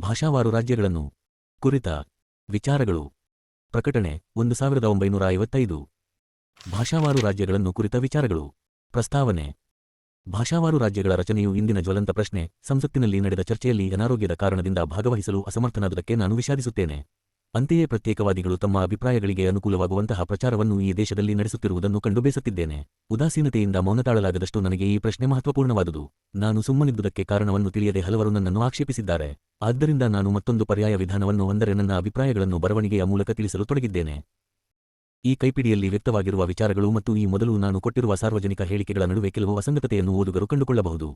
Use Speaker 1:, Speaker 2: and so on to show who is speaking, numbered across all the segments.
Speaker 1: ಭಾಷಾವಾರು ರಾಜ್ಯಗಳನ್ನು ಕುರಿತ ವಿಚಾರಗಳು. ಪ್ರಕಟಣೆ 1955. ಭಾಷಾವಾರು ರಾಜ್ಯಗಳನ್ನು ಕುರಿತ ವಿಚಾರಗಳು. ಪ್ರಸ್ತಾವನೆ. ಭಾಷಾವಾರು ರಾಜ್ಯಗಳ ರಚನೆಯು ಇಂದಿನ ಜ್ವಲಂತ ಪ್ರಶ್ನೆ. ಸಂಸತ್ತಿನಲ್ಲಿ ನಡೆದ ಚರ್ಚೆಯಲ್ಲಿ ಅನಾರೋಗ್ಯದ ಕಾರಣದಿಂದ ಭಾಗವಹಿಸಲು ಅಸಮರ್ಥನಾದುದಕ್ಕೆ ನಾನು ವಿಷಾದಿಸುತ್ತೇನೆ. ಅಂತೆಯೇ ಪ್ರತ್ಯೇಕವಾದಿಗಳು ತಮ್ಮ ಅಭಿಪ್ರಾಯಗಳಿಗೆ ಅನುಕೂಲವಾಗುವಂತಹ ಪ್ರಚಾರವನ್ನು ಈ ದೇಶದಲ್ಲಿ ನಡೆಸುತ್ತಿರುವುದನ್ನು ಕಂಡು ಬೇಸತ್ತಿದ್ದೇನೆ. ಉದಾಸೀನತೆಯಿಂದ ಮೌನತಾಳಲಾಗದಷ್ಟು ನನಗೆ ಈ ಪ್ರಶ್ನೆ ಮಹತ್ವಪೂರ್ಣವಾದುದು. ನಾನು ಸುಮ್ಮನಿದ್ದುದಕ್ಕೆ ಕಾರಣವನ್ನು ತಿಳಿಯದೆ ಹಲವರು ನನ್ನನ್ನು ಆಕ್ಷೇಪಿಸಿದ್ದಾರೆ. ಆದ್ದರಿಂದ ನಾನು ಮತ್ತೊಂದು ಪರ್ಯಾಯ ವಿಧಾನವನ್ನು ಅಂದರೆ ನನ್ನ ಅಭಿಪ್ರಾಯಗಳನ್ನು ಬರವಣಿಗೆಯ ಮೂಲಕ ತಿಳಿಸಲು ತೊಡಗಿದ್ದೇನೆ. ಈ ಕೈಪಿಡಿಯಲ್ಲಿ ವ್ಯಕ್ತವಾಗಿರುವ ವಿಚಾರಗಳು ಮತ್ತು ಈ ಮೊದಲು ನಾನು ಕೊಟ್ಟಿರುವ ಸಾರ್ವಜನಿಕ ಹೇಳಿಕೆಗಳ ನಡುವೆ ಕೆಲವು ಅಸಂಗತತೆಯನ್ನು ಓದುಗರು ಕಂಡುಕೊಳ್ಳಬಹುದು.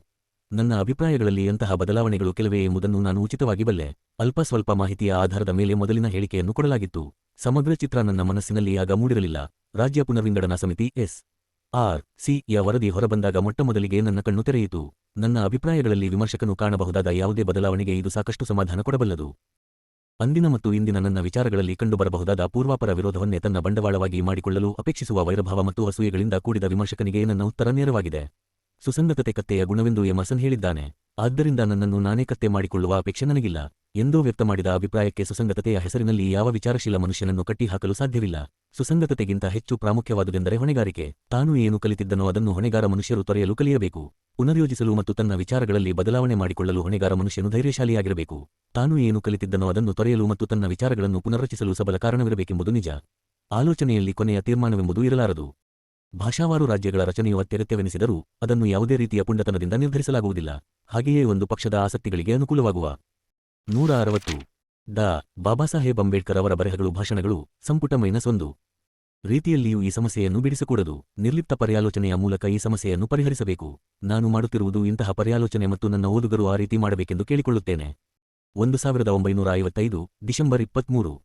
Speaker 1: ನನ್ನ ಅಭಿಪ್ರಾಯಗಳಲ್ಲಿ ಅಂತಹ ಬದಲಾವಣೆಗಳು ಕೆಲವೇ ಎಂಬುದನ್ನು ನಾನು ಉಚಿತವಾಗಿ ಬಲ್ಲೆ. ಅಲ್ಪ ಸ್ವಲ್ಪ ಮಾಹಿತಿಯ ಆಧಾರದ ಮೇಲೆ ಮೊದಲಿನ ಹೇಳಿಕೆಯನ್ನು ಕೊಡಲಾಗಿತ್ತು. ಸಮಗ್ರ ಚಿತ್ರ ನನ್ನ ಮನಸ್ಸಿನಲ್ಲಿ ಆಗ ಮೂಡಿರಲಿಲ್ಲ. ರಾಜ್ಯ ಪುನರ್ವಿಂಗಡಣಾ ಸಮಿತಿ SRC ಯ ವರದಿ ಹೊರಬಂದಾಗ ಮೊಟ್ಟಮೊದಲಿಗೆ ನನ್ನ ಕಣ್ಣು ತೆರೆಯಿತು. ನನ್ನ ಅಭಿಪ್ರಾಯಗಳಲ್ಲಿ ವಿಮರ್ಶಕನು ಕಾಣಬಹುದಾದ ಯಾವುದೇ ಬದಲಾವಣೆಗೆ ಇದು ಸಾಕಷ್ಟು ಸಮಾಧಾನ ಕೊಡಬಲ್ಲದು. ಅಂದಿನ ಮತ್ತು ಇಂದಿನ ನನ್ನ ವಿಚಾರಗಳಲ್ಲಿ ಕಂಡುಬರಬಹುದಾದ ಪೂರ್ವಾಪರ ವಿರೋಧವನ್ನೇ ತನ್ನ ಬಂಡವಾಳವಾಗಿ ಮಾಡಿಕೊಳ್ಳಲು ಅಪೇಕ್ಷಿಸುವ ವೈರಭಾವ ಮತ್ತು ಅಸೂಯೆಗಳಿಂದ ಕೂಡಿದ ವಿಮರ್ಶಕನಿಗೆ ನನ್ನ ಉತ್ತರ ನೇರವಾಗಿದೆ. ಸುಸಂಗತತೆ ಕತ್ತೆಯ ಗುಣವೆಂದು ಎಮರ್ಸನ್ ಹೇಳಿದ್ದಾನೆ. ಆದ್ದರಿಂದ ನನ್ನನ್ನು ನಾನೇ ಕತ್ತೆ ಮಾಡಿಕೊಳ್ಳುವ ಅಪೇಕ್ಷೆ ನನಗಿಲ್ಲ. ಎಂದೋ ವ್ಯಕ್ತಮಾಡಿದ ಅಭಿಪ್ರಾಯಕ್ಕೆ ಸುಸಂಗತತೆಯ ಹೆಸರಿನಲ್ಲಿ ಯಾವ ವಿಚಾರಶೀಲ ಮನುಷ್ಯನನ್ನು ಕಟ್ಟಿಹಾಕಲು ಸಾಧ್ಯವಿಲ್ಲ. ಸುಸಂಗತತೆಗಿಂತ ಹೆಚ್ಚು ಪ್ರಾಮುಖ್ಯವಾದುದೆಂದರೆ ಹೊಣೆಗಾರಿಕೆ. ತಾನು ಏನು ಕಲಿತಿದ್ದನೋ ಅದನ್ನು ಹೊಣೆಗಾರ ಮನುಷ್ಯರು ತೊರೆಯಲು ಕಲಿಯಬೇಕು. ಪುನರ್ಯೋಜಿಸಲು ಮತ್ತು ತನ್ನ ವಿಚಾರಗಳಲ್ಲಿ ಬದಲಾವಣೆ ಮಾಡಿಕೊಳ್ಳಲು ಹೊಣೆಗಾರ ಮನುಷ್ಯನು ಧೈರ್ಯಶಾಲಿಯಾಗಿರಬೇಕು. ತಾನು ಏನು ಕಲಿತಿದ್ದನೋ ಅದನ್ನು ತೊರೆಯಲು ಮತ್ತು ತನ್ನ ವಿಚಾರಗಳನ್ನು ಪುನರ್ರಚಿಸಲು ಸಬಲ ಕಾರಣವಿರಬೇಕೆಂಬುದು ನಿಜ. ಆಲೋಚನೆಯಲ್ಲಿ ಕೊನೆಯ ತೀರ್ಮಾನವೆಂಬುದು ಇರಲಾರದು. ಭಾಷಾವಾರು ರಾಜ್ಯಗಳ ರಚನೆಯು ಅತ್ಯಗತ್ಯವೆನಿಸಿದರೂ ಅದನ್ನು ಯಾವುದೇ ರೀತಿಯ ಪುಂಡತನದಿಂದ ನಿರ್ಧರಿಸಲಾಗುವುದಿಲ್ಲ. ಹಾಗೆಯೇ ಒಂದು ಪಕ್ಷದ ಆಸಕ್ತಿಗಳಿಗೆ ಅನುಕೂಲವಾಗುವ 160 ಡಾ. ಬಾಬಾಸಾಹೇಬ್ ಅಂಬೇಡ್ಕರ್ ಅವರ ಬರೆಹಗಳು ಭಾಷಣಗಳು ಸಂಪುಟ -1 ರೀತಿಯಲ್ಲಿಯೂ ಈ ಸಮಸ್ಯೆಯನ್ನು ಬಿಡಿಸಕೂಡದು. ನಿರ್ಲಿಪ್ತ ಪರ್ಯಾಲೋಚನೆಯ ಮೂಲಕ ಈ ಸಮಸ್ಯೆಯನ್ನು ಪರಿಹರಿಸಬೇಕು. ನಾನು ಮಾಡುತ್ತಿರುವುದು ಇಂತಹ ಪರ್ಯಾಲೋಚನೆ ಮತ್ತು ನನ್ನ ಓದುಗರು ಆ ರೀತಿ ಮಾಡಬೇಕೆಂದು ಕೇಳಿಕೊಳ್ಳುತ್ತೇನೆ. 1955 ಡಿಸೆಂಬರ್ 23.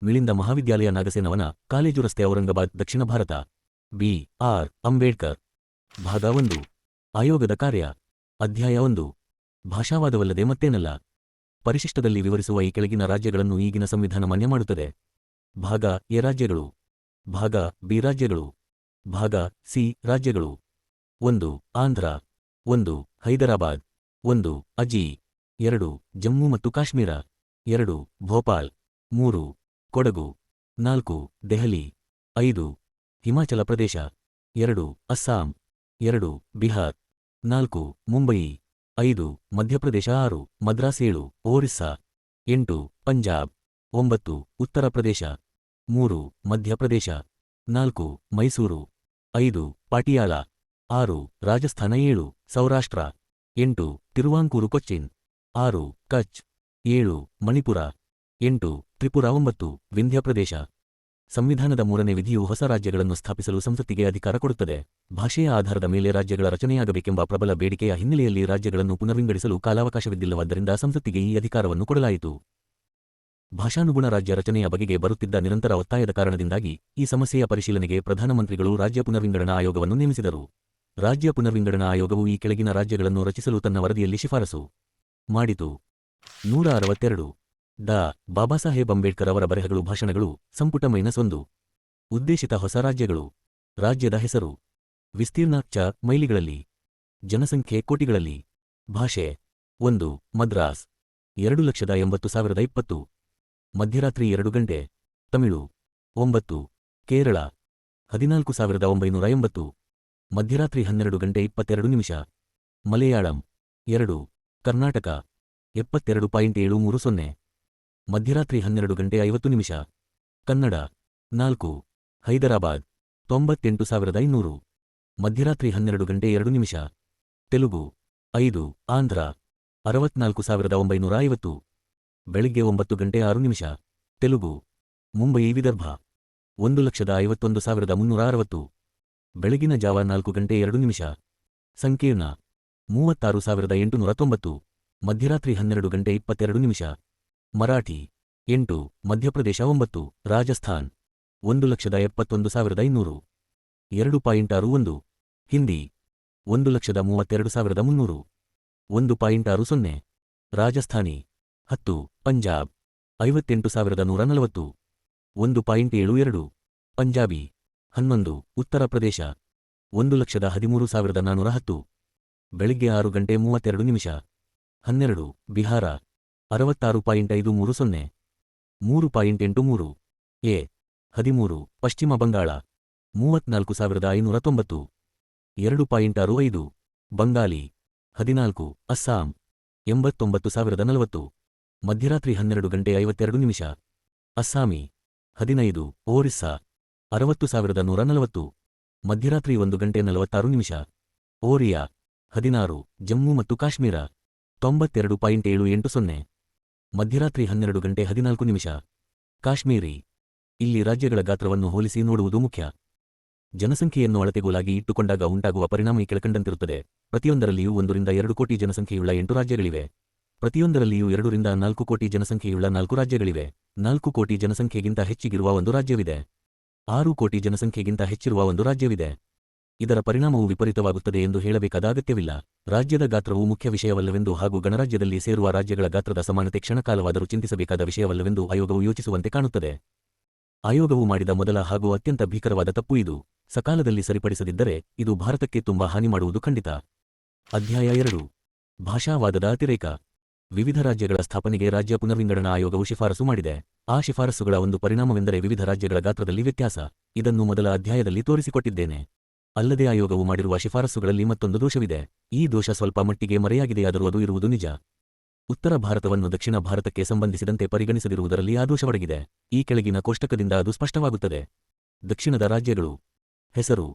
Speaker 1: ಮಿಳಿಂದ ಮಹಾವಿದ್ಯಾಲಯ ನಾಗಸೇನವನ, ಕಾಲೇಜು ರಸ್ತೆ, ಔರಂಗಾಬಾದ್, ದಕ್ಷಿಣ ಭಾರತ. B.R. ಅಂಬೇಡ್ಕರ್. ಭಾಗ 1. ಆಯೋಗದ ಕಾರ್ಯ. ಅಧ್ಯಾಯ 1. ಭಾಷಾವಾದವಲ್ಲದೆ ಮತ್ತೇನಲ್ಲ. ಪರಿಶಿಷ್ಟದಲ್ಲಿ ವಿವರಿಸುವ ಈ ಕೆಳಗಿನ ರಾಜ್ಯಗಳನ್ನು ಈಗಿನ ಸಂವಿಧಾನ ಮಾನ್ಯ ಮಾಡುತ್ತದೆ. ಭಾಗ ಎ ರಾಜ್ಯಗಳು. ಭಾಗ ಬಿ ರಾಜ್ಯಗಳು. ಭಾಗ ಸಿ ರಾಜ್ಯಗಳು. 1. ಆಂಧ್ರ. 1. ಹೈದರಾಬಾದ್. 1. ಅಜಿ. 2. ಜಮ್ಮು ಮತ್ತು ಕಾಶ್ಮೀರ. 2. ಭೋಪಾಲ್. 3. ಕೊಡಗು. 4. ದೆಹಲಿ. 5. ಹಿಮಾಚಲ ಪ್ರದೇಶ. 2. ಅಸ್ಸಾಂ. 2. ಬಿಹಾರ್. 4. ಮುಂಬಯಿ. 5. ಮಧ್ಯಪ್ರದೇಶ. 6. ಮದ್ರಾಸ್. 7. ಒರಿಸ್ಸಾ. 8. ಪಂಜಾಬ್. 9. ಉತ್ತರ ಪ್ರದೇಶ. 3. ಮಧ್ಯಪ್ರದೇಶ. 4. ಮೈಸೂರು. 5. ಪಾಟಿಯಾಲ. 6. ರಾಜಸ್ಥಾನ. 7. ಸೌರಾಷ್ಟ್ರ. 8. ತಿರುವಾಂಕೂರು ಕೊಚ್ಚಿನ್. 6. ಕಚ್. 7. ಮಣಿಪುರ. 8. ತ್ರಿಪುರ. 9. ವಿಂಧ್ಯಪ್ರದೇಶ. ಸಂವಿಧಾನದ 3ನೇ ವಿಧಿಯು ಹೊಸ ರಾಜ್ಯಗಳನ್ನು ಸ್ಥಾಪಿಸಲು ಸಂಸತ್ತಿಗೆ ಅಧಿಕಾರ ಕೊಡುತ್ತದೆ. ಭಾಷೆಯ ಆಧಾರದ ಮೇಲೆ ರಾಜ್ಯಗಳ ರಚನೆಯಾಗಬೇಕೆಂಬ ಪ್ರಬಲ ಬೇಡಿಕೆಯ ಹಿನ್ನೆಲೆಯಲ್ಲಿ ರಾಜ್ಯಗಳನ್ನು ಪುನರ್ವಿಂಗಡಿಸಲು ಕಾಲಾವಕಾಶವಿದ್ದಿಲ್ಲವಾದ್ದರಿಂದ ಸಂಸತ್ತಿಗೆ ಈ ಅಧಿಕಾರವನ್ನು ಕೊಡಲಾಯಿತು. ಭಾಷಾನುಗುಣ ರಾಜ್ಯ ರಚನೆಯ ಬಗೆಗೆ ಬರುತ್ತಿದ್ದ ನಿರಂತರ ಒತ್ತಾಯದ ಕಾರಣದಿಂದಾಗಿ ಈ ಸಮಸ್ಯೆಯ ಪರಿಶೀಲನೆಗೆ ಪ್ರಧಾನಮಂತ್ರಿಗಳು ರಾಜ್ಯ ಪುನರ್ವಿಂಗಡಣಾ ಆಯೋಗವನ್ನು ನೇಮಿಸಿದರು. ರಾಜ್ಯ ಪುನರ್ವಿಂಗಡಣಾ ಆಯೋಗವು ಈ ಕೆಳಗಿನ ರಾಜ್ಯಗಳನ್ನು ರಚಿಸಲು ತನ್ನ ವರದಿಯಲ್ಲಿ ಶಿಫಾರಸು ಮಾಡಿತು. 162 ಡಾ. ಬಾಬಾಸಾಹೇಬ್ ಅಂಬೇಡ್ಕರ್ ಅವರ ಬರೆಹಗಳು ಭಾಷಣಗಳು ಸಂಪುಟ -1. ಉದ್ದೇಶಿತ ಹೊಸ ರಾಜ್ಯಗಳು. ರಾಜ್ಯದ ಹೆಸರು. ವಿಸ್ತೀರ್ಣ ಚ ಮೈಲಿಗಳಲ್ಲಿ. ಜನಸಂಖ್ಯೆ ಕೋಟಿಗಳಲ್ಲಿ. ಭಾಷೆ. 1. ಮದ್ರಾಸ್. 2,80,020. ಮಧ್ಯರಾತ್ರಿ 2 ಗಂಟೆ. ತಮಿಳು. 9. ಕೇರಳ. 14,980. ಮಧ್ಯರಾತ್ರಿ 12 ಗಂಟೆ 22 ನಿಮಿಷ. ಮಲಯಾಳಂ. 2. ಕರ್ನಾಟಕ. 72.730. ಮಧ್ಯರಾತ್ರಿ 12 ಗಂಟೆ 50 ನಿಮಿಷ. ಕನ್ನಡ. 4. ಹೈದರಾಬಾದ್. 98,500. ಮಧ್ಯರಾತ್ರಿ 12 ಗಂಟೆ 2 ನಿಮಿಷ. ತೆಲುಗು. 5. ಆಂಧ್ರ. 64,950. ಬೆಳಿಗ್ಗೆ 9 ಗಂಟೆ 6 ನಿಮಿಷ. ತೆಲುಗು. ಮುಂಬಯಿ ವಿದರ್ಭ. 1,51,360. ಬೆಳಗಿನ ಜಾವ 4 ಗಂಟೆ 2 ನಿಮಿಷ. ಸಂಕೀರ್ಣ. 36,890. ಮಧ್ಯರಾತ್ರಿ 12 ಗಂಟೆ 22 ನಿಮಿಷ. ಮರಾಠಿ. 8. ಮಧ್ಯಪ್ರದೇಶ. 9. ರಾಜಸ್ಥಾನ್. 1,71,500. 2.61. ಹಿಂದಿ. 1,32,300. 1.60. ರಾಜಸ್ಥಾನಿ. 10. ಪಂಜಾಬ್. 58,140. 1.72. ಪಂಜಾಬಿ. 11. ಉತ್ತರ ಪ್ರದೇಶ. 1,13,410. ಬೆಳಿಗ್ಗೆ 6 ಗಂಟೆ 32 ನಿಮಿಷ. 12. ಬಿಹಾರ. 66.530 3.83 ಎ 13 ಪಶ್ಚಿಮ ಬಂಗಾಳ 34,590 2.65 ಬಂಗಾಲಿ 14 ಅಸ್ಸಾಂ 89,040 ಮಧ್ಯರಾತ್ರಿ 12:52 ಅಸ್ಸಾಮಿ 15 ಒರಿಸ್ಸಾ 60,140 ಮಧ್ಯರಾತ್ರಿ 1:46 ಓರಿಯಾ 16 ಜಮ್ಮು ಮತ್ತು ಕಾಶ್ಮೀರ 92.780 ಮಧ್ಯರಾತ್ರಿ 12:14 ಕಾಶ್ಮೀರಿ ಇಲ್ಲಿ ರಾಜ್ಯಗಳ ಗಾತ್ರವನ್ನು ಹೋಲಿಸಿ ನೋಡುವುದು ಮುಖ್ಯ. ಜನಸಂಖ್ಯೆಯನ್ನು ಅಳತೆಗೋಲಾಗಿ ಇಟ್ಟುಕೊಂಡಾಗ ಉಂಟಾಗುವ ಪರಿಣಾಮ ಈ ಕೆಳಕಂಡಂತಿರುತ್ತದೆ. ಪ್ರತಿಯೊಂದರಲ್ಲಿಯೂ 1 ರಿಂದ 2 ಕೋಟಿ ಜನಸಂಖ್ಯೆಯುಳ್ಳ 8 ರಾಜ್ಯಗಳಿವೆ. ಪ್ರತಿಯೊಂದರಲ್ಲಿಯೂ 2 ರಿಂದ 4 ಕೋಟಿ ಜನಸಂಖ್ಯೆಯುಳ್ಳ 4 ರಾಜ್ಯಗಳಿವೆ. 4 ಕೋಟಿ ಜನಸಂಖ್ಯೆಗಿಂತ ಹೆಚ್ಚಿಗಿರುವ ಒಂದು ರಾಜ್ಯವಿದೆ. 6 ಕೋಟಿ ಜನಸಂಖ್ಯೆಗಿಂತ ಹೆಚ್ಚಿರುವ ಒಂದು ರಾಜ್ಯವಿದೆ. ಇದರ ಪರಿಣಾಮವು ವಿಪರೀತವಾಗುತ್ತದೆ ಎಂದು ಹೇಳಬೇಕಾದ ಅಗತ್ಯವಿಲ್ಲ. ರಾಜ್ಯದ ಗಾತ್ರವು ಮುಖ್ಯ ವಿಷಯವಲ್ಲವೆಂದು ಹಾಗೂ ಗಣರಾಜ್ಯದಲ್ಲಿ ಸೇರುವ ರಾಜ್ಯಗಳ ಗಾತ್ರದ ಸಮಾನತೆ ಕ್ಷಣಕಾಲವಾದರೂ ಚಿಂತಿಸಬೇಕಾದ ವಿಷಯವಲ್ಲವೆಂದು ಆಯೋಗವು ಯೋಚಿಸುವಂತೆ ಕಾಣುತ್ತದೆ. ಆಯೋಗವು ಮಾಡಿದ ಮೊದಲ ಹಾಗೂ ಅತ್ಯಂತ ಭೀಕರವಾದ ತಪ್ಪು ಇದು. ಸಕಾಲದಲ್ಲಿ ಸರಿಪಡಿಸದಿದ್ದರೆ ಇದು ಭಾರತಕ್ಕೆ ತುಂಬಾ ಹಾನಿ ಮಾಡುವುದು ಖಂಡಿತ. ಅಧ್ಯಾಯ 2 ಭಾಷಾವಾದದ ಅತಿರೇಕ. ವಿವಿಧ ರಾಜ್ಯಗಳ ಸ್ಥಾಪನೆಗೆ ರಾಜ್ಯ ಪುನರ್ವಿಂಗಡಣಾ ಆಯೋಗವು ಶಿಫಾರಸು ಮಾಡಿದೆ. ಆ ಶಿಫಾರಸುಗಳ ಒಂದು ಪರಿಣಾಮವೆಂದರೆ ವಿವಿಧ ರಾಜ್ಯಗಳ ಗಾತ್ರದಲ್ಲಿ ವ್ಯತ್ಯಾಸ. ಇದನ್ನು ಮೊದಲ ಅಧ್ಯಾಯದಲ್ಲಿ ತೋರಿಸಿಕೊಟ್ಟಿದ್ದೇನೆ. ಅಲ್ಲದೆ ಆಯೋಗವು ಮಾಡಿರುವ ಶಿಫಾರಸುಗಳಲ್ಲಿ ಮತ್ತೊಂದು ದೋಷವಿದೆ. ಈ ದೋಷ ಸ್ವಲ್ಪ ಮಟ್ಟಿಗೆ ಮರೆಯಾಗಿದೆಯಾದರೂ ಅದು ಇರುವುದು ನಿಜ. ಉತ್ತರ ಭಾರತವನ್ನು ದಕ್ಷಿಣ ಭಾರತಕ್ಕೆ ಸಂಬಂಧಿಸಿದಂತೆ ಪರಿಗಣಿಸದಿರುವುದರಲ್ಲಿ ಆ ದೋಷವಡಗಿದೆ. ಈ ಕೆಳಗಿನ ಕೋಷ್ಟಕದಿಂದ ಅದು ಸ್ಪಷ್ಟವಾಗುತ್ತದೆ. ದಕ್ಷಿಣದ ರಾಜ್ಯಗಳು ಹೆಸರು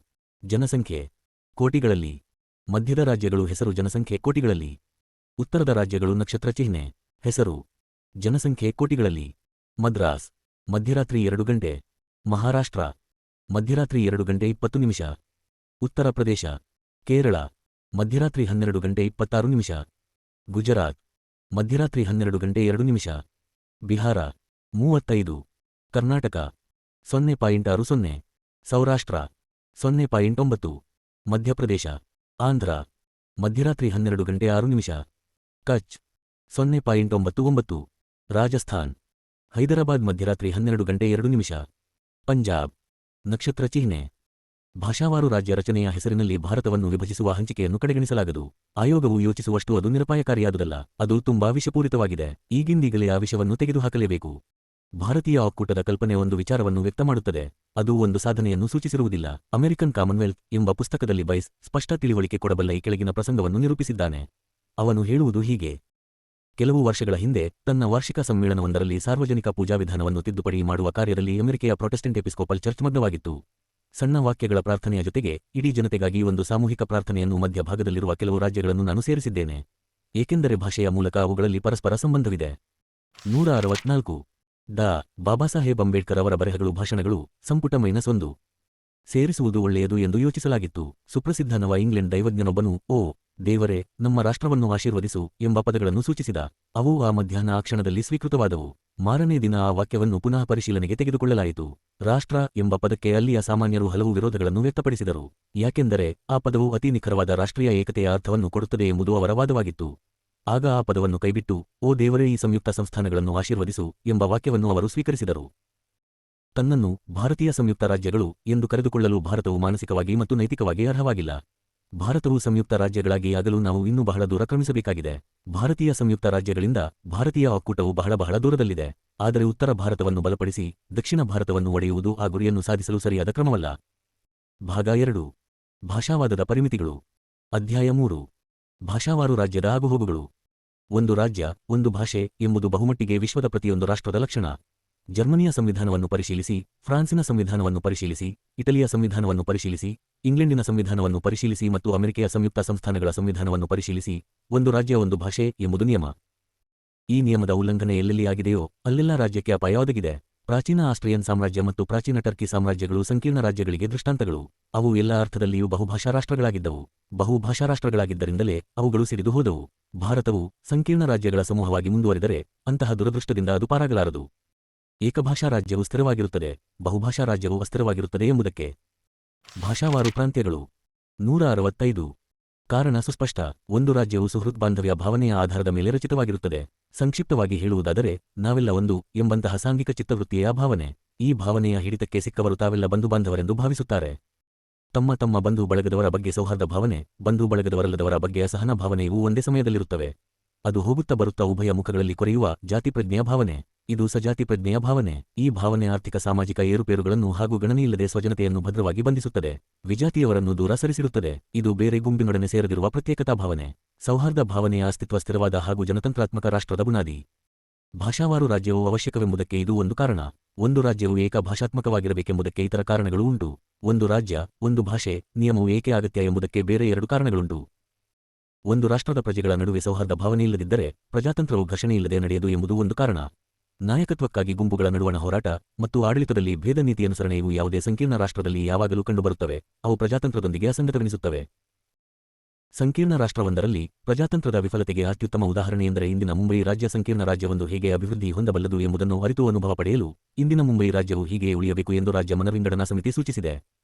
Speaker 1: ಜನಸಂಖ್ಯೆ ಕೋಟಿಗಳಲ್ಲಿ. ಮಧ್ಯದ ರಾಜ್ಯಗಳು ಹೆಸರು ಜನಸಂಖ್ಯೆ ಕೋಟಿಗಳಲ್ಲಿ. ಉತ್ತರದ ರಾಜ್ಯಗಳು ನಕ್ಷತ್ರ ಚಿಹ್ನೆ ಹೆಸರು ಜನಸಂಖ್ಯೆ ಕೋಟಿಗಳಲ್ಲಿ. ಮದ್ರಾಸ್ ಮಧ್ಯರಾತ್ರಿ 2 ಗಂಟೆ. ಮಹಾರಾಷ್ಟ್ರ ಮಧ್ಯರಾತ್ರಿ 2:20 ಉತ್ತರ ಪ್ರದೇಶ ಕೇರಳ ಮಧ್ಯರಾತ್ರಿ 12:26 ಗುಜರಾತ್ ಮಧ್ಯರಾತ್ರಿ 12:02 ಬಿಹಾರ 35 ಕರ್ನಾಟಕ 0.60 ಸೌರಾಷ್ಟ್ರ 0.9 ಮಧ್ಯಪ್ರದೇಶ ಆಂಧ್ರ ಮಧ್ಯರಾತ್ರಿ 12:06 ಕಚ್ 0.99 ರಾಜಸ್ಥಾನ್ ಹೈದರಾಬಾದ್ ಮಧ್ಯರಾತ್ರಿ 12:02 ಪಂಜಾಬ್ ನಕ್ಷತ್ರ ಚಿಹ್ನೆ. ಭಾಷಾವಾರು ರಾಜ್ಯ ರಚನೆಯ ಹೆಸರಿನಲ್ಲಿ ಭಾರತವನ್ನು ವಿಭಜಿಸುವ ಹಂಚಿಕೆಯನ್ನು ಕಡೆಗಣಿಸಲಾಗದು. ಆಯೋಗವು ಯೋಚಿಸುವಷ್ಟು ಅದು ನಿರಪಾಯಕಾರಿಯಾದುದಲ್ಲ. ಅದು ತುಂಬಾ ವಿಷಪೂರಿತವಾಗಿದೆ. ಈಗಿಂದೀಗಲೇ ಆ ವಿಷವನ್ನು ತೆಗೆದುಹಾಕಲೇಬೇಕು. ಭಾರತೀಯ ಒಕ್ಕೂಟದ ಕಲ್ಪನೆ ಒಂದು ವಿಚಾರವನ್ನು ವ್ಯಕ್ತಮಾಡುತ್ತದೆ. ಅದು ಒಂದು ಸಾಧನೆಯನ್ನು ಸೂಚಿಸಿರುವುದಿಲ್ಲ. ಅಮೆರಿಕನ್ ಕಾಮನ್ವೆಲ್ತ್ ಎಂಬ ಪುಸ್ತಕದಲ್ಲಿ ಬೈಸ್ ಸ್ಪಷ್ಟ ತಿಳಿವಳಿಕೆ ಕೊಡಬಲ್ಲ ಈ ಕೆಳಗಿನ ಪ್ರಸಂಗವನ್ನು ನಿರೂಪಿಸಿದ್ದಾನೆ. ಅವನು ಹೇಳುವುದು ಹೀಗೆ: ಕೆಲವು ವರ್ಷಗಳ ಹಿಂದೆ ತನ್ನ ವಾರ್ಷಿಕ ಸಮ್ಮೇಳನವೊಂದರಲ್ಲಿ ಸಾರ್ವಜನಿಕ ಪೂಜಾವಿಧಾನವನ್ನು ತಿದ್ದುಪಡಿ ಮಾಡುವ ಕಾರ್ಯದಲ್ಲಿ ಅಮೆರಿಕೆಯ ಪ್ರೊಟೆಸ್ಟೆಂಟ್ ಎಪಿಸ್ಕೋಪಲ್ ಚರ್ಚ್ ಮಗ್ನವಾಗಿತ್ತು. ಸಣ್ಣ ವಾಕ್ಯಗಳ ಪ್ರಾರ್ಥನೆಯ ಜೊತೆಗೆ ಇಡೀ ಜನತೆಗಾಗಿ ಒಂದು ಸಾಮೂಹಿಕ ಪ್ರಾರ್ಥನೆಯನ್ನು ಮಧ್ಯಭಾಗದಲ್ಲಿರುವ ಕೆಲವು ರಾಜ್ಯಗಳನ್ನು ನಾನು ಸೇರಿಸಿದ್ದೇನೆ, ಏಕೆಂದರೆ ಭಾಷೆಯ ಮೂಲಕ ಅವುಗಳಲ್ಲಿ ಪರಸ್ಪರ ಸಂಬಂಧವಿದೆ. 164 ಡಾ ಬಾಬಾಸಾಹೇಬ್ ಅಂಬೇಡ್ಕರ್ ಅವರ ಬರೆಹಗಳು ಭಾಷಣಗಳು ಸಂಪುಟ -1 ಸೇರಿಸುವುದು ಒಳ್ಳೆಯದು ಎಂದು ಯೋಚಿಸಲಾಗಿತ್ತು. ಸುಪ್ರಸಿದ್ಧ ನವ ಇಂಗ್ಲೆಂಡ್ ದೈವಜ್ಞನೊಬ್ಬನು ಓ ದೇವರೇ, ನಮ್ಮ ರಾಷ್ಟ್ರವನ್ನು ಆಶೀರ್ವದಿಸು ಎಂಬ ಪದಗಳನ್ನು ಸೂಚಿಸಿದ. ಅವು ಆ ಮಧ್ಯಾಹ್ನ ಆ ಕ್ಷಣದಲ್ಲಿ ಸ್ವೀಕೃತವಾದವು. ಮಾರನೇ ದಿನ ಆ ವಾಕ್ಯವನ್ನು ಪುನಃ ಪರಿಶೀಲನೆಗೆ ತೆಗೆದುಕೊಳ್ಳಲಾಯಿತು. ರಾಷ್ಟ್ರ ಎಂಬ ಪದಕ್ಕೆ ಅಲ್ಲಿಯ ಸಾಮಾನ್ಯರು ಹಲವು ವಿರೋಧಗಳನ್ನು ವ್ಯಕ್ತಪಡಿಸಿದರು. ಯಾಕೆಂದರೆ ಆ ಪದವು ಅತಿ ನಿಖರವಾದ ರಾಷ್ಟ್ರೀಯ ಏಕತೆಯ ಅರ್ಥವನ್ನು ಕೊಡುತ್ತದೆ ಎಂಬುದು ಅವರ ವಾದವಾಗಿತ್ತು. ಆಗ ಆ ಪದವನ್ನು ಕೈಬಿಟ್ಟು ಓ ದೇವರೇ, ಈ ಸಂಯುಕ್ತ ಸಂಸ್ಥಾನಗಳನ್ನು ಆಶೀರ್ವದಿಸು ಎಂಬ ವಾಕ್ಯವನ್ನು ಅವರು ಸ್ವೀಕರಿಸಿದರು. ತನ್ನನ್ನು ಭಾರತೀಯ ಸಂಯುಕ್ತ ರಾಜ್ಯಗಳು ಎಂದು ಕರೆದುಕೊಳ್ಳಲು ಭಾರತವು ಮಾನಸಿಕವಾಗಿ ಮತ್ತು ನೈತಿಕವಾಗಿ ಅರ್ಹವಾಗಿಲ್ಲ. ಭಾರತವು ಸಂಯುಕ್ತ ರಾಜ್ಯಗಳಾಗಿ ಆಗಲು ನಾವು ಇನ್ನೂ ಬಹಳ ದೂರ ಕ್ರಮಿಸಬೇಕಾಗಿದೆ. ಭಾರತೀಯ ಸಂಯುಕ್ತ ರಾಜ್ಯಗಳಿಂದ ಭಾರತೀಯ ಒಕ್ಕೂಟವು ಬಹಳ ದೂರದಲ್ಲಿದೆ. ಆದರೆ ಉತ್ತರ ಭಾರತವನ್ನು ಬಲಪಡಿಸಿ ದಕ್ಷಿಣ ಭಾರತವನ್ನು ಒಡೆಯುವುದು ಆ ಗುರಿಯನ್ನು ಸಾಧಿಸಲು ಸರಿಯಾದ ಕ್ರಮವಲ್ಲ. ಭಾಗ 2 ಭಾಷಾವಾದದ ಪರಿಮಿತಿಗಳು. ಅಧ್ಯಾಯ 3 ಭಾಷಾವಾರು ರಾಜ್ಯದ ಆಗುಹೋಗುಗಳು. ಒಂದು ರಾಜ್ಯ ಒಂದು ಭಾಷೆ ಎಂಬುದು ಬಹುಮಟ್ಟಿಗೆ ವಿಶ್ವದ ಪ್ರತಿಯೊಂದು ರಾಷ್ಟ್ರದ ಲಕ್ಷಣ. ಜರ್ಮನಿಯ ಸಂವಿಧಾನವನ್ನು ಪರಿಶೀಲಿಸಿ, ಫ್ರಾನ್ಸಿನ ಸಂವಿಧಾನವನ್ನು ಪರಿಶೀಲಿಸಿ, ಇಟಲಿಯ ಸಂವಿಧಾನವನ್ನು ಪರಿಶೀಲಿಸಿ, ಇಂಗ್ಲೆಂಡಿನ ಸಂವಿಧಾನವನ್ನು ಪರಿಶೀಲಿಸಿ ಮತ್ತು ಅಮೆರಿಕೆಯ ಸಂಯುಕ್ತ ಸಂಸ್ಥಾನಗಳ ಸಂವಿಧಾನವನ್ನು ಪರಿಶೀಲಿಸಿ, ಒಂದು ರಾಜ್ಯ ಒಂದು ಭಾಷೆ ಎಂಬುದು ನಿಯಮ. ಈ ನಿಯಮದ ಉಲ್ಲಂಘನೆ ಎಲ್ಲೆಲ್ಲಿ ಆಗಿದೆಯೋ ಅಲ್ಲೆಲ್ಲ ರಾಜ್ಯಕ್ಕೆ ಅಪಾಯ ಒದಗಿದೆ. ಪ್ರಾಚೀನ ಆಸ್ಟ್ರಿಯನ್ ಸಾಮ್ರಾಜ್ಯ ಮತ್ತು ಪ್ರಾಚೀನ ಟರ್ಕಿ ಸಾಮ್ರಾಜ್ಯಗಳು ಸಂಕೀರ್ಣ ರಾಜ್ಯಗಳಿಗೆ ದೃಷ್ಟಾಂತಗಳು. ಅವು ಎಲ್ಲ ಅರ್ಥದಲ್ಲಿಯೂ ಬಹುಭಾಷಾ ರಾಷ್ಟ್ರಗಳಾಗಿದ್ದವು. ಬಹುಭಾಷಾ ರಾಷ್ಟ್ರಗಳಾಗಿದ್ದರಿಂದಲೇ ಅವುಗಳು ಸಿಡಿದು ಹೋದವು. ಭಾರತವು ಸಂಕೀರ್ಣ ರಾಜ್ಯಗಳ ಸಮೂಹವಾಗಿ ಮುಂದುವರೆದರೆ ಅಂತಹ ದುರದೃಷ್ಟದಿಂದ ಅದು ಪಾರಾಗಲಾರದು. ಏಕಭಾಷಾ ರಾಜ್ಯವು ಸ್ಥಿರವಾಗಿರುತ್ತದೆ, ಬಹುಭಾಷಾ ರಾಜ್ಯವು ಅಸ್ಥಿರವಾಗಿರುತ್ತದೆ ಎಂಬುದಕ್ಕೆ. ಭಾಷಾವಾರು ಪ್ರಾಂತ್ಯಗಳು. 165 ಕಾರಣ ಸುಸ್ಪಷ್ಟ. ಒಂದು ರಾಜ್ಯವು ಸುಹೃತ್ ಬಾಂಧವ್ಯ ಭಾವನೆಯ ಆಧಾರದ ಮೇಲೆ ರಚಿತವಾಗಿರುತ್ತದೆ. ಸಂಕ್ಷಿಪ್ತವಾಗಿ ಹೇಳುವುದಾದರೆ ನಾವೆಲ್ಲ ಒಂದು ಎಂಬಂತಹ ಸಾಂಘಿಕ ಚಿತ್ತವೃತ್ತಿಯ ಭಾವನೆ. ಈ ಭಾವನೆಯ ಹಿಡಿತಕ್ಕೆ ಸಿಕ್ಕವರು ತಾವೆಲ್ಲ ಬಂಧುಬಾಂಧವರೆಂದು ಭಾವಿಸುತ್ತಾರೆ. ತಮ್ಮ ತಮ್ಮ ಬಂಧು ಬಳಗದವರ ಬಗ್ಗೆ ಸೌಹಾರ್ದ ಭಾವನೆ, ಬಂಧು ಬಳಗದವರಲ್ಲದವರ ಬಗ್ಗೆ ಅಸಹನ ಭಾವನೆಯೂ ಒಂದೇ ಸಮಯದಲ್ಲಿರುತ್ತವೆ. ಅದು ಹೋಗುತ್ತಾ ಬರುತ್ತಾ ಉಭಯ ಮುಖಗಳಲ್ಲಿ ಕೊರೆಯುವ ಜಾತಿಪ್ರಜ್ಞೆಯ ಭಾವನೆ. ಇದು ಸಜಾತಿ ಪ್ರಜ್ಞೆಯ ಭಾವನೆ. ಈ ಭಾವನೆ ಆರ್ಥಿಕ ಸಾಮಾಜಿಕ ಏರುಪೇರುಗಳನ್ನು ಹಾಗೂ ಗಣನೆಯಿಲ್ಲದೆ ಸ್ವಜನತೆಯನ್ನು ಭದ್ರವಾಗಿ ಬಂಧಿಸುತ್ತದೆ. ವಿಜಾತಿಯವರನ್ನು ದೂರ ಸರಿಸಿರುತ್ತದೆ. ಇದು ಬೇರೆ ಗುಂಪಿನೊಡನೆ ಸೇರದಿರುವ ಪ್ರತ್ಯೇಕತಾ ಭಾವನೆ. ಸೌಹಾರ್ದ ಭಾವನೆಯ ಅಸ್ತಿತ್ವ ಸ್ಥಿರವಾದ ಹಾಗೂ ಜನತಂತ್ರಾತ್ಮಕ ರಾಷ್ಟ್ರದ ಬುನಾದಿ. ಭಾಷಾವಾರು ರಾಜ್ಯವು ಅವಶ್ಯಕವೆಂಬುದಕ್ಕೆ ಇದು ಒಂದು ಕಾರಣ. ಒಂದು ರಾಜ್ಯವು ಏಕ ಭಾಷಾತ್ಮಕವಾಗಿರಬೇಕೆಂಬುದಕ್ಕೆ ಇತರ ಕಾರಣಗಳೂ ಉಂಟು. ಒಂದು ರಾಜ್ಯ, ಒಂದು ಭಾಷೆ, ನಿಯಮವು ಏಕೆ ಅಗತ್ಯ ಎಂಬುದಕ್ಕೆ ಬೇರೆ ಎರಡು ಕಾರಣಗಳುಂಟು. ಒಂದು ರಾಷ್ಟ್ರದ ಪ್ರಜೆಗಳ ನಡುವೆ ಸೌಹಾರ್ದ ಭಾವನೆಯಿಲ್ಲದಿದ್ದರೆ ಪ್ರಜಾತಂತ್ರವು ಘರ್ಷಣೆಯಿಲ್ಲದೆ ನಡೆಯದು ಎಂಬುದು ಒಂದು ಕಾರಣ. ನಾಯಕತ್ವಕ್ಕಾಗಿ ಗುಂಪುಗಳ ನಡುವಣ ಹೋರಾಟ ಮತ್ತು ಆಡಳಿತದಲ್ಲಿ ಭೇದ ನೀತಿ ಅನುಸರಣೆಯು ಯಾವುದೇ ಸಂಕೀರ್ಣ ರಾಷ್ಟ್ರದಲ್ಲಿ ಯಾವಾಗಲೂ ಕಂಡುಬರುತ್ತವೆ. ಅವು ಪ್ರಜಾತಂತ್ರದೊಂದಿಗೆ ಅಸಂಗತವೆನಿಸುತ್ತವೆ. ಸಂಕೀರ್ಣ ರಾಷ್ಟ್ರವೊಂದರಲ್ಲಿ ಪ್ರಜಾತಂತ್ರದ ವಿಫಲತೆಗೆ ಅತ್ಯುತ್ತಮ ಉದಾಹರಣೆಯೆಂದರೆ ಇಂದಿನ ಮುಂಬಯಿ ರಾಜ್ಯ. ಸಂಕೀರ್ಣ ರಾಜ್ಯವೊಂದು ಹೇಗೆ ಅಭಿವೃದ್ಧಿ ಹೊಂದಬಲ್ಲದು ಎಂಬುದನ್ನು ಅರಿತು ಅನುಭವ ಪಡೆಯಲು ಇಂದಿನ ಮುಂಬಯಿ ರಾಜ್ಯವು ಹೀಗೆ ಉಳಿಯಬೇಕು ಎಂದು ರಾಜ್ಯ ಮನರ್ವಿಂಗಡನಾ ಸಮಿತಿ ಸೂಚಿಸಿದೆ.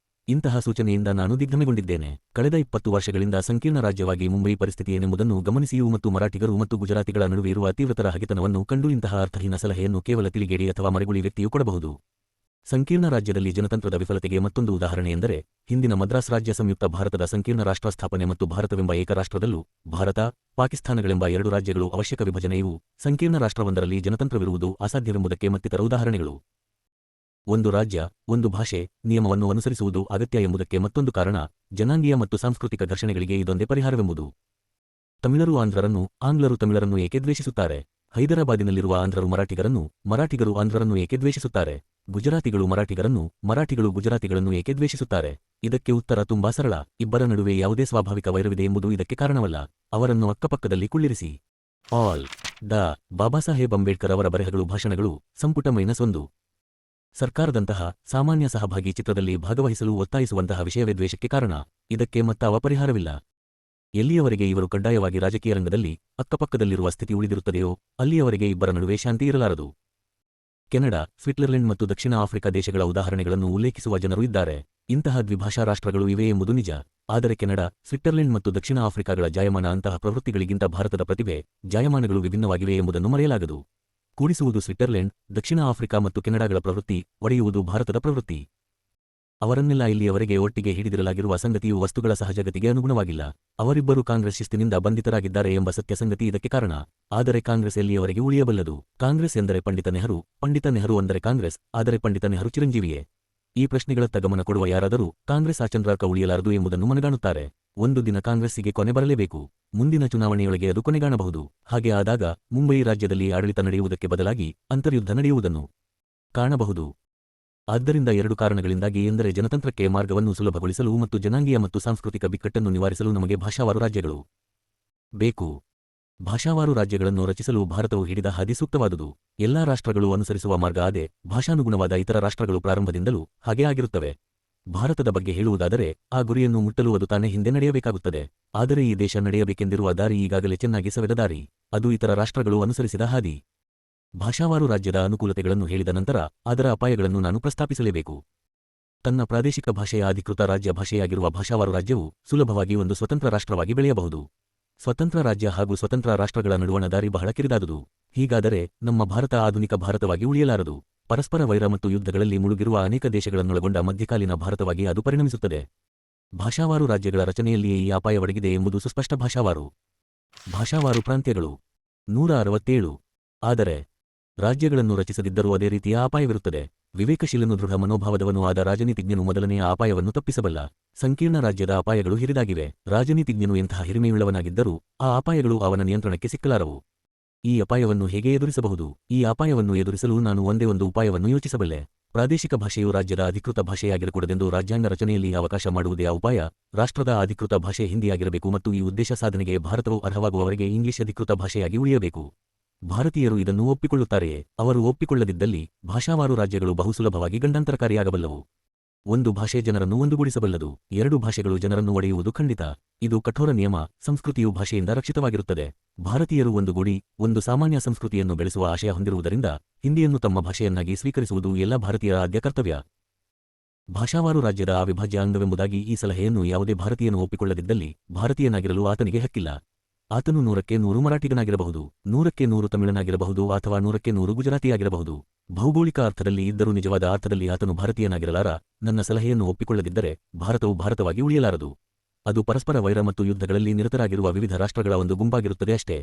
Speaker 1: ಇಂತಹ ಸೂಚನೆಯಿಂದ ನಾನು ದಿಗ್ಭ್ರಮೆಗೊಂಡಿದ್ದೇನೆ. ಕಳೆದ 20 ವರ್ಷಗಳಿಂದ ಸಂಕೀರ್ಣ ರಾಜ್ಯವಾಗಿ ಮುಂಬಯಿ ಪರಿಸ್ಥಿತಿ ಏನೆಂಬುದನ್ನು ಗಮನಿಸಿಯೂ ಮತ್ತು ಮರಾಠಿಗರು ಮತ್ತು ಗುಜರಾತಿಗಳ ನಡುವೆ ಇರುವ ತೀವ್ರತರ ಹಗೆತನವನ್ನು ಕಂಡು ಇಂತಹ ಅರ್ಥಹೀನ ಸಲಹೆಯನ್ನು ಕೇವಲ ತಿಳಿಗೇಡಿ ಅಥವಾ ಮರೆಗುಳಿ ವ್ಯಕ್ತಿಯು ಕೊಡಬಹುದು. ಸಂಕೀರ್ಣ ರಾಜ್ಯದಲ್ಲಿ ಜನತಂತ್ರದ ವಿಫಲತೆಗೆ ಮತ್ತೊಂದು ಉದಾಹರಣೆಯೆಂದರೆ ಹಿಂದಿನ ಮದ್ರಾಸ್ ರಾಜ್ಯ. ಸಂಯುಕ್ತ ಭಾರತದ ಸಂಕೀರ್ಣ ರಾಷ್ಟ್ರ ಸ್ಥಾಪನೆ ಮತ್ತು ಭಾರತವೆಂಬ ಏಕರಾಷ್ಟ್ರದಲ್ಲೂ ಭಾರತ, ಪಾಕಿಸ್ತಾನಗಳೆಂಬ ಎರಡು ರಾಜ್ಯಗಳು ಅವಶ್ಯಕ ವಿಭಜನೆಯು ಸಂಕೀರ್ಣ ರಾಷ್ಟ್ರವೊಂದರಲ್ಲಿ ಜನತಂತ್ರವಿರುವುದು ಅಸಾಧ್ಯವೆಂಬುದಕ್ಕೆ ಮತ್ತಿತರ ಉದಾಹರಣೆಗಳು. ಒಂದು ರಾಜ್ಯ, ಒಂದು ಭಾಷೆ, ನಿಯಮವನ್ನು ಅನುಸರಿಸುವುದು ಅಗತ್ಯ ಎಂಬುದಕ್ಕೆ ಮತ್ತೊಂದು ಕಾರಣ ಜನಾಂಗೀಯ ಮತ್ತು ಸಾಂಸ್ಕೃತಿಕ ಘರ್ಷಣೆಗಳಿಗೆ ಇದೊಂದೇ ಪರಿಹಾರವೆಂಬುದು. ತಮಿಳರು ಆಂಧ್ರರನ್ನು, ಆಂಗ್ಲರು ತಮಿಳರನ್ನು ಏಕೆ ದ್ವೇಷಿಸುತ್ತಾರೆ? ಹೈದರಾಬಾದಿನಲ್ಲಿರುವ ಆಂಧ್ರರು ಮರಾಠಿಗರನ್ನು, ಮರಾಠಿಗರು ಆಂಧ್ರರನ್ನು ಏಕೆ ದ್ವೇಷಿಸುತ್ತಾರೆ? ಗುಜರಾತಿಗಳು ಮರಾಠಿಗರನ್ನು, ಮರಾಠಿಗಳು ಗುಜರಾತಿಗಳನ್ನು ಏಕೆ ದ್ವೇಷಿಸುತ್ತಾರೆ? ಇದಕ್ಕೆ ಉತ್ತರ ತುಂಬಾ ಸರಳ. ಇಬ್ಬರ ನಡುವೆ ಯಾವುದೇ ಸ್ವಾಭಾವಿಕ ವೈರವಿದೆ ಎಂಬುದು ಇದಕ್ಕೆ ಕಾರಣವಲ್ಲ. ಅವರನ್ನು ಅಕ್ಕಪಕ್ಕದಲ್ಲಿ ಕುಳ್ಳಿರಿಸಿ. ಆಲ್ ದ ಬಾಬಾಸಾಹೇಬ್ ಅಂಬೇಡ್ಕರ್ ಅವರ ಬರೆಹಗಳು, ಭಾಷಣಗಳು, ಸಂಪುಟ -1. ಸರ್ಕಾರದಂತಹ ಸಾಮಾನ್ಯ ಸಹಭಾಗಿ ಚಿತ್ರದಲ್ಲಿ ಭಾಗವಹಿಸಲು ಒತ್ತಾಯಿಸುವಂತಹ ವಿಷಯವೇ ದ್ವೇಷಕ್ಕೆ ಕಾರಣ. ಇದಕ್ಕೆ ಮತ್ತಾವ ಪರಿಹಾರವಿಲ್ಲ. ಎಲ್ಲಿಯವರೆಗೆ ಇವರು ಕಡ್ಡಾಯವಾಗಿ ರಾಜಕೀಯ ರಂಗದಲ್ಲಿ ಅಕ್ಕಪಕ್ಕದಲ್ಲಿರುವ ಸ್ಥಿತಿ ಉಳಿದಿರುತ್ತದೆಯೋ ಅಲ್ಲಿಯವರೆಗೆ ಇಬ್ಬರ ನಡುವೆ ಶಾಂತಿ ಇರಲಾರದು. ಕೆನಡಾ, ಸ್ವಿಟ್ಜರ್ಲೆಂಡ್ ಮತ್ತು ದಕ್ಷಿಣ ಆಫ್ರಿಕಾ ದೇಶಗಳ ಉದಾಹರಣೆಗಳನ್ನು ಉಲ್ಲೇಖಿಸುವ ಜನರು ಇದ್ದಾರೆ. ಇಂತಹ ದ್ವಿಭಾಷಾ ರಾಷ್ಟ್ರಗಳು ಇವೆ ಎಂಬುದು ನಿಜ. ಆದರೆ ಕೆನಡಾ, ಸ್ವಿಟ್ಜರ್ಲೆಂಡ್ ಮತ್ತು ದಕ್ಷಿಣ ಆಫ್ರಿಕಾಗಳ ಜಾಯಮಾನ ಅಂತಹ ಪ್ರವೃತ್ತಿಗಳಿಗಿಂತ ಭಾರತದ ಪ್ರತಿಭೆ, ಜಾಯಮಾನಗಳು ವಿಭಿನ್ನವಾಗಿವೆ ಎಂಬುದನ್ನು ಮರೆಯಲಾಗದು. ಕೂಡಿಸುವುದು ಸ್ವಿಟ್ಜರ್ಲೆಂಡ್, ದಕ್ಷಿಣ ಆಫ್ರಿಕಾ ಮತ್ತು ಕೆನಡಾಗಳ ಪ್ರವೃತ್ತಿ, ಒಡೆಯುವುದು ಭಾರತದ ಪ್ರವೃತ್ತಿ. ಅವರನ್ನೆಲ್ಲ ಇಲ್ಲಿಯವರೆಗೆ ಒಟ್ಟಿಗೆ ಹಿಡಿದಿರಲಾಗಿರುವ ಸಂಗತಿಯು ವಸ್ತುಗಳ ಸಹಜಗತಿಗೆ ಅನುಗುಣವಾಗಿಲ್ಲ. ಅವರಿಬ್ಬರೂ ಕಾಂಗ್ರೆಸ್ ಶಿಸ್ತಿನಿಂದ ಬಂಧಿತರಾಗಿದ್ದಾರೆ ಎಂಬ ಸತ್ಯ ಸಂಗತಿ ಇದಕ್ಕೆ ಕಾರಣ. ಆದರೆ ಕಾಂಗ್ರೆಸ್ ಎಲ್ಲಿಯವರೆಗೆ ಉಳಿಯಬಲ್ಲದು? ಕಾಂಗ್ರೆಸ್ ಎಂದರೆ ಪಂಡಿತ ನೆಹರು, ಪಂಡಿತ ನೆಹರು ಅಂದರೆ ಕಾಂಗ್ರೆಸ್. ಆದರೆ ಪಂಡಿತ ನೆಹರು ಚಿರಂಜೀವಿಯೇ? ಈ ಪ್ರಶ್ನೆಗಳತ್ತ ಗಮನ ಕೊಡುವ ಯಾರಾದರೂ ಕಾಂಗ್ರೆಸ್ ಆಚಂದ್ರಾರ್ಕ ಉಳಿಯಲಾರದು ಎಂಬುದನ್ನು ಮನಗಾಣುತ್ತಾರೆ. ಒಂದು ದಿನ ಕಾಂಗ್ರೆಸ್ಸಿಗೆ ಕೊನೆ ಬರಲೇಬೇಕು. ಮುಂದಿನ ಚುನಾವಣೆಯೊಳಗೆ ಅದು ಕೊನೆಗಾಣಬಹುದು. ಹಾಗೆ ಆದಾಗ ಮುಂಬಯಿ ರಾಜ್ಯದಲ್ಲಿ ಆಡಳಿತ ನಡೆಯುವುದಕ್ಕೆ ಬದಲಾಗಿ ಅಂತರ್ಯುದ್ಧ ನಡೆಯುವುದನ್ನು ಕಾಣಬಹುದು. ಆದ್ದರಿಂದ ಎರಡು ಕಾರಣಗಳಿಂದಾಗಿ ಎಂದರೆ ಜನತಂತ್ರಕ್ಕೆ ಮಾರ್ಗವನ್ನು ಸುಲಭಗೊಳಿಸಲು ಮತ್ತು ಜನಾಂಗೀಯ ಮತ್ತು ಸಾಂಸ್ಕೃತಿಕ ಬಿಕ್ಕಟ್ಟನ್ನು ನಿವಾರಿಸಲು ನಮಗೆ ಭಾಷಾವಾರು ರಾಜ್ಯಗಳು ಬೇಕು. ಭಾಷಾವಾರು ರಾಜ್ಯಗಳನ್ನು ರಚಿಸಲು ಭಾರತವು ಹಿಡಿದ ಹಾದಿ ಸೂಕ್ತವಾದುದು. ಎಲ್ಲಾ ರಾಷ್ಟ್ರಗಳು ಅನುಸರಿಸುವ ಮಾರ್ಗ ಅದೇ. ಭಾಷಾನುಗುಣವಾದ ಇತರ ರಾಷ್ಟ್ರಗಳು ಪ್ರಾರಂಭದಿಂದಲೂ ಹಾಗೇ ಆಗಿರುತ್ತವೆ. ಭಾರತದ ಬಗ್ಗೆ ಹೇಳುವುದಾದರೆ ಆ ಗುರಿಯನ್ನು ಮುಟ್ಟಲು ಅದು ತಾನೇ ಹಿಂದೆ ನಡೆಯಬೇಕಾಗುತ್ತದೆ. ಆದರೆ ಈ ದೇಶ ನಡೆಯಬೇಕೆಂದಿರುವ ದಾರಿ ಈಗಾಗಲೇ ಚೆನ್ನಾಗಿ ಸವೆದ ದಾರಿ. ಅದು ಇತರ ರಾಷ್ಟ್ರಗಳು ಅನುಸರಿಸಿದ ಹಾದಿ. ಭಾಷಾವಾರು ರಾಜ್ಯದ ಅನುಕೂಲತೆಗಳನ್ನು ಹೇಳಿದ ನಂತರ ಅದರ ಅಪಾಯಗಳನ್ನು ನಾನು ಪ್ರಸ್ತಾಪಿಸಲೇಬೇಕು. ತನ್ನ ಪ್ರಾದೇಶಿಕ ಭಾಷೆಯ ಅಧಿಕೃತ ರಾಜ್ಯ ಭಾಷೆಯಾಗಿರುವ ಭಾಷಾವಾರು ರಾಜ್ಯವು ಸುಲಭವಾಗಿ ಒಂದು ಸ್ವತಂತ್ರ ರಾಷ್ಟ್ರವಾಗಿ ಬೆಳೆಯಬಹುದು. ಸ್ವತಂತ್ರ ರಾಜ್ಯ ಹಾಗೂ ಸ್ವತಂತ್ರ ರಾಷ್ಟ್ರಗಳ ನಡುವಣ ದಾರಿ ಬಹಳ ಕಿರಿದಾದುದು. ಹೀಗಾದರೆ ನಮ್ಮ ಭಾರತ ಆಧುನಿಕ ಭಾರತವಾಗಿ ಉಳಿಯಲಾರದು. ಪರಸ್ಪರ ವೈರ ಮತ್ತು ಯುದ್ಧಗಳಲ್ಲಿ ಮುಳುಗಿರುವ ಅನೇಕ ದೇಶಗಳನ್ನೊಳಗೊಂಡ ಮಧ್ಯಕಾಲೀನ ಭಾರತವಾಗಿ ಅದು ಪರಿಣಮಿಸುತ್ತದೆ. ಭಾಷಾವಾರು ರಾಜ್ಯಗಳ ರಚನೆಯಲ್ಲಿಯೇ ಈ ಅಪಾಯವಡಗಿದೆ ಎಂಬುದು ಸುಸ್ಪಷ್ಟ. ಭಾಷಾವಾರು ಪ್ರಾಂತ್ಯಗಳು 167. ಆದರೆ ರಾಜ್ಯಗಳನ್ನು ರಚಿಸದಿದ್ದರೂ ಅದೇ ರೀತಿಯ ಅಪಾಯವಿರುತ್ತದೆ. ವಿವೇಕಶೀಲನು, ದೃಢ ಮನೋಭಾವದವನೂ ಆದ ರಾಜನೀತಿಜ್ಞನು ಮೊದಲನೆಯ ಅಪಾಯವನ್ನು ತಪ್ಪಿಸಬಲ್ಲ. ಸಂಕೀರ್ಣ ರಾಜ್ಯದ ಅಪಾಯಗಳು ಹಿರಿದಾಗಿವೆ. ರಾಜನೀತಿಜ್ಞನು ಎಂತಹ ಹಿರಿಮೆಯುಳ್ಳವನಾಗಿದ್ದರೂ ಆ ಅಪಾಯಗಳು ಅವನ ನಿಯಂತ್ರಣಕ್ಕೆ ಸಿಕ್ಕಲಾರವು. ಈ ಅಪಾಯವನ್ನು ಹೇಗೆ ಎದುರಿಸಬಹುದು? ಈ ಅಪಾಯವನ್ನು ಎದುರಿಸಲು ನಾನು ಒಂದೇ ಒಂದು ಉಪಾಯವನ್ನು ಯೋಚಿಸಬಲ್ಲೆ. ಪ್ರಾದೇಶಿಕ ಭಾಷೆಯು ರಾಜ್ಯದ ಅಧಿಕೃತ ಭಾಷೆಯಾಗಿರಕೂಡದೆಂದು ರಾಜ್ಯಾಂಗ ರಚನೆಯಲ್ಲಿ ಅವಕಾಶ ಮಾಡುವುದೇ ಆ ಉಪಾಯ. ರಾಷ್ಟ್ರದ ಅಧಿಕೃತ ಭಾಷೆ ಹಿಂದಿಯಾಗಿರಬೇಕು ಮತ್ತು ಈ ಉದ್ದೇಶ ಸಾಧನೆಗೆ ಭಾರತವು ಅರ್ಹವಾಗುವವರೆಗೆ ಇಂಗ್ಲಿಷ್ ಅಧಿಕೃತ ಭಾಷೆಯಾಗಿ ಉಳಿಯಬೇಕು. ಭಾರತೀಯರು ಇದನ್ನು ಒಪ್ಪಿಕೊಳ್ಳುತ್ತಾರೆಯೇ? ಅವರು ಒಪ್ಪಿಕೊಳ್ಳದಿದ್ದಲ್ಲಿ ಭಾಷಾವಾರು ರಾಜ್ಯಗಳು ಬಹುಸುಲಭವಾಗಿ ಗಂಡಾಂತರಕಾರಿಯಾಗಬಲ್ಲವು. ಒಂದು ಭಾಷೆ ಜನರನ್ನು ಒಂದುಗೂಡಿಸಬಲ್ಲದು. ಎರಡು ಭಾಷೆಗಳು ಜನರನ್ನು ಒಡೆಯುವುದು ಖಂಡಿತ. ಇದು ಕಠೋರ ನಿಯಮ. ಸಂಸ್ಕೃತಿಯು ಭಾಷೆಯಿಂದ ರಕ್ಷಿತವಾಗಿರುತ್ತದೆ. ಭಾರತೀಯರು ಒಂದುಗೂಡಿ ಒಂದು ಸಾಮಾನ್ಯ ಸಂಸ್ಕೃತಿಯನ್ನು ಬೆಳೆಸುವ ಆಶಯ ಹೊಂದಿರುವುದರಿಂದ ಹಿಂದಿಯನ್ನು ತಮ್ಮ ಭಾಷೆಯನ್ನಾಗಿ ಸ್ವೀಕರಿಸುವುದು ಎಲ್ಲ ಭಾರತೀಯರ ಆದ್ಯ ಕರ್ತವ್ಯ. ಭಾಷಾವಾರು ರಾಜ್ಯದ ಅವಿಭಾಜ್ಯ ಅಂಗವೆಂಬುದಾಗಿ ಈ ಸಲಹೆಯನ್ನು ಯಾವುದೇ ಭಾರತೀಯನು ಒಪ್ಪಿಕೊಳ್ಳದಿದ್ದಲ್ಲಿ ಭಾರತೀಯನಾಗಿರಲು ಆತನಿಗೆ ಹಕ್ಕಿಲ್ಲ. ಆತನು 100ಕ್ಕೆ 100 ಮರಾಠಿಗನಾಗಿರಬಹುದು, 100ಕ್ಕೆ 100 ತಮಿಳನಾಗಿರಬಹುದು ಅಥವಾ 100ಕ್ಕೆ 100 ಗುಜರಾತಿಯಾಗಿರಬಹುದು. ಭೌಗೋಳಿಕ ಅರ್ಥದಲ್ಲಿ ಇದ್ದರೂ ನಿಜವಾದ ಅರ್ಥದಲ್ಲಿ ಆತನು ಭಾರತೀಯನಾಗಿರಲಾರ. ನನ್ನ ಸಲಹೆಯನ್ನು ಒಪ್ಪಿಕೊಳ್ಳದಿದ್ದರೆ ಭಾರತವು ಭಾರತವಾಗಿ ಉಳಿಯಲಾರದು. ಅದು ಪರಸ್ಪರ ವೈರ ಮತ್ತು ಯುದ್ಧಗಳಲ್ಲಿ ನಿರತರಾಗಿರುವ ವಿವಿಧ ರಾಷ್ಟ್ರಗಳ ಒಂದು ಗುಂಪಾಗಿರುತ್ತದೆ ಅಷ್ಟೇ.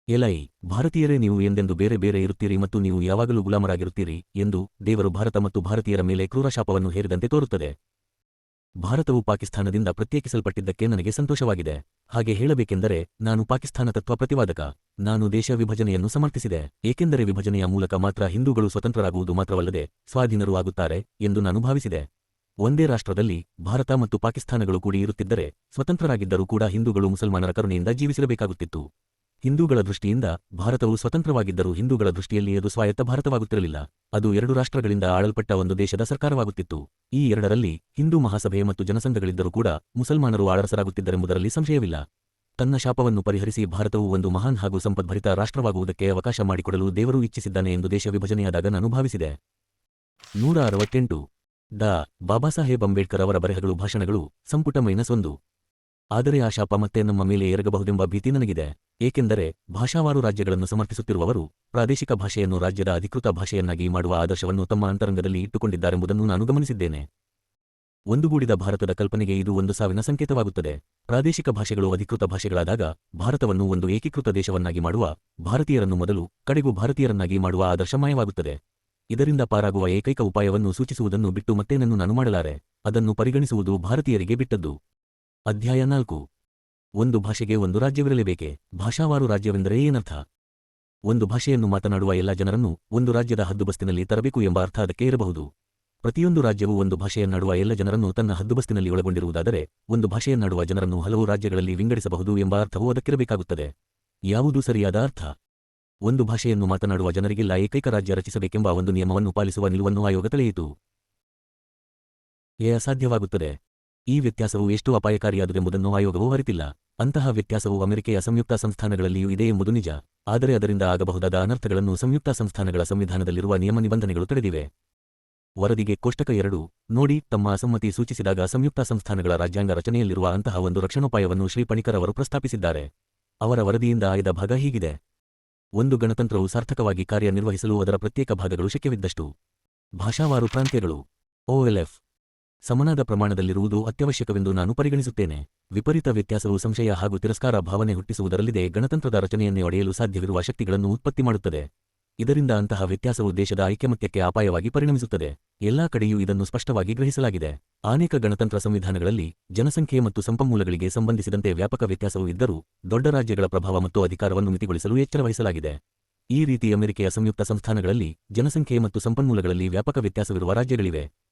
Speaker 1: ಎಲೈ ಭಾರತೀಯರೇ, ನೀವು ಎಂದೆಂದು ಬೇರೆ ಬೇರೆ ಇರುತ್ತೀರಿ ಮತ್ತು ನೀವು ಯಾವಾಗಲೂ ಗುಲಾಮರಾಗಿರುತ್ತೀರಿ ಎಂದು ದೇವರು ಭಾರತ ಮತ್ತು ಭಾರತೀಯರ ಮೇಲೆ ಕ್ರೂರ ಶಾಪವನ್ನು ಹೇರಿದಂತೆ ತೋರುತ್ತದೆ. ಭಾರತವು ಪಾಕಿಸ್ತಾನದಿಂದ ಪ್ರತ್ಯೇಕಿಸಲ್ಪಟ್ಟಿದ್ದಕ್ಕೆ ನನಗೆ ಸಂತೋಷವಾಗಿದೆ. ಹಾಗೆ ಹೇಳಬೇಕೆಂದರೆ ನಾನು ಪಾಕಿಸ್ತಾನ ತತ್ವ ಪ್ರತಿವಾದಕ. ನಾನು ದೇಶ ವಿಭಜನೆಯನ್ನು ಸಮರ್ಥಿಸಿದೆ, ಏಕೆಂದರೆ ವಿಭಜನೆಯ ಮೂಲಕ ಮಾತ್ರ ಹಿಂದೂಗಳು ಸ್ವತಂತ್ರರಾಗುವುದು ಮಾತ್ರವಲ್ಲದೆ ಸ್ವಾಧೀನರೂ ಆಗುತ್ತಾರೆ ಎಂದು ನಾನು ಭಾವಿಸಿದೆ. ಒಂದೇ ರಾಷ್ಟ್ರದಲ್ಲಿ ಭಾರತ ಮತ್ತು ಪಾಕಿಸ್ತಾನಗಳು ಕೂಡಿ ಇರುತ್ತಿದ್ದರೆ ಸ್ವತಂತ್ರರಾಗಿದ್ದರೂ ಕೂಡ ಹಿಂದೂಗಳು ಮುಸಲ್ಮಾನರ ಕರುಣೆಯಿಂದ ಜೀವಿಸಿರಬೇಕಾಗುತ್ತಿತ್ತು. ಹಿಂದೂಗಳ ದೃಷ್ಟಿಯಿಂದ ಭಾರತವು ಸ್ವತಂತ್ರವಾಗಿದ್ದರೂ ಹಿಂದೂಗಳ ದೃಷ್ಟಿಯಲ್ಲಿ ಅದು ಸ್ವಾಯತ್ತ ಭಾರತವಾಗುತ್ತಿರಲಿಲ್ಲ. ಅದು ಎರಡು ರಾಷ್ಟ್ರಗಳಿಂದ ಆಳಲ್ಪಟ್ಟ ಒಂದು ದೇಶದ ಸರ್ಕಾರವಾಗುತ್ತಿತ್ತು. ಈ ಎರಡರಲ್ಲಿ ಹಿಂದೂ ಮಹಾಸಭೆ ಮತ್ತು ಜನಸಂಘಗಳಿದ್ದರೂ ಕೂಡ ಮುಸಲ್ಮಾನರು ಆಳರಸರಾಗುತ್ತಿದ್ದರೆಂಬುದರಲ್ಲಿ ಸಂಶಯವಿಲ್ಲ. ತನ್ನ ಶಾಪವನ್ನು ಪರಿಹರಿಸಿ ಭಾರತವು ಒಂದು ಮಹಾನ್ ಹಾಗೂ ಸಂಪದ್ಭರಿತ ರಾಷ್ಟ್ರವಾಗುವುದಕ್ಕೆ ಅವಕಾಶ ಮಾಡಿಕೊಡಲು ದೇವರು ಇಚ್ಛಿಸಿದ್ದಾನೆ ಎಂದು ದೇಶ ವಿಭಜನೆಯಾದಾಗ ನಾನು ಭಾವಿಸಿದೆ. 168 ಡಾ. ಬಾಬಾಸಾಹೇಬ್ ಅಂಬೇಡ್ಕರ್ ಅವರ ಬರೆಹಗಳು, ಭಾಷಣಗಳು, ಸಂಪುಟ -1. ಆದರೆ ಆ ಶಾಪ ಮತ್ತೆ ನಮ್ಮ ಮೇಲೆ ಎರಗಬಹುದೆಂಬ ಭೀತಿ ನನಗಿದೆ. ಏಕೆಂದರೆ ಭಾಷಾವಾರು ರಾಜ್ಯಗಳನ್ನು ಸಮರ್ಥಿಸುತ್ತಿರುವವರು ಪ್ರಾದೇಶಿಕ ಭಾಷೆಯನ್ನು ರಾಜ್ಯದ ಅಧಿಕೃತ ಭಾಷೆಯನ್ನಾಗಿ ಮಾಡುವ ಆದರ್ಶವನ್ನು ತಮ್ಮ ಅಂತರಂಗದಲ್ಲಿ ಇಟ್ಟುಕೊಂಡಿದ್ದಾರೆಂಬುದನ್ನು ನಾನು ಗಮನಿಸಿದ್ದೇನೆ. ಒಂದುಗೂಡಿದ ಭಾರತದ ಕಲ್ಪನೆಗೆ ಇದು ಒಂದು ಸಾವಿನ ಸಂಕೇತವಾಗುತ್ತದೆ. ಪ್ರಾದೇಶಿಕ ಭಾಷೆಗಳು ಅಧಿಕೃತ ಭಾಷೆಗಳಾದಾಗ ಭಾರತವನ್ನು ಒಂದು ಏಕೀಕೃತ ದೇಶವನ್ನಾಗಿ ಮಾಡುವ, ಭಾರತೀಯರನ್ನು ಮೊದಲು ಕಡೆಗೂ ಭಾರತೀಯರನ್ನಾಗಿ ಮಾಡುವ ಆದರ್ಶ ಮಾಯವಾಗುತ್ತದೆ. ಇದರಿಂದ ಪಾರಾಗುವ ಏಕೈಕ ಉಪಾಯವನ್ನು ಸೂಚಿಸುವುದನ್ನು ಬಿಟ್ಟು ಮತ್ತೇನನ್ನು ನಾನು ಮಾಡಲಾರೆ. ಅದನ್ನು ಪರಿಗಣಿಸುವುದು ಭಾರತೀಯರಿಗೆ ಬಿಟ್ಟದ್ದು. ಅಧ್ಯಾಯ 4. ಒಂದು ಭಾಷೆಗೆ ಒಂದು ರಾಜ್ಯವಿರಲೇಬೇಕೆ? ಭಾಷಾವಾರು ರಾಜ್ಯವೆಂದರೆ ಏನರ್ಥ? ಒಂದು ಭಾಷೆಯನ್ನು ಮಾತನಾಡುವ ಎಲ್ಲ ಜನರನ್ನು ಒಂದು ರಾಜ್ಯದ ಹದ್ದುಬಸ್ತಿನಲ್ಲಿ ತರಬೇಕು ಎಂಬ ಅರ್ಥ ಅದಕ್ಕೆ ಇರಬಹುದು. ಪ್ರತಿಯೊಂದು ರಾಜ್ಯವು ಒಂದು ಭಾಷೆಯನ್ನಾಡುವ ಎಲ್ಲ ಜನರನ್ನು ತನ್ನ ಹದ್ದುಬಸ್ತಿನಲ್ಲಿ ಒಳಗೊಂಡಿರುವುದಾದರೆ ಒಂದು ಭಾಷೆಯನ್ನಾಡುವ ಜನರನ್ನು ಹಲವು ರಾಜ್ಯಗಳಲ್ಲಿ ವಿಂಗಡಿಸಬಹುದು ಎಂಬ ಅರ್ಥವೂ ಅದಕ್ಕಿರಬೇಕಾಗುತ್ತದೆ. ಯಾವುದು ಸರಿಯಾದ ಅರ್ಥ? ಒಂದು ಭಾಷೆಯನ್ನು ಮಾತನಾಡುವ ಜನರಿಗೆಲ್ಲ ಏಕೈಕ ರಾಜ್ಯ ರಚಿಸಬೇಕೆಂಬ ಒಂದು ನಿಯಮವನ್ನು ಪಾಲಿಸುವ ನಿಲುವನ್ನು ಆಯೋಗ ತಳೆಯಿತು. ಅಸಾಧ್ಯವಾಗುತ್ತದೆ. ಈ ವ್ಯತ್ಯಾಸವು ಎಷ್ಟು ಅಪಾಯಕಾರಿಯಾದುದೆಂಬುದನ್ನು ಆಯೋಗವು ಅರಿತಿಲ್ಲ. ಅಂತಹ ವ್ಯತ್ಯಾಸವು ಅಮೆರಿಕೆಯ ಸಂಯುಕ್ತ ಸಂಸ್ಥಾನಗಳಲ್ಲಿಯೂ ಇದೆ ಎಂಬುದು ನಿಜ. ಆದರೆ ಅದರಿಂದ ಆಗಬಹುದಾದ ಅನರ್ಥಗಳನ್ನು ಸಂಯುಕ್ತ ಸಂಸ್ಥಾನಗಳ ಸಂವಿಧಾನದಲ್ಲಿರುವ ನಿಯಮ ನಿಬಂಧನೆಗಳು ತಡೆದಿವೆ. ವರದಿಗೆ ಕೋಷ್ಟಕ 2 ನೋಡಿ. ತಮ್ಮ ಅಸಮ್ಮತಿ ಸೂಚಿಸಿದಾಗ ಸಂಯುಕ್ತ ಸಂಸ್ಥಾನಗಳ ರಾಜ್ಯಾಂಗ ರಚನೆಯಲ್ಲಿರುವ ಅಂತಹ ಒಂದು ರಕ್ಷಣೋಪಾಯವನ್ನು ಶ್ರೀ ಪಣಿಕರ್ ಅವರು ಪ್ರಸ್ತಾಪಿಸಿದ್ದಾರೆ. ಅವರ ವರದಿಯಿಂದ ಆಯ್ದ ಭಾಗ ಹೀಗಿದೆ: ಒಂದು ಗಣತಂತ್ರವು ಸಾರ್ಥಕವಾಗಿ ಕಾರ್ಯನಿರ್ವಹಿಸಲು ಅದರ ಪ್ರತ್ಯೇಕ ಭಾಗಗಳು ಶಕ್ಯವಿದ್ದಷ್ಟು ಭಾಷಾವಾರು ಪ್ರಾಂತ್ಯಗಳು OLF ಸಮನಾದ ಪ್ರಮಾಣದಲ್ಲಿರುವುದು ಅತ್ಯವಶ್ಯಕವೆಂದು ನಾನು ಪರಿಗಣಿಸುತ್ತೇನೆ. ವಿಪರೀತ ವ್ಯತ್ಯಾಸವು ಸಂಶಯ ಹಾಗೂ ತಿರಸ್ಕಾರ ಭಾವನೆ ಹುಟ್ಟಿಸುವುದರಲ್ಲಿದೆ ಗಣತಂತ್ರದ ರಚನೆಯನ್ನೇ ಒಡೆಯಲು ಸಾಧ್ಯವಿರುವ ಶಕ್ತಿಗಳನ್ನು ಉತ್ಪತ್ತಿ ಮಾಡುತ್ತದೆ. ಇದರಿಂದ ಅಂತಹ ವ್ಯತ್ಯಾಸವು ದೇಶದ ಐಕ್ಯಮತ್ಯಕ್ಕೆ ಅಪಾಯವಾಗಿ ಪರಿಣಮಿಸುತ್ತದೆ. ಎಲ್ಲಾ ಕಡೆಯೂ ಇದನ್ನು ಸ್ಪಷ್ಟವಾಗಿ ಗ್ರಹಿಸಲಾಗಿದೆ. ಅನೇಕ ಗಣತಂತ್ರ ಸಂವಿಧಾನಗಳಲ್ಲಿ ಜನಸಂಖ್ಯೆ ಮತ್ತು ಸಂಪನ್ಮೂಲಗಳಿಗೆ ಸಂಬಂಧಿಸಿದಂತೆ ವ್ಯಾಪಕ ವ್ಯತ್ಯಾಸವು ಇದ್ದರೂ ದೊಡ್ಡ ರಾಜ್ಯಗಳ ಪ್ರಭಾವ ಮತ್ತು ಅಧಿಕಾರವನ್ನು ಮಿತಿಗೊಳಿಸಲು ಎಚ್ಚರವಹಿಸಲಾಗಿದೆ. ಈ ರೀತಿ ಅಮೆರಿಕೆಯ ಸಂಯುಕ್ತ ಸಂಸ್ಥಾನಗಳಲ್ಲಿ ಜನಸಂಖ್ಯೆ ಮತ್ತು ಸಂಪನ್ಮೂಲಗಳಲ್ಲಿ ವ್ಯಾಪಕ ವ್ಯತ್ಯಾಸವಿರುವ ರಾಜ್ಯಗಳಿವೆ.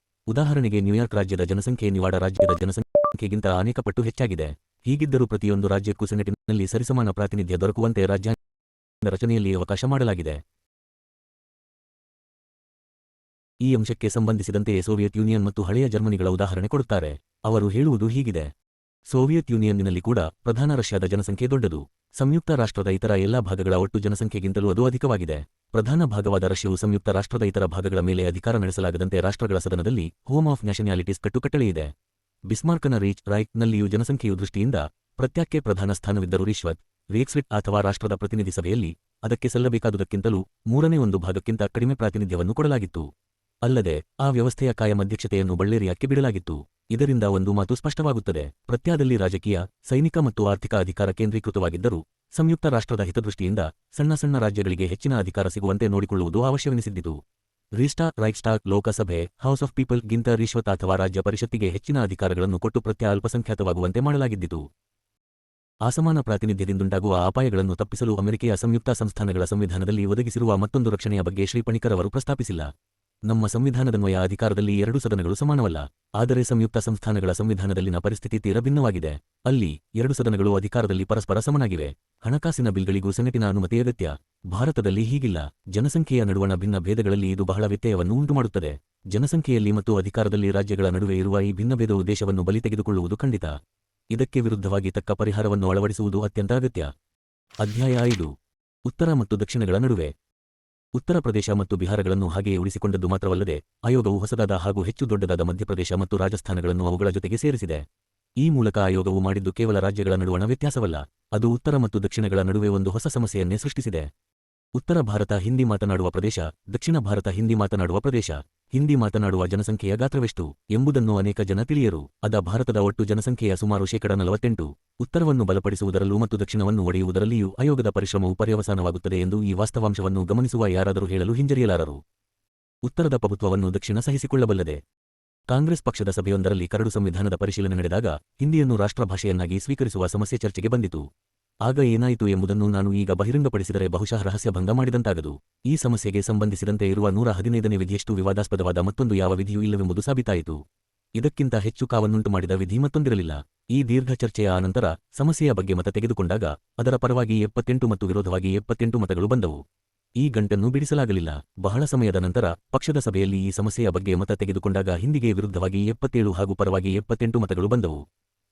Speaker 1: ಉದಾಹರಣೆಗೆ ನ್ಯೂಯಾರ್ಕ್ ರಾಜ್ಯದ ಜನಸಂಖ್ಯೆ ನಿವಾಡ ರಾಜ್ಯದ ಜನಸಂಖ್ಯೆಗಿಂತ ಅನೇಕ ಪಟ್ಟು ಹೆಚ್ಚಾಗಿದೆ. ಹೀಗಿದ್ದರೂ ಪ್ರತಿಯೊಂದು ರಾಜ್ಯಕ್ಕೂ ಸೆನೆಟಿನಲ್ಲಿ ಸರಿಸಮಾನ ಪ್ರಾತಿನಿಧ್ಯ ದೊರಕುವಂತೆ ರಾಜ್ಯಾಂಗ ರಚನೆಯಲ್ಲಿ ಅವಕಾಶ ಮಾಡಲಾಗಿದೆ. ಈ ಅಂಶಕ್ಕೆ ಸಂಬಂಧಿಸಿದಂತೆಯೇ ಸೋವಿಯತ್ ಯೂನಿಯನ್ ಮತ್ತು ಹಳೆಯ ಜರ್ಮನಿಗಳ ಉದಾಹರಣೆ ಕೊಡುತ್ತಾರೆ. ಅವರು ಹೇಳುವುದು ಹೀಗಿದೆ: ಸೋವಿಯತ್ ಯೂನಿಯನ್ನಿನಲ್ಲಿ ಕೂಡ ಪ್ರಧಾನ ರಷ್ಯಾದ ಜನಸಂಖ್ಯೆ ದೊಡ್ಡದು. ಸಂಯುಕ್ತ ರಾಷ್ಟ್ರದ ಇತರ ಎಲ್ಲಾ ಭಾಗಗಳ ಒಟ್ಟು ಜನಸಂಖ್ಯೆಗಿಂತಲೂ ಅದು ಅಧಿಕವಾಗಿದೆ. ಪ್ರಧಾನ ಭಾಗವಾದ ರಷ್ಯವು ಸಂಯುಕ್ತ ರಾಷ್ಟ್ರದ ಇತರ ಭಾಗಗಳ ಮೇಲೆ ಅಧಿಕಾರ ನಡೆಸಲಾಗದಂತೆ ರಾಷ್ಟ್ರಗಳ ಸದನದಲ್ಲಿ ಹೋಮ್ ಆಫ್ ನ್ಯಾಷನ್ಯಾಲಿಟೀಸ್ ಕಟ್ಟುಕಟ್ಟಳೆಯಿದೆ. ಬಿಸ್ಮಾರ್ಕನ ರೈಕ್ ನಲ್ಲಿಯೂ ಜನಸಂಖ್ಯೆಯು ದೃಷ್ಟಿಯಿಂದ ಪ್ರತ್ಯಾಕ್ಕೆ ಪ್ರಧಾನ ಸ್ಥಾನವಿದ್ದರೂ ರಿಯಕ್ಸ್ವಿಟ್ ಅಥವಾ ರಾಷ್ಟ್ರದ ಪ್ರತಿನಿಧಿ ಸಭೆಯಲ್ಲಿ ಅದಕ್ಕೆ ಸಲ್ಲಬೇಕಾದುದಕ್ಕಿಂತಲೂ 1/3 ಭಾಗಕ್ಕಿಂತ ಕಡಿಮೆ ಪ್ರಾತಿನಿಧ್ಯವನ್ನು ಕೊಡಲಾಗಿತ್ತು. ಅಲ್ಲದೆ ಆ ವ್ಯವಸ್ಥೆಯ ಕಾಯಂ ಅಧ್ಯಕ್ಷತೆಯನ್ನು ಬಳ್ಳೇರಿಯಾಕ್ಕೆ ಬಿಡಲಾಗಿತ್ತು. ಇದರಿಂದ ಒಂದು ಮಾತು ಸ್ಪಷ್ಟವಾಗುತ್ತದೆ: ಪ್ರತ್ಯಾದಲ್ಲಿ ರಾಜಕೀಯ, ಸೈನಿಕ ಮತ್ತು ಆರ್ಥಿಕ ಅಧಿಕಾರ ಕೇಂದ್ರೀಕೃತವಾಗಿದ್ದರೂ ಸಂಯುಕ್ತ ರಾಷ್ಟ್ರದ ಹಿತದೃಷ್ಟಿಯಿಂದ ಸಣ್ಣ ಸಣ್ಣ ರಾಜ್ಯಗಳಿಗೆ ಹೆಚ್ಚಿನ ಅಧಿಕಾರ ಸಿಗುವಂತೆ ನೋಡಿಕೊಳ್ಳುವುದು ಅವಶ್ಯವೆನಿಸಿದ್ದಿತು. ರೈಕ್ಸ್ಟಾಗ್ ಲೋಕಸಭೆ ಹೌಸ್ ಆಫ್ ಪೀಪಲ್ ಗಿಂತ ರಿಶ್ವತ್ ಅಥವಾ ರಾಜ್ಯ ಪರಿಷತ್ತಿಗೆ ಹೆಚ್ಚಿನ ಅಧಿಕಾರಗಳನ್ನು ಕೊಟ್ಟು ಪ್ರತ್ಯ ಅಲ್ಪಸಂಖ್ಯಾತವಾಗುವಂತೆ ಮಾಡಲಾಗಿದ್ದಿತು. ಅಸಮಾನ ಪ್ರಾತಿನಿಧ್ಯದಿಂದುಂಟಾಗುವ ಅಪಾಯಗಳನ್ನು ತಪ್ಪಿಸಲು ಅಮೆರಿಕೆಯ ಸಂಯುಕ್ತ ಸಂಸ್ಥಾನಗಳ ಸಂವಿಧಾನದಲ್ಲಿ ಒದಗಿಸಿರುವ ಮತ್ತೊಂದು ರಕ್ಷಣೆಯ ಬಗ್ಗೆ ಶ್ರೀ ಪಣಿಕರ್ ಅವರು ಪ್ರಸ್ತಾಪಿಸಿಲ್ಲ. ನಮ್ಮ ಸಂವಿಧಾನದನ್ವಯ ಅಧಿಕಾರದಲ್ಲಿ 2 ಸದನಗಳು ಸಮಾನವಲ್ಲ. ಆದರೆ ಸಂಯುಕ್ತ ಸಂಸ್ಥಾನಗಳ ಸಂವಿಧಾನದಲ್ಲಿನ ಪರಿಸ್ಥಿತಿ ತೀರ ಭಿನ್ನವಾಗಿದೆ. ಅಲ್ಲಿ 2 ಸದನಗಳು ಅಧಿಕಾರದಲ್ಲಿ ಪರಸ್ಪರ ಸಮನಾಗಿವೆ. ಹಣಕಾಸಿನ ಬಿಲ್ಗಳಿಗೂ ಸೆನೆಟಿನ ಅನುಮತಿ ಅಗತ್ಯ. ಭಾರತದಲ್ಲಿ ಹೀಗಿಲ್ಲ. ಜನಸಂಖ್ಯೆಯ ನಡುವಣ ಭಿನ್ನ ಭೇದಗಳಲ್ಲಿ ಇದು ಬಹಳ ವ್ಯತ್ಯಯವನ್ನು ಉಂಟುಮಾಡುತ್ತದೆ. ಜನಸಂಖ್ಯೆಯಲ್ಲಿ ಮತ್ತು ಅಧಿಕಾರದಲ್ಲಿ ರಾಜ್ಯಗಳ ನಡುವೆ ಇರುವ ಈ ಭಿನ್ನಭೇದವು ದೇಶವನ್ನು ಬಲಿ ತೆಗೆದುಕೊಳ್ಳುವುದು ಖಂಡಿತ. ಇದಕ್ಕೆ ವಿರುದ್ಧವಾಗಿ ತಕ್ಕ ಪರಿಹಾರವನ್ನು ಅಳವಡಿಸುವುದು ಅತ್ಯಂತ ಅಗತ್ಯ. ಅಧ್ಯಾಯ 5. ಉತ್ತರ ಮತ್ತು ದಕ್ಷಿಣಗಳ ನಡುವೆ. ಉತ್ತರ ಪ್ರದೇಶ ಮತ್ತು ಬಿಹಾರಗಳನ್ನು ಹಾಗೆಯೇ ಉಳಿಸಿಕೊಂಡದ್ದು ಮಾತ್ರವಲ್ಲದೆ ಆಯೋಗವು ಹೊಸದಾದ ಹಾಗೂ ಹೆಚ್ಚು ದೊಡ್ಡದಾದ ಮಧ್ಯಪ್ರದೇಶ ಮತ್ತು ರಾಜಸ್ಥಾನಗಳನ್ನು ಅವುಗಳ ಜೊತೆಗೆ ಸೇರಿಸಿದೆ. ಈ ಮೂಲಕ ಆಯೋಗವು ಮಾಡಿದ್ದು ಕೇವಲ ರಾಜ್ಯಗಳ ನಡುವಣ ವ್ಯತ್ಯಾಸವಲ್ಲ, ಅದು ಉತ್ತರ ಮತ್ತು ದಕ್ಷಿಣಗಳ ನಡುವೆ ಒಂದು ಹೊಸ ಸಮಸ್ಯೆಯನ್ನೇ ಸೃಷ್ಟಿಸಿದೆ. ಉತ್ತರ ಭಾರತ ಹಿಂದಿ ಮಾತನಾಡುವ ಪ್ರದೇಶ, ದಕ್ಷಿಣ ಭಾರತ ಹಿಂದಿ ಮಾತನಾಡುವ ಪ್ರದೇಶ. ಹಿಂದಿ ಮಾತನಾಡುವ ಜನಸಂಖ್ಯೆಯ ಗಾತ್ರವೆಷ್ಟು ಎಂಬುದನ್ನು ಅನೇಕ ಜನ ತಿಳಿಯರು. ಭಾರತದ ಒಟ್ಟು ಜನಸಂಖ್ಯೆಯ ಸುಮಾರು 48%. ಉತ್ತರವನ್ನು ಬಲಪಡಿಸುವುದರಲ್ಲೂ ಮತ್ತು ದಕ್ಷಿಣವನ್ನು ಒಡೆಯುವುದರಲ್ಲಿಯೂ ಆಯೋಗದ ಪರಿಶ್ರಮವು ಪರ್ಯವಸಾನವಾಗುತ್ತದೆ ಎಂದು ಈ ವಾಸ್ತವಾಂಶವನ್ನು ಗಮನಿಸುವ ಯಾರಾದರೂ ಹೇಳಲು ಹಿಂಜರಿಯಲಾರರು. ಉತ್ತರದ ಪ್ರಭುತ್ವವನ್ನು ದಕ್ಷಿಣ ಸಹಿಸಿಕೊಳ್ಳಬಲ್ಲದೆ. ಕಾಂಗ್ರೆಸ್ ಪಕ್ಷದ ಸಭೆಯೊಂದರಲ್ಲಿ ಕರಡು ಸಂವಿಧಾನದ ಪರಿಶೀಲನೆ ನಡೆದಾಗ ಹಿಂದಿಯನ್ನು ರಾಷ್ಟ್ರಭಾಷೆಯನ್ನಾಗಿ ಸ್ವೀಕರಿಸುವ ಸಮಸ್ಯೆ ಚರ್ಚೆಗೆ ಬಂದಿತು. ಆಗ ಏನಾಯಿತು ಎಂಬುದನ್ನು ನಾನು ಈಗ ಬಹಿರಂಗಪಡಿಸಿದರೆ ಬಹುಶಃ ರಹಸ್ಯಭಂಗ ಮಾಡಿದಂತಾಗದು. ಈ ಸಮಸ್ಯೆಗೆ ಸಂಬಂಧಿಸಿದಂತೆ ಇರುವ 115ನೇ ವಿಧಿಯಷ್ಟು ವಿವಾದಾಸ್ಪದವಾದ ಮತ್ತೊಂದು ಯಾವ ವಿಧಿಯೂ ಇಲ್ಲವೆಂಬುದು ಸಾಬೀತಾಯಿತು. ಇದಕ್ಕಿಂತ ಹೆಚ್ಚು ಕಾವನ್ನುಂಟು ಮಾಡಿದ ವಿಧಿ ಮತ್ತೊಂದಿರಲಿಲ್ಲ. ಈ ದೀರ್ಘ ಚರ್ಚೆಯ ಅನಂತರ ಸಮಸ್ಯೆಯ ಬಗ್ಗೆ ಮತ ತೆಗೆದುಕೊಂಡಾಗ ಅದರ ಪರವಾಗಿ 78 ಮತ್ತು ವಿರೋಧವಾಗಿ 78 ಮತಗಳು ಬಂದವು. ಈ ಗಂಟನ್ನು ಬಿಡಿಸಲಾಗಲಿಲ್ಲ. ಬಹಳ ಸಮಯದ ನಂತರ ಪಕ್ಷದ ಸಭೆಯಲ್ಲಿ ಈ ಸಮಸ್ಯೆಯ ಬಗ್ಗೆ ಮತ ತೆಗೆದುಕೊಂಡಾಗ ಹಿಂದಿಗೆ ವಿರುದ್ಧವಾಗಿ 77 ಹಾಗೂ ಪರವಾಗಿ 78 ಮತಗಳು ಬಂದವು.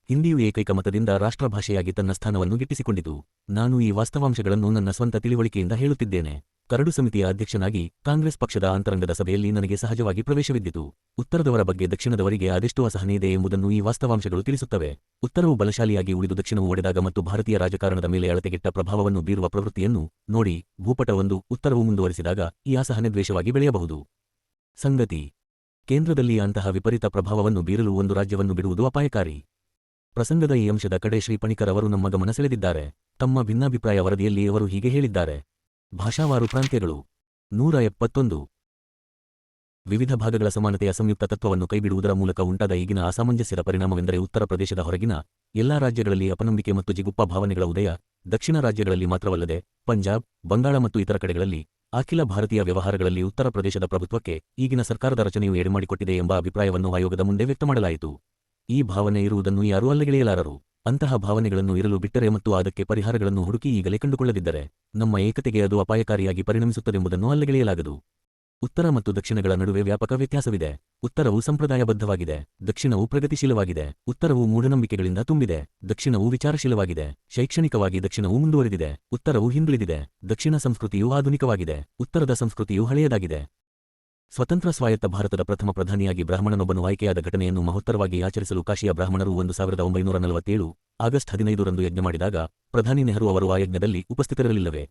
Speaker 1: ಹಿಂದಿಯು ಏಕೈಕ ಮತದಿಂದ ರಾಷ್ಟ್ರಭಾಷೆಯಾಗಿ ತನ್ನ ಸ್ಥಾನವನ್ನು ಗಿಟ್ಟಿಸಿಕೊಂಡಿತು. ನಾನು ಈ ವಾಸ್ತವಾಂಶಗಳನ್ನು ನನ್ನ ಸ್ವಂತ ತಿಳಿವಳಿಕೆಯಿಂದ ಹೇಳುತ್ತಿದ್ದೇನೆ. ಕರಡು ಸಮಿತಿಯ ಅಧ್ಯಕ್ಷನಾಗಿ ಕಾಂಗ್ರೆಸ್ ಪಕ್ಷದ ಅಂತರಂಗದ ಸಭೆಯಲ್ಲಿ ನನಗೆ ಸಹಜವಾಗಿ ಪ್ರವೇಶವಿದ್ದಿತು. ಉತ್ತರದವರ ಬಗ್ಗೆ ದಕ್ಷಿಣದವರಿಗೆ ಅದೆಷ್ಟು ಅಸಹನೆ ಇದೆ ಎಂಬುದನ್ನು ಈ ವಾಸ್ತವಾಂಶಗಳು ತಿಳಿಸುತ್ತವೆ. ಉತ್ತರವು ಬಲಶಾಲಿಯಾಗಿ ಉಳಿದು ದಕ್ಷಿಣವು ಒಡೆದಾಗ ಮತ್ತು ಭಾರತೀಯ ರಾಜಕಾರಣದ ಮೇಲೆ ಅಳತೆಗೆಟ್ಟ ಪ್ರಭಾವವನ್ನು ಬೀರುವ ಪ್ರವೃತ್ತಿಯನ್ನು ನೋಡಿ. ಭೂಪಟ 1. ಉತ್ತರವು ಮುಂದುವರಿಸಿದಾಗ ಈ ಅಸಹನೆ ದ್ವೇಷವಾಗಿ ಬೆಳೆಯಬಹುದು. ಸಂಗತಿ ಕೇಂದ್ರದಲ್ಲಿ ಅಂತಹ ವಿಪರೀತ ಪ್ರಭಾವವನ್ನು ಬೀರಲು ಒಂದು ರಾಜ್ಯವನ್ನು ಬಿಡುವುದು ಅಪಾಯಕಾರಿ. ಪ್ರಸಂಗದ ಈ ಅಂಶದ ಕಡೆ ಶ್ರೀ ಪಣಿಕರ್ ಅವರು ನಮ್ಮ ಗಮನ ಸೆಳೆದಿದ್ದಾರೆ. ತಮ್ಮ ಭಿನ್ನಾಭಿಪ್ರಾಯ ವರದಿಯಲ್ಲಿ ಅವರು ಹೀಗೆ ಹೇಳಿದ್ದಾರೆ. ಭಾಷಾವಾರು ಪ್ರಾಂತ್ಯಗಳು 171. ವಿವಿಧ ಭಾಗಗಳ ಸಮಾನತೆಯ ಸಂಯುಕ್ತ ತತ್ವವನ್ನು ಕೈಬಿಡುವುದರ ಮೂಲಕ ಉಂಟಾದ ಈಗಿನ ಅಸಾಮಂಜಸ್ಯದ ಪರಿಣಾಮವೆಂದರೆ ಉತ್ತರ ಪ್ರದೇಶದ ಹೊರಗಿನ ಎಲ್ಲಾ ರಾಜ್ಯಗಳಲ್ಲಿ ಅಪನಂಬಿಕೆ ಮತ್ತು ಜಿಗುಪ್ಪ ಭಾವನೆಗಳ ಉದಯ. ದಕ್ಷಿಣ ರಾಜ್ಯಗಳಲ್ಲಿ ಮಾತ್ರವಲ್ಲದೆ ಪಂಜಾಬ್, ಬಂಗಾಳ ಮತ್ತು ಇತರ ಕಡೆಗಳಲ್ಲಿ ಅಖಿಲ ಭಾರತೀಯ ವ್ಯವಹಾರಗಳಲ್ಲಿ ಉತ್ತರ ಪ್ರದೇಶದ ಪ್ರಭುತ್ವಕ್ಕೆ ಈಗಿನ ಸರ್ಕಾರದ ರಚನೆಯು ಎಡೆಮಾಡಿಕೊಟ್ಟಿದೆ ಎಂಬ ಅಭಿಪ್ರಾಯವನ್ನು ಆಯೋಗದ ಮುಂದೆ ವ್ಯಕ್ತಮಾಡಲಾಯಿತು. ಈ ಭಾವನೆ ಇರುವುದನ್ನು ಯಾರೂ ಅಲ್ಲಗೆಳೆಯಲಾರರು. ಅಂತಹ ಭಾವನೆಗಳನ್ನು ಇರಲು ಬಿಟ್ಟರೆ ಮತ್ತು ಅದಕ್ಕೆ ಪರಿಹಾರಗಳನ್ನು ಹುಡುಕಿ ಈಗಲೇ ಕಂಡುಕೊಳ್ಳದಿದ್ದರೆ ನಮ್ಮ ಏಕತೆಗೆ ಅದು ಅಪಾಯಕಾರಿಯಾಗಿ ಪರಿಣಮಿಸುತ್ತದೆಂಬುದನ್ನು ಅಲ್ಲಗೆಳೆಯಲಾಗದು. ಉತ್ತರ ಮತ್ತು ದಕ್ಷಿಣಗಳ ನಡುವೆ ವ್ಯಾಪಕ ವ್ಯತ್ಯಾಸವಿದೆ. ಉತ್ತರವು ಸಂಪ್ರದಾಯಬದ್ಧವಾಗಿದೆ, ದಕ್ಷಿಣವು ಪ್ರಗತಿಶೀಲವಾಗಿದೆ. ಉತ್ತರವು ಮೂಢನಂಬಿಕೆಗಳಿಂದ ತುಂಬಿದೆ, ದಕ್ಷಿಣವು ವಿಚಾರಶೀಲವಾಗಿದೆ. ಶೈಕ್ಷಣಿಕವಾಗಿ ದಕ್ಷಿಣವು ಮುಂದುವರೆದಿದೆ, ಉತ್ತರವು ಹಿಂದುಳಿದಿದೆ. ದಕ್ಷಿಣ ಸಂಸ್ಕೃತಿಯು ಆಧುನಿಕವಾಗಿದೆ, ಉತ್ತರದ ಸಂಸ್ಕೃತಿಯು ಹಳೆಯದಾಗಿದೆ. ಸ್ವತಂತ್ರ ಸ್ವಾಯತ್ತ ಭಾರತದ ಪ್ರಥಮ ಪ್ರಧಾನಿಯಾಗಿ ಬ್ರಾಹ್ಮಣನೊಬ್ಬನು ಆಯ್ಕೆಯಾದ ಘಟನೆಯನ್ನು ಮಹೋತ್ತರವಾಗಿ ಆಚರಿಸಲು ಕಾಶಿಯ ಬ್ರಾಹ್ಮಣರು 1947 ಆಗಸ್ಟ್ 15ರಂದು ಯಜ್ಞ ಮಾಡಿದಾಗ ಪ್ರಧಾನಿ ನೆಹರು ಅವರು ಆ ಯಜ್ಞದಲ್ಲಿ ಉಪಸ್ಥಿತರಿರಲಿಲ್ಲವೇ?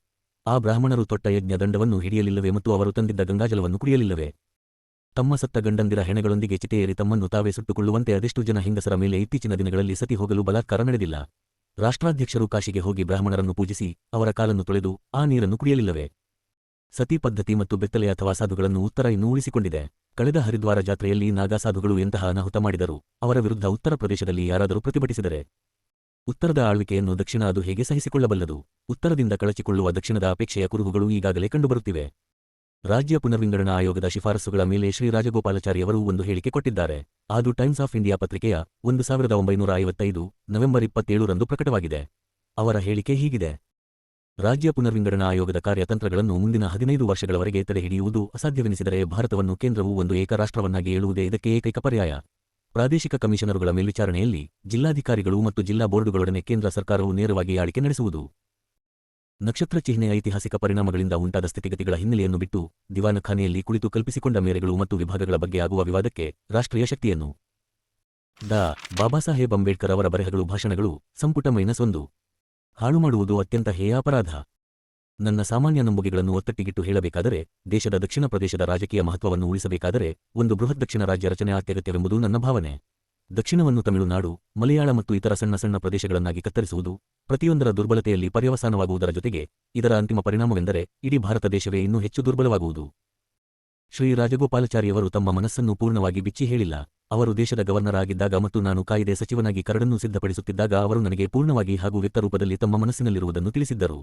Speaker 1: ಆ ಬ್ರಾಹ್ಮಣರು ತೊಟ್ಟ ಯಜ್ಞ ದಂಡವನ್ನು ಹಿಡಿಯಲಿಲ್ಲವೇ ಮತ್ತು ಅವರು ತಂದಿದ್ದ ಗಂಗಾಜಲವನ್ನು ಕುಡಿಯಲಿಲ್ಲವೇ? ತಮ್ಮ ಸತ್ತ ಗಂಡಂದಿರ ಹೆಣಗಳೊಂದಿಗೆ ಚಿತೆಯೇರಿ ತಮ್ಮನ್ನು ತಾವೇ ಸುಟ್ಟುಕೊಳ್ಳುವಂತೆ ಅದೆಷ್ಟು ಜನ ಹೆಂಗಸರ ಮೇಲೆ ಇತ್ತೀಚಿನ ದಿನಗಳಲ್ಲಿ ಸತಿ ಹೋಗಲು ಬಲಾತ್ಕಾರ ನಡೆದಿಲ್ಲ? ರಾಷ್ಟ್ರಾಧ್ಯಕ್ಷರು ಕಾಶಿಗೆ ಹೋಗಿ ಬ್ರಾಹ್ಮಣರನ್ನು ಪೂಜಿಸಿ ಅವರ ಕಾಲನ್ನು ತೊಳೆದು ಆ ನೀರನ್ನು ಕುಡಿಯಲಿಲ್ಲವೇ? ಸತಿ ಪದ್ಧತಿ ಮತ್ತು ಬೆತ್ತಲೆ ಅಥವಾ ಸಾಧುಗಳನ್ನು ಉತ್ತರ ಇನ್ನೂ ಉಳಿಸಿಕೊಂಡಿದೆ. ಕಳೆದ ಹರಿದ್ವಾರ ಜಾತ್ರೆಯಲ್ಲಿ ನಾಗಾ ಸಾಧುಗಳು ಎಂತಹ ಅನಾಹುತ ಮಾಡಿದರು? ಅವರ ವಿರುದ್ಧ ಉತ್ತರ ಪ್ರದೇಶದಲ್ಲಿ ಯಾರಾದರೂ ಪ್ರತಿಭಟಿಸಿದರೆ ಉತ್ತರದ ಆಳ್ವಿಕೆಯನ್ನು ದಕ್ಷಿಣ ಅದು ಹೇಗೆ ಸಹಿಸಿಕೊಳ್ಳಬಲ್ಲದು? ಉತ್ತರದಿಂದ ಕಳಚಿಕೊಳ್ಳುವ ದಕ್ಷಿಣದ ಅಪೇಕ್ಷೆಯ ಕುರುಹುಗಳು ಈಗಾಗಲೇ ಕಂಡುಬರುತ್ತಿವೆ. ರಾಜ್ಯ ಪುನರ್ವಿಂಗಡಣಾ ಆಯೋಗದ ಶಿಫಾರಸುಗಳ ಮೇಲೆ ಶ್ರೀ ರಾಜಗೋಪಾಲಾಚಾರಿಯವರು ಒಂದು ಹೇಳಿಕೆ ಕೊಟ್ಟಿದ್ದಾರೆ. ಅದು ಟೈಮ್ಸ್ ಆಫ್ ಇಂಡಿಯಾ ಪತ್ರಿಕೆಯ 1955 ನವೆಂಬರ್ 27ರಂದು ಪ್ರಕಟವಾಗಿದೆ. ಅವರ ಹೇಳಿಕೆ ಹೀಗಿದೆ: ರಾಜ್ಯ ಪುನರ್ವಿಂಗಡಣಾ ಆಯೋಗದ ಕಾರ್ಯತಂತ್ರಗಳನ್ನು ಮುಂದಿನ 15 ವರ್ಷಗಳವರೆಗೆ ತಡೆಹಿಡಿಯುವುದು ಅಸಾಧ್ಯವೆನಿಸಿದರೆ ಭಾರತವನ್ನು ಕೇಂದ್ರವು ಒಂದು ಏಕರಾಷ್ಟ್ರವನ್ನಾಗಿ ಏಳುವುದೇ ಇದಕ್ಕೆ ಏಕೈಕ ಪರ್ಯಾಯ. ಪ್ರಾದೇಶಿಕ ಕಮಿಷನರುಗಳ ಮೇಲ್ವಿಚಾರಣೆಯಲ್ಲಿ ಜಿಲ್ಲಾಧಿಕಾರಿಗಳು ಮತ್ತು ಜಿಲ್ಲಾ ಬೋರ್ಡುಗಳೊಡನೆ ಕೇಂದ್ರ ಸರ್ಕಾರವು ನೇರವಾಗಿ ಆಳ್ವಿಕೆ ನಡೆಸುವುದು. ನಕ್ಷತ್ರ ಚಿಹ್ನೆ ಐತಿಹಾಸಿಕ ಪರಿಣಾಮಗಳಿಂದ ಉಂಟಾದ ಸ್ಥಿತಿಗತಿಗಳ ಹಿನ್ನೆಲೆಯನ್ನು ಬಿಟ್ಟು ದಿವಾನಖಾನೆಯಲ್ಲಿ ಕುಳಿತು ಕಲ್ಪಿಸಿಕೊಂಡ ಮೇರೆಗಳು ಮತ್ತು ವಿಭಾಗಗಳ ಬಗ್ಗೆ ಆಗುವ ವಿವಾದಕ್ಕೆ ರಾಷ್ಟ್ರೀಯ ಶಕ್ತಿಯನ್ನು ಬಾಬಾಸಾಹೇಬ್ ಅಂಬೇಡ್ಕರ್ ಅವರ ಬರೆಹಗಳು ಭಾಷಣಗಳು ಸಂಪುಟ -1 ಹಾಳು ಮಾಡುವುದು ಅತ್ಯಂತ ಹೇಯ ಅಪರಾಧ. ನನ್ನ ಸಾಮಾನ್ಯ ನಂಬುಗೆಗಳನ್ನು ಒತ್ತಟ್ಟಿಗಿಟ್ಟು ಹೇಳಬೇಕಾದರೆ ದೇಶದ ದಕ್ಷಿಣ ಪ್ರದೇಶದ ರಾಜಕೀಯ ಮಹತ್ವವನ್ನು ಉಳಿಸಬೇಕಾದರೆ ಒಂದು ಬೃಹತ್ ದಕ್ಷಿಣ ರಾಜ್ಯ ರಚನೆ ಅತ್ಯಗತ್ಯವೆಂಬುದು ನನ್ನ ಭಾವನೆ. ದಕ್ಷಿಣವನ್ನು ತಮಿಳುನಾಡು, ಮಲಯಾಳ ಮತ್ತು ಇತರ ಸಣ್ಣ ಸಣ್ಣ ಪ್ರದೇಶಗಳನ್ನಾಗಿ ಕತ್ತರಿಸುವುದು ಪ್ರತಿಯೊಂದರ ದುರ್ಬಲತೆಯಲ್ಲಿ ಪರ್ಯವಸಾನವಾಗುವುದರ ಜೊತೆಗೆ ಇದರ ಅಂತಿಮ ಪರಿಣಾಮವೆಂದರೆ ಇಡೀ ಭಾರತ ದೇಶವೇ ಇನ್ನೂ ಹೆಚ್ಚು ದುರ್ಬಲವಾಗುವುದು. ಶ್ರೀ ರಾಜಗೋಪಾಲಾಚಾರಿಯವರು ತಮ್ಮ ಮನಸ್ಸನ್ನು ಪೂರ್ಣವಾಗಿ ಬಿಚ್ಚಿ ಹೇಳಿಲ್ಲ. ಅವರು ದೇಶದ ಗವರ್ನರ್ ಆಗಿದ್ದಾಗ ಮತ್ತು ನಾನು ಕಾಯಿದೆ ಸಚಿವನಾಗಿ ಕರಡನ್ನು ಸಿದ್ಧಪಡಿಸುತ್ತಿದ್ದಾಗ ಅವರು ನನಗೆ ಪೂರ್ಣವಾಗಿ ಹಾಗೂ ವ್ಯಕ್ತರೂಪದಲ್ಲಿ ತಮ್ಮ ಮನಸ್ಸಿನಲ್ಲಿರುವುದನ್ನು ತಿಳಿಸಿದ್ದರು.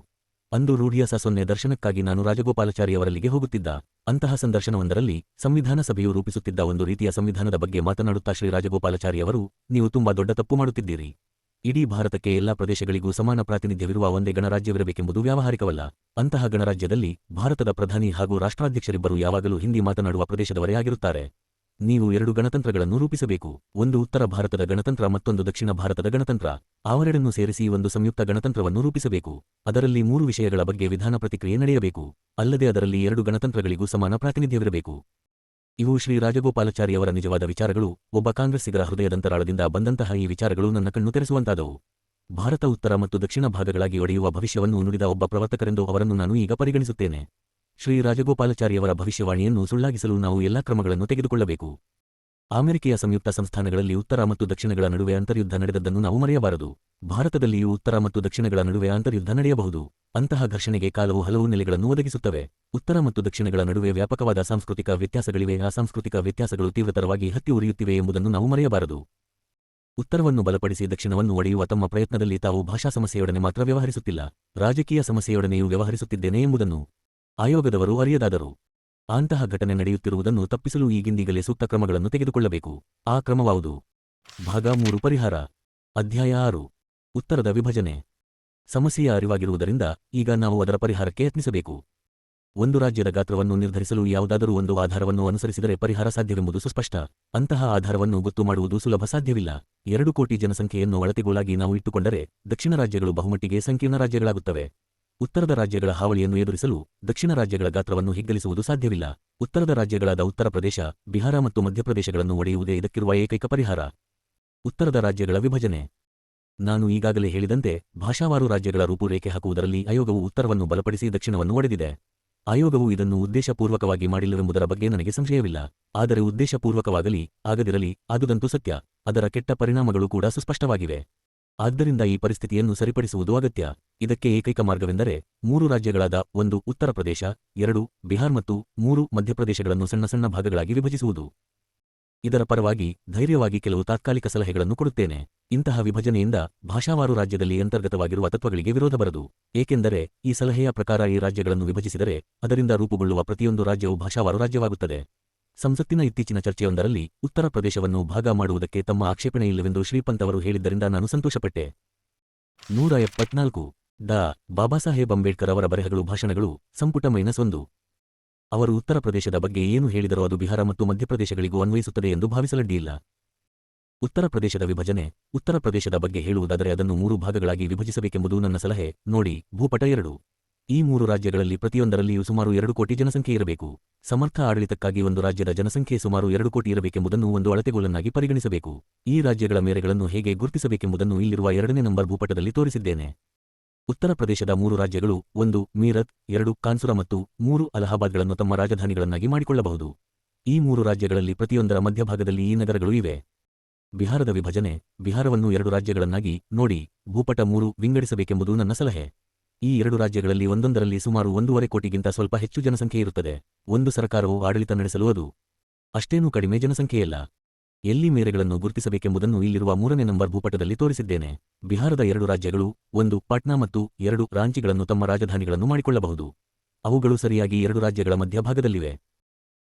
Speaker 1: ಅಂದು ರೂಢಿಯ 0 ದರ್ಶನಕ್ಕಾಗಿ ನಾನು ರಾಜಗೋಪಾಲಾಚಾರಿಯವರಲ್ಲಿಗೆ ಹೋಗುತ್ತಿದ್ದ. ಅಂತಹ ಸಂದರ್ಶನವೊಂದರಲ್ಲಿ ಸಂವಿಧಾನ ಸಭೆಯು ರೂಪಿಸುತ್ತಿದ್ದ ಒಂದು ರೀತಿಯ ಸಂವಿಧಾನದ ಬಗ್ಗೆ ಮಾತನಾಡುತ್ತಾ ಶ್ರೀ ರಾಜಗೋಪಾಲಾಚಾರಿಯವರು, ನೀವು ತುಂಬಾ ದೊಡ್ಡ ತಪ್ಪು ಮಾಡುತ್ತಿದ್ದೀರಿ. ಇಡೀ ಭಾರತಕ್ಕೆ ಎಲ್ಲಾ ಪ್ರದೇಶಗಳಿಗೂ ಸಮಾನ ಪ್ರಾತಿನಿಧ್ಯವಿರುವ ಒಂದೇ ಗಣರಾಜ್ಯವಿರಬೇಕೆಂಬುದು ವ್ಯಾವಹಾರಿಕವಲ್ಲ. ಅಂತಹ ಗಣರಾಜ್ಯದಲ್ಲಿ ಭಾರತದ ಪ್ರಧಾನಿ ಹಾಗೂ ರಾಷ್ಟ್ರಾಧ್ಯಕ್ಷರಿಬ್ಬರು ಯಾವಾಗಲೂ ಹಿಂದಿ ಮಾತನಾಡುವ ಪ್ರದೇಶದವರೇ ಆಗಿರುತ್ತಾರೆ. ನೀವು 2 ಗಣತಂತ್ರಗಳನ್ನು ರೂಪಿಸಬೇಕು. ಒಂದು ಉತ್ತರ ಭಾರತದ ಗಣತಂತ್ರ, ಮತ್ತೊಂದು ದಕ್ಷಿಣ ಭಾರತದ ಗಣತಂತ್ರ. ಅವೆರಡನ್ನೂ ಸೇರಿಸಿ ಒಂದು ಸಂಯುಕ್ತ ಗಣತಂತ್ರವನ್ನು ರೂಪಿಸಬೇಕು. ಅದರಲ್ಲಿ 3 ವಿಷಯಗಳ ಬಗ್ಗೆ ವಿಧಾನ ಪ್ರತಿಕ್ರಿಯೆ ನಡೆಯಬೇಕು. ಅಲ್ಲದೆ ಅದರಲ್ಲಿ 2 ಗಣತಂತ್ರಗಳಿಗೂ ಸಮಾನ ಪ್ರಾತಿನಿಧ್ಯವಿರಬೇಕು. ಇವು ಶ್ರೀ ರಾಜಗೋಪಾಲಾಚಾರಿಯವರ ನಿಜವಾದ ವಿಚಾರಗಳು. ಒಬ್ಬ ಕಾಂಗ್ರೆಸ್ಸಿಗರ ಹೃದಯದಂತರಾಳದಿಂದ ಬಂದಂತಹ ಈ ವಿಚಾರಗಳು ನನ್ನ ಕಣ್ಣು ತೆರೆಸುವಂತಾದವು. ಭಾರತ ಉತ್ತರ ಮತ್ತು ದಕ್ಷಿಣ ಭಾಗಗಳಾಗಿ ಒಡೆಯುವ ಭವಿಷ್ಯವನ್ನು ನುಡಿದ ಒಬ್ಬ ಪ್ರವರ್ತಕರೆಂದು ಅವರನ್ನು ನಾನು ಈಗ ಪರಿಗಣಿಸುತ್ತೇನೆ. ಶ್ರೀ ರಾಜಗೋಪಾಲಾಚಾರಿಯವರ ಭವಿಷ್ಯವಾಣಿಯನ್ನು ಸುಳ್ಳಾಗಿಸಲು ನಾವು ಎಲ್ಲಾ ಕ್ರಮಗಳನ್ನು ತೆಗೆದುಕೊಳ್ಳಬೇಕು. ಅಮೆರಿಕೆಯ ಸಂಯುಕ್ತ ಸಂಸ್ಥಾನಗಳಲ್ಲಿ ಉತ್ತರ ಮತ್ತು ದಕ್ಷಿಣಗಳ ನಡುವೆ ಅಂತರ್ಯುದ್ಧ ನಡೆದದ್ದನ್ನು ನಾವು ಮರೆಯಬಾರದು. ಭಾರತದಲ್ಲಿಯೂ ಉತ್ತರ ಮತ್ತು ದಕ್ಷಿಣಗಳ ನಡುವೆ ಅಂತರ್ಯುದ್ಧ ನಡೆಯಬಹುದು. ಅಂತಹ ಘರ್ಷಣೆಗೆ ಕಾಲವು ಹಲವು ನೆಲೆಗಳನ್ನು ಒದಗಿಸುತ್ತವೆ. ಉತ್ತರ ಮತ್ತು ದಕ್ಷಿಣಗಳ ನಡುವೆ ವ್ಯಾಪಕವಾದ ಸಾಂಸ್ಕೃತಿಕ ವ್ಯತ್ಯಾಸಗಳಿವೆ. ಆ ಸಾಂಸ್ಕೃತಿಕ ವ್ಯತ್ಯಾಸಗಳು ತೀವ್ರತರವಾಗಿ ಹತ್ತಿ ಉರಿಯುತ್ತಿವೆ ಎಂಬುದನ್ನು ನಾವು ಮರೆಯಬಾರದು. ಉತ್ತರವನ್ನು ಬಲಪಡಿಸಿ ದಕ್ಷಿಣವನ್ನು ಒಡೆಯುವ ತಮ್ಮ ಪ್ರಯತ್ನದಲ್ಲಿ ತಾವು ಭಾಷಾ ಸಮಸ್ಯೆಯೊಡನೆ ಮಾತ್ರ ವ್ಯವಹರಿಸುತ್ತಿಲ್ಲ, ರಾಜಕೀಯ ಸಮಸ್ಯೆಯೊಡನೆಯೂ ವ್ಯವಹರಿಸುತ್ತಿದ್ದೇನೆ ಎಂಬುದನ್ನು ಆಯೋಗದವರು ಅರಿಯದಾದರು. ಅಂತಹ ಘಟನೆ ನಡೆಯುತ್ತಿರುವುದನ್ನು ತಪ್ಪಿಸಲು ಈಗಿಂದೀಗಲೇ ಸೂಕ್ತ ಕ್ರಮಗಳನ್ನು ತೆಗೆದುಕೊಳ್ಳಬೇಕು. ಆ ಕ್ರಮವಾವುದು? ಭಾಗ 3 ಪರಿಹಾರ. ಅಧ್ಯಾಯ 6 ಉತ್ತರದ ವಿಭಜನೆ. ಸಮಸ್ಯೆಯ ಅರಿವಾಗಿರುವುದರಿಂದ ಈಗ ನಾವು ಅದರ ಪರಿಹಾರಕ್ಕೆ ಯತ್ನಿಸಬೇಕು. ಒಂದು ರಾಜ್ಯದ ಗಾತ್ರವನ್ನು ನಿರ್ಧರಿಸಲು ಯಾವುದಾದರೂ ಒಂದು ಆಧಾರವನ್ನು ಅನುಸರಿಸಿದರೆ ಪರಿಹಾರ ಸಾಧ್ಯವೆಂಬುದು ಸುಸ್ಪಷ್ಟ. ಅಂತಹ ಆಧಾರವನ್ನು ಗೊತ್ತು ಮಾಡುವುದು ಸುಲಭ ಸಾಧ್ಯವಿಲ್ಲ. 2 ಕೋಟಿ ಜನಸಂಖ್ಯೆಯನ್ನು ಅಳತೆಗೋಲಾಗಿ ನಾವು ಇಟ್ಟುಕೊಂಡರೆ ದಕ್ಷಿಣ ರಾಜ್ಯಗಳು ಬಹುಮಟ್ಟಿಗೆ ಸಂಕೀರ್ಣ ರಾಜ್ಯಗಳಾಗುತ್ತವೆ. ಉತ್ತರದ ರಾಜ್ಯಗಳ ಹಾವಳಿಯನ್ನು ಎದುರಿಸಲು ದಕ್ಷಿಣ ರಾಜ್ಯಗಳ ಗಾತ್ರವನ್ನು ಹಿಗ್ಗಲಿಸುವುದು ಸಾಧ್ಯವಿಲ್ಲ. ಉತ್ತರದ ರಾಜ್ಯಗಳಾದ ಉತ್ತರ ಪ್ರದೇಶ, ಬಿಹಾರ ಮತ್ತು ಮಧ್ಯಪ್ರದೇಶಗಳನ್ನು ಒಡೆಯುವುದೇ ಇದಕ್ಕಿರುವ ಏಕೈಕ ಪರಿಹಾರ. ಉತ್ತರದ ರಾಜ್ಯಗಳ ವಿಭಜನೆ. ನಾನು ಈಗಾಗಲೇ ಹೇಳಿದಂತೆ ಭಾಷಾವಾರು ರಾಜ್ಯಗಳ ರೂಪುರೇಖೆ ಹಾಕುವುದರಲ್ಲಿ ಆಯೋಗವು ಉತ್ತರವನ್ನು ಬಲಪಡಿಸಿ ದಕ್ಷಿಣವನ್ನು ಒಡೆದಿದೆ. ಆಯೋಗವು ಇದನ್ನು ಉದ್ದೇಶಪೂರ್ವಕವಾಗಿ ಮಾಡಿಲ್ಲವೆಂಬುದರ ಬಗ್ಗೆ ನನಗೆ ಸಂಶಯವಿಲ್ಲ. ಆದರೆ ಉದ್ದೇಶಪೂರ್ವಕವಾಗಲಿ ಆಗದಿರಲಿ ಆದುದಂತೂ ಸತ್ಯ. ಅದರ ಕೆಟ್ಟ ಪರಿಣಾಮಗಳು ಕೂಡ ಸುಸ್ಪಷ್ಟವಾಗಿವೆ. ಆದ್ದರಿಂದ ಈ ಪರಿಸ್ಥಿತಿಯನ್ನು ಸರಿಪಡಿಸುವುದು ಅಗತ್ಯ. ಇದಕ್ಕೆ ಏಕೈಕ ಮಾರ್ಗವೆಂದರೆ 3 ರಾಜ್ಯಗಳಾದ 1 ಉತ್ತರ ಪ್ರದೇಶ, 2 ಬಿಹಾರ್ ಮತ್ತು 3 ಮಧ್ಯಪ್ರದೇಶಗಳನ್ನು ಸಣ್ಣ ಸಣ್ಣ ಭಾಗಗಳಾಗಿ ವಿಭಜಿಸುವುದು. ಇದರ ಪರವಾಗಿ ಧೈರ್ಯವಾಗಿ ಕೆಲವು ತಾತ್ಕಾಲಿಕ ಸಲಹೆಗಳನ್ನು ಕೊಡುತ್ತೇನೆ. ಇಂತಹ ವಿಭಜನೆಯಿಂದ ಭಾಷಾವಾರು ರಾಜ್ಯದಲ್ಲಿ ಅಂತರ್ಗತವಾಗಿರುವ ತತ್ವಗಳಿಗೆ ವಿರೋಧ ಬರದು. ಏಕೆಂದರೆ ಈ ಸಲಹೆಯ ಪ್ರಕಾರ ಈ ರಾಜ್ಯಗಳನ್ನು ವಿಭಜಿಸಿದರೆ ಅದರಿಂದ ರೂಪುಗೊಳ್ಳುವ ಪ್ರತಿಯೊಂದು ರಾಜ್ಯವು ಭಾಷಾವಾರು ರಾಜ್ಯವಾಗುತ್ತದೆ. ಸಂಸತ್ತಿನ ಇತ್ತೀಚಿನ ಚರ್ಚೆಯೊಂದರಲ್ಲಿ ಉತ್ತರ ಪ್ರದೇಶವನ್ನು ಭಾಗ ಮಾಡುವುದಕ್ಕೆ ತಮ್ಮ ಆಕ್ಷೇಪಣೆಯಿಲ್ಲವೆಂದು ಶ್ರೀಪಂತ್ ಅವರು ಹೇಳಿದ್ದರಿಂದ ನಾನು ಸಂತೋಷಪಟ್ಟೆ. 174 ಡಾ. ಬಾಬಾಸಾಹೇಬ್ ಅಂಬೇಡ್ಕರ್ ಅವರ ಬರೆಹಗಳು ಭಾಷಣಗಳು ಸಂಪುಟ -1. ಅವರು ಉತ್ತರ ಪ್ರದೇಶದ ಬಗ್ಗೆ ಏನು ಹೇಳಿದರೋ ಅದು ಬಿಹಾರ ಮತ್ತು ಮಧ್ಯಪ್ರದೇಶಗಳಿಗೂ ಅನ್ವಯಿಸುತ್ತದೆ ಎಂದು ಭಾವಿಸಲಡ್ಡಿಯಿಲ್ಲ. ಉತ್ತರ ಪ್ರದೇಶದ ವಿಭಜನೆ. ಉತ್ತರ ಪ್ರದೇಶದ ಬಗ್ಗೆ ಹೇಳುವುದಾದರೆ ಅದನ್ನು 3 ಭಾಗಗಳಾಗಿ ವಿಭಜಿಸಬೇಕೆಂಬುದು ನನ್ನ ಸಲಹೆ. ನೋಡಿ ಭೂಪಟ 2. ಈ 3 ರಾಜ್ಯಗಳಲ್ಲಿ ಪ್ರತಿಯೊಂದರಲ್ಲಿಯೂ ಸುಮಾರು 2 ಕೋಟಿ ಜನಸಂಖ್ಯೆ ಇರಬೇಕು. ಸಮರ್ಥ ಆಡಳಿತಕ್ಕಾಗಿ ಒಂದು ರಾಜ್ಯದ ಜನಸಂಖ್ಯೆ ಸುಮಾರು 2 ಕೋಟಿ ಇರಬೇಕೆಂಬುದನ್ನು ಒಂದು ಅಳತೆಗೋಲನ್ನಾಗಿ ಪರಿಗಣಿಸಬೇಕು. ಈ ರಾಜ್ಯಗಳ ಮೇರೆಗಳನ್ನು ಹೇಗೆ ಗುರುತಿಸಬೇಕೆಂಬುದನ್ನು ಇಲ್ಲಿರುವ 2ನೇ ನಂಬರ್ ಭೂಪಟದಲ್ಲಿ ತೋರಿಸಿದ್ದೇನೆ. ಉತ್ತರ ಪ್ರದೇಶದ 3 ರಾಜ್ಯಗಳು 1 ಮೀರತ್, 2 ಕಾನ್ಸುರ ಮತ್ತು 3 ಅಲಹಾಬಾದ್ಗಳನ್ನು ತಮ್ಮ ರಾಜಧಾನಿಗಳನ್ನಾಗಿ ಮಾಡಿಕೊಳ್ಳಬಹುದು. ಈ 3 ರಾಜ್ಯಗಳಲ್ಲಿ ಪ್ರತಿಯೊಂದರ ಮಧ್ಯಭಾಗದಲ್ಲಿ ಈ ನಗರಗಳು ಇವೆ. ಬಿಹಾರದ ವಿಭಜನೆ. ಬಿಹಾರವನ್ನು 2 ರಾಜ್ಯಗಳನ್ನಾಗಿ ನೋಡಿ ಭೂಪಟ 3 ವಿಂಗಡಿಸಬೇಕೆಂಬುದು ನನ್ನ ಸಲಹೆ. ಈ 2 ರಾಜ್ಯಗಳಲ್ಲಿ ಒಂದೊಂದರಲ್ಲಿ ಸುಮಾರು 1.5 ಕೋಟಿಗಿಂತ ಸ್ವಲ್ಪ ಹೆಚ್ಚು ಜನಸಂಖ್ಯೆ ಇರುತ್ತದೆ. ಒಂದು ಸರ್ಕಾರವು ಆಡಳಿತ ನಡೆಸಲು ಅದು ಅಷ್ಟೇನೂ ಕಡಿಮೆ ಜನಸಂಖ್ಯೆಯಲ್ಲ. ಎಲ್ಲಿ ಮೇರೆಗಳನ್ನು ಗುರುತಿಸಬೇಕೆಂಬುದನ್ನು ಇಲ್ಲಿರುವ 3ನೇ ನಂಬರ್ ಭೂಪಟದಲ್ಲಿ ತೋರಿಸಿದ್ದೇನೆ. ಬಿಹಾರದ 2 ರಾಜ್ಯಗಳು 1 ಪಾಟ್ನಾ ಮತ್ತು 2 ರಾಂಚಿಗಳನ್ನು ತಮ್ಮ ರಾಜಧಾನಿಗಳನ್ನು ಮಾಡಿಕೊಳ್ಳಬಹುದು. ಅವುಗಳು ಸರಿಯಾಗಿ 2 ರಾಜ್ಯಗಳ ಮಧ್ಯಭಾಗದಲ್ಲಿವೆ.